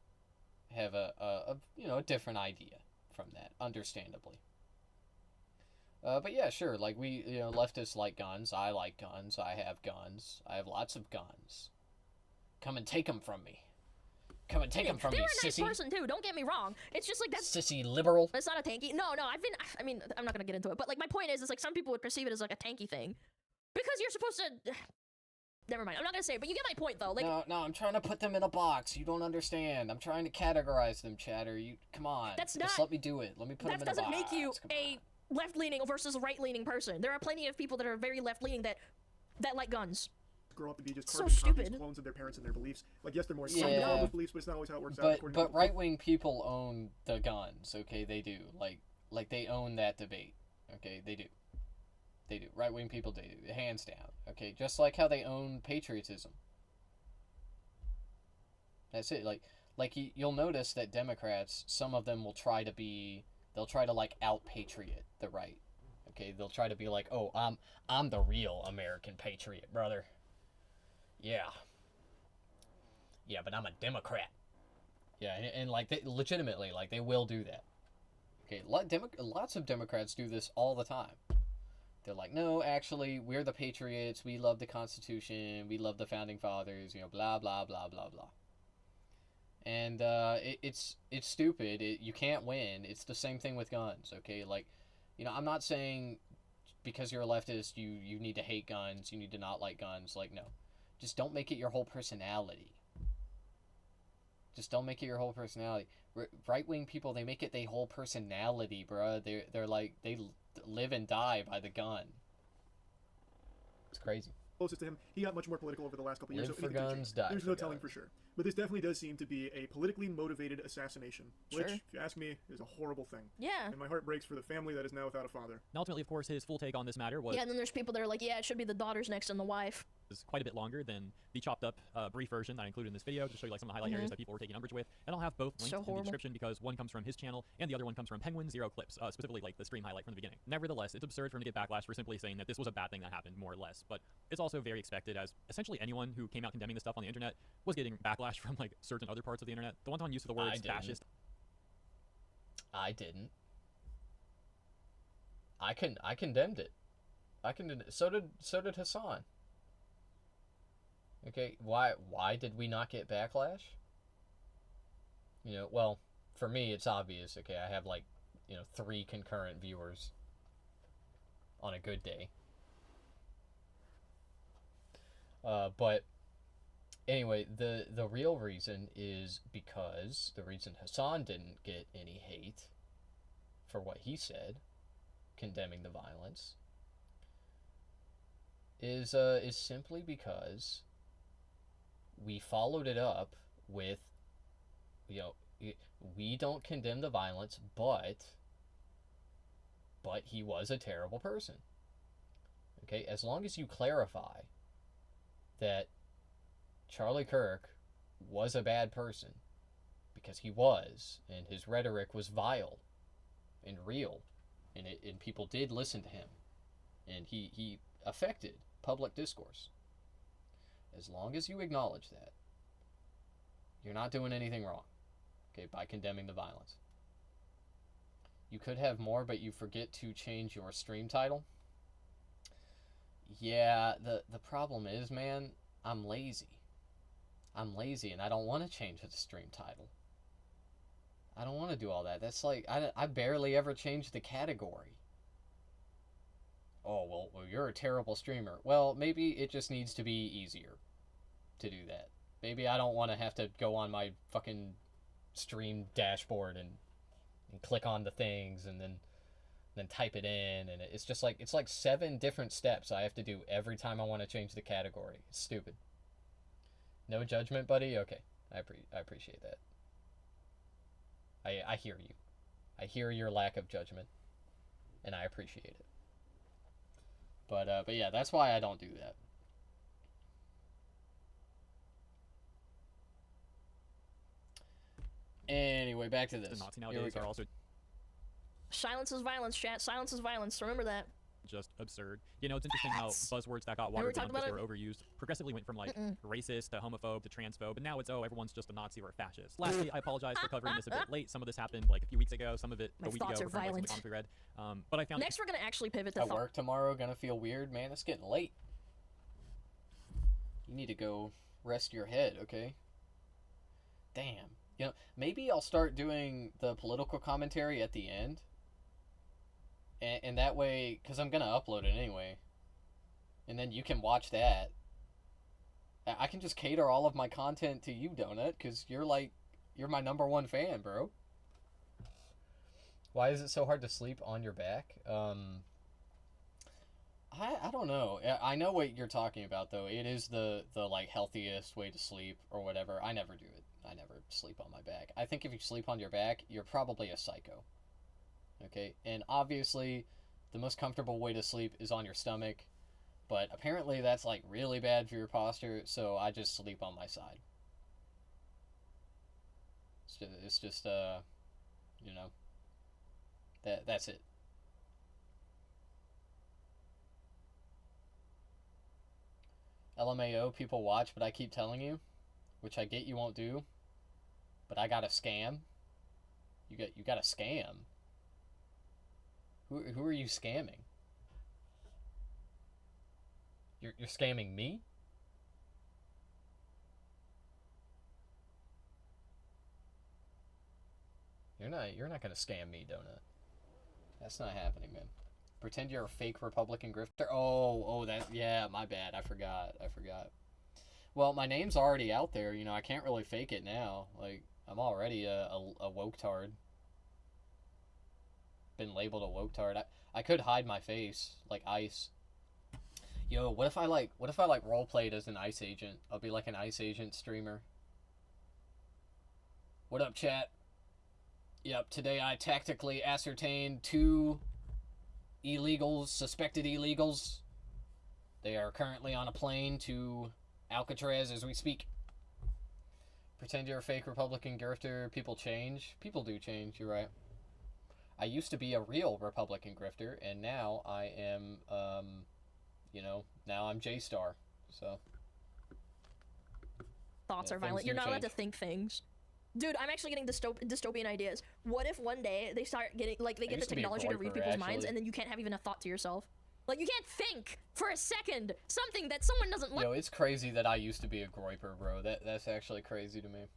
[SPEAKER 1] have a different idea from that, understandably. But yeah, sure, like leftists like guns. I like guns. I have guns. I have lots of guns. Come and take them from me. Come and take them from me, sissy.
[SPEAKER 7] They were a nice person, too. Don't get me wrong. It's just like that's...
[SPEAKER 1] Sissy liberal.
[SPEAKER 7] It's not a tanky. No, I mean, I'm not going to get into it. But, like, my point is like, some people would perceive it as, like, a tanky thing. Because you're supposed to... Never mind. I'm not going to say it, but you get my point, though. Like,
[SPEAKER 1] No, I'm trying to put them in a box. You don't understand. I'm trying to categorize them, Chatter. Come on.
[SPEAKER 7] That's not...
[SPEAKER 1] Just let me do it. Let me put them in a box.
[SPEAKER 7] That doesn't make you a left-leaning versus right-leaning person. There are plenty of people that are very left-leaning that like guns.
[SPEAKER 9] Grow up to be just
[SPEAKER 7] so
[SPEAKER 9] stupid clones of their parents and their beliefs. Like, yes, they're more solid with beliefs, but it's not always how it works out.
[SPEAKER 1] But right-wing people own the guns, okay? They do. Like they own that debate, okay? They do. They do. Right-wing people do. Hands down, okay? Just like how they own patriotism. That's it. Like you'll notice that Democrats, some of them will try to like out-patriot the right, okay? They'll try to be like, oh, I'm the real American patriot, brother. Yeah, but I'm a Democrat. Yeah, and like, they legitimately, like, they will do that. Okay, lots of Democrats do this all the time. They're like, no, actually, we're the patriots, we love the Constitution, we love the Founding Fathers, blah, blah, blah, blah, blah. And, it's stupid. You can't win. It's the same thing with guns, okay? Like, I'm not saying because you're a leftist, you need to hate guns, you need to not like guns. Like, no. Just don't make it your whole personality. Just don't make it your whole personality. Right-wing people, they make it their whole personality, bruh. They're like, they live and die by the gun. It's crazy.
[SPEAKER 9] Closest to him, he got much more political over the last couple years.
[SPEAKER 1] Live for guns, die
[SPEAKER 9] There's
[SPEAKER 1] for
[SPEAKER 9] no
[SPEAKER 1] guns.
[SPEAKER 9] telling for sure. But this definitely does seem to be a politically motivated assassination, which,
[SPEAKER 7] Sure.
[SPEAKER 9] if you ask me, is a horrible thing.
[SPEAKER 7] Yeah.
[SPEAKER 9] And my heart breaks for the family that is now without a father.
[SPEAKER 8] And ultimately, of course, his full take on this matter was...
[SPEAKER 7] Yeah, and then there's people that are like, yeah, it should be the daughters next and the wife.
[SPEAKER 8] is quite a bit longer than the chopped up brief version that I included in this video to show you like some of the highlight areas that people were taking umbrage with. And I'll have both linked in the description because one comes from his channel and the other one comes from Penguin Zero Clips, specifically like the stream highlight from the beginning. Nevertheless, it's absurd for him to get backlash for simply saying that this was a bad thing that happened, more or less. But it's also very expected, as essentially anyone who came out condemning this stuff on the internet was getting backlash from like certain other parts of the internet. The one-time use of the words fascist.
[SPEAKER 1] I didn't. I condemned it. So did Hassan. Okay, why did we not get backlash? Well, for me it's obvious. Okay, I have 3 concurrent viewers on a good day. But anyway, the real reason is because the reason Hassan didn't get any hate for what he said, condemning the violence, is simply because we followed it up with, you know, we don't condemn the violence, but he was a terrible person. Okay, as long as you clarify that Charlie Kirk was a bad person, because he was, and his rhetoric was vile and real, and people did listen to him, and he affected public discourse. As long as you acknowledge that, you're not doing anything wrong, okay, by condemning the violence. You could have more, but you forget to change your stream title. Yeah, the problem is, man, I'm lazy. I'm lazy, and I don't want to change the stream title. I don't want to do all that. That's like, I barely ever change the category. Oh, well, you're a terrible streamer. Well, maybe it just needs to be easier to do that. Maybe I don't want to have to go on my fucking stream dashboard and click on the things and then type it in, and it's just like, it's like 7 different steps I have to do every time I want to change the category. It's stupid. No judgment, buddy? Okay. I appreciate that. I hear you. I hear your lack of judgment, and I appreciate it. But yeah, that's why I don't do that. Anyway, back to this.
[SPEAKER 8] The Nazi nowadays are also
[SPEAKER 7] Silence is violence, chat. Silence is violence. Remember that.
[SPEAKER 8] just absurd. You know, it's interesting how buzzwords that got watered down because they were overused progressively went from like racist to homophobe to transphobe, and now it's, oh, everyone's just a Nazi or a fascist. Lastly, I apologize for covering this a bit late. Some of this happened like a few weeks ago, some of it a week ago from like, some of the comments we read. But I found
[SPEAKER 7] next we're gonna actually pivot to
[SPEAKER 1] at work tomorrow. Gonna feel weird, man. It's getting late. You need to go rest your head, okay? Damn. You know, maybe I'll start doing the political commentary at the end. And that way, because I'm going to upload it anyway. And then you can watch that. I can just cater all of my content to you, Donut, because you're my #1 fan, bro. Why is it so hard to sleep on your back? I don't know. I know what you're talking about, though. It is the like healthiest way to sleep or whatever. I never do it. I never sleep on my back. I think if you sleep on your back, you're probably a psycho. Okay? And obviously, the most comfortable way to sleep is on your stomach. But apparently that's like really bad for your posture, so I just sleep on my side. It's just you know, that's it. LMAO, people watch, but I keep telling you, which I get you won't do, but I got a scam. You got a scam. Who are you scamming? You're scamming me? You're not gonna scam me, Donut. That's not happening, man. Pretend you're a fake Republican grifter. Oh, yeah, my bad. I forgot. Well, my name's already out there. You know, I can't really fake it now. Like, I'm already a woke-tard. Been labeled a woke-tard. I could hide my face like ICE. Yo, what if I roleplayed as an ICE agent? I'll be like an ICE agent streamer. What up, chat? Yep, today I tactically ascertained 2 illegals, suspected illegals. They are currently on a plane to Alcatraz as we speak. Pretend you're a fake Republican grifter. People change. People do change, you're right. I used to be a real Republican grifter, and now I am, you know, now I'm Ja3starr, so.
[SPEAKER 7] Thoughts are violent. You're not allowed to think things. Dude, I'm actually getting dystopian ideas. What if one day they start getting, like, they get the technology to read people's minds, and then you can't have even a thought to yourself? Like, you can't think for a second something that someone doesn't like.
[SPEAKER 1] Yo, it's crazy that I used to be a groiper, bro. That's actually crazy to me.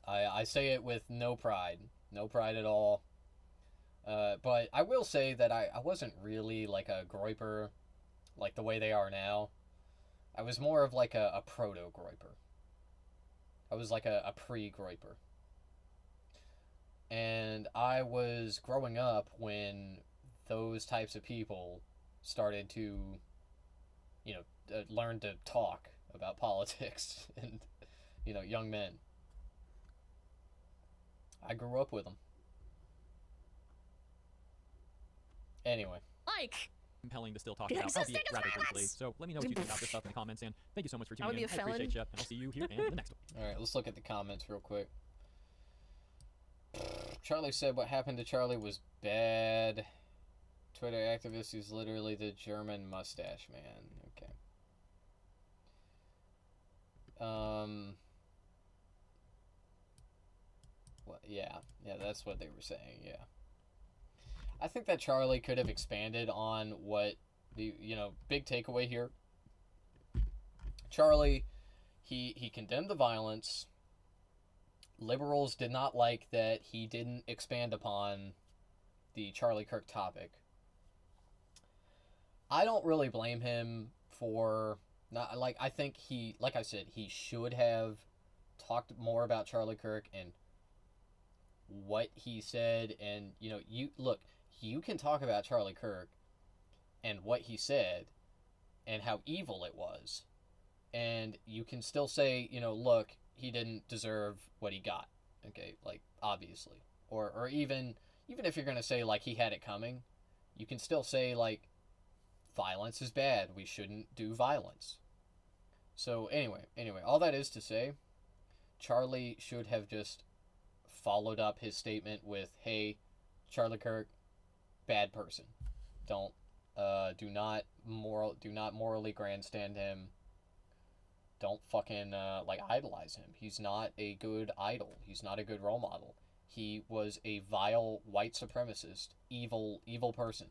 [SPEAKER 1] I say it with no pride. No pride at all. But I will say that I wasn't really like a groiper like the way they are now. I was more of like a proto-groiper. I was like a pre-groiper. And I was growing up when those types of people started to, learn to talk about politics and, young men. I grew up with them. Anyway.
[SPEAKER 8] Compelling to still talk about, albeit rather briefly. So let me know what you think about this stuff in the comments, and thank you so much for tuning in. I appreciate you, and I'll see you here in the next one.
[SPEAKER 1] Alright, let's look at the comments real quick. Charlie said what happened to Charlie was bad. Twitter activist is literally the German mustache man. Okay. Well, yeah, that's what they were saying, yeah. I think that Charlie could have expanded on what the, big takeaway here. Charlie, he condemned the violence. Liberals did not like that he didn't expand upon the Charlie Kirk topic. I don't really blame him for not, I think he, like I said, he should have talked more about Charlie Kirk and what he said, and you can talk about Charlie Kirk and what he said and how evil it was, and you can still say, look, he didn't deserve what he got, okay, obviously, or even if you're gonna say he had it coming, you can still say violence is bad, we shouldn't do violence. So anyway, all that is to say, Charlie should have just followed up his statement with, hey, Charlie Kirk, bad person. Do not morally grandstand him. Don't fucking idolize him. He's not a good idol. He's not a good role model. He was a vile white supremacist, evil person.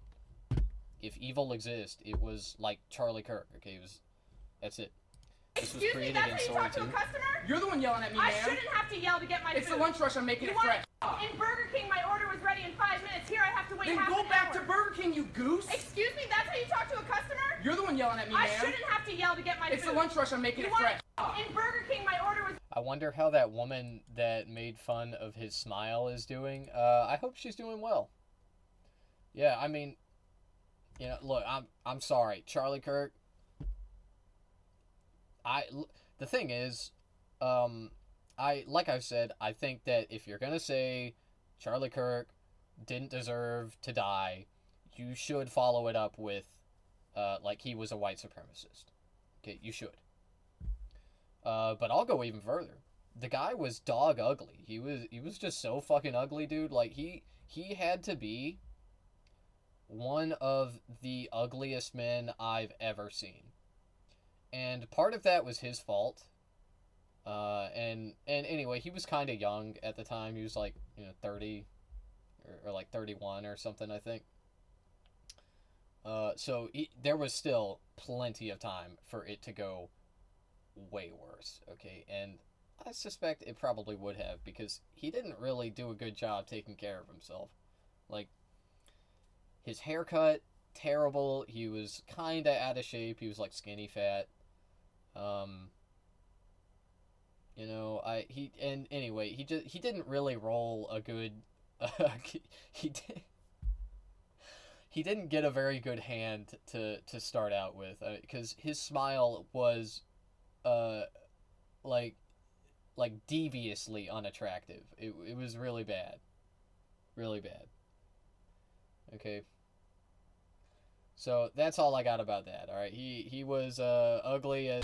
[SPEAKER 1] If evil exists, it was Charlie Kirk. Okay, that's it. This was
[SPEAKER 10] Excuse me,
[SPEAKER 1] created
[SPEAKER 10] that's
[SPEAKER 1] in
[SPEAKER 10] how you
[SPEAKER 1] Story
[SPEAKER 10] talk to a
[SPEAKER 1] 2.
[SPEAKER 10] customer?
[SPEAKER 6] You're the one yelling at me, ma'am.
[SPEAKER 10] I shouldn't have to yell to get my food.
[SPEAKER 6] It's a lunch rush, I'm making it fresh.
[SPEAKER 10] In Burger King, my order was ready in 5 minutes. Here, I have to wait
[SPEAKER 6] Then
[SPEAKER 10] half
[SPEAKER 6] go
[SPEAKER 10] an
[SPEAKER 6] back
[SPEAKER 10] hour.
[SPEAKER 6] to Burger King, you goose.
[SPEAKER 10] Excuse me, that's how you talk to a customer?
[SPEAKER 6] You're the one yelling at me, ma'am.
[SPEAKER 10] I shouldn't have to yell to get my food.
[SPEAKER 6] It's a lunch rush, I'm making it fresh.
[SPEAKER 10] In Burger King, my order was...
[SPEAKER 1] I wonder how that woman that made fun of his smile is doing. I hope she's doing well. Yeah, I mean, look, I'm sorry, Charlie Kirk. The thing is, like I've said, I think that if you're gonna say Charlie Kirk didn't deserve to die, you should follow it up with, he was a white supremacist. Okay, you should. But I'll go even further. The guy was dog ugly. He was just so fucking ugly, dude. He had to be one of the ugliest men I've ever seen. And part of that was his fault. And anyway, he was kind of young at the time. He was 30 or 31 or something, I think. So there was still plenty of time for it to go way worse, okay? And I suspect it probably would have, because he didn't really do a good job taking care of himself. His haircut, terrible. He was kind of out of shape. He was skinny fat. He didn't really roll a good, he didn't get a very good hand to start out with, because his smile was, deviously unattractive. It was really bad. Really bad. Okay. So that's all I got about that. All right, he was ugly as.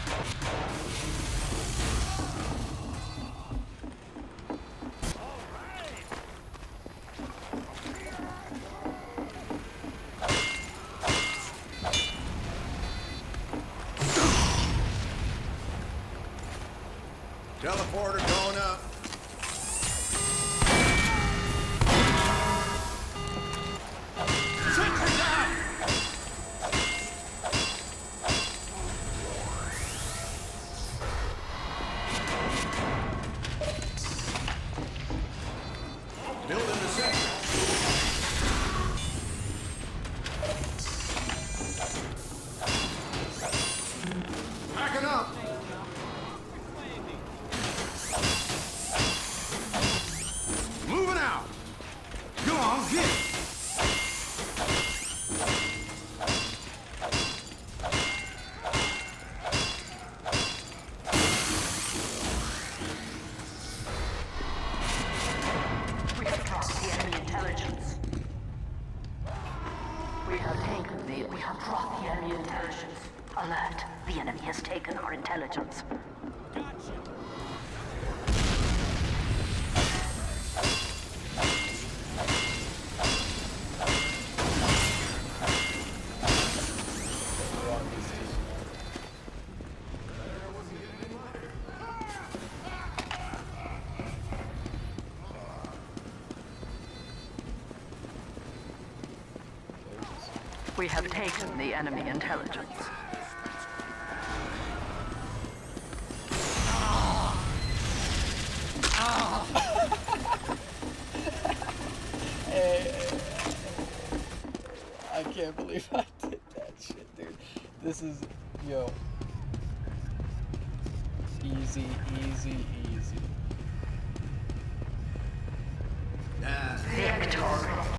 [SPEAKER 11] Teleporter going up. Sentry Jump! Building the sentry. Packing up.
[SPEAKER 12] have dropped the enemy intelligence. Alert. The enemy has taken our intelligence. We have taken the enemy intelligence.
[SPEAKER 1] I can't believe I did that shit, dude. This is, yo. Easy, easy, easy.
[SPEAKER 12] Victory.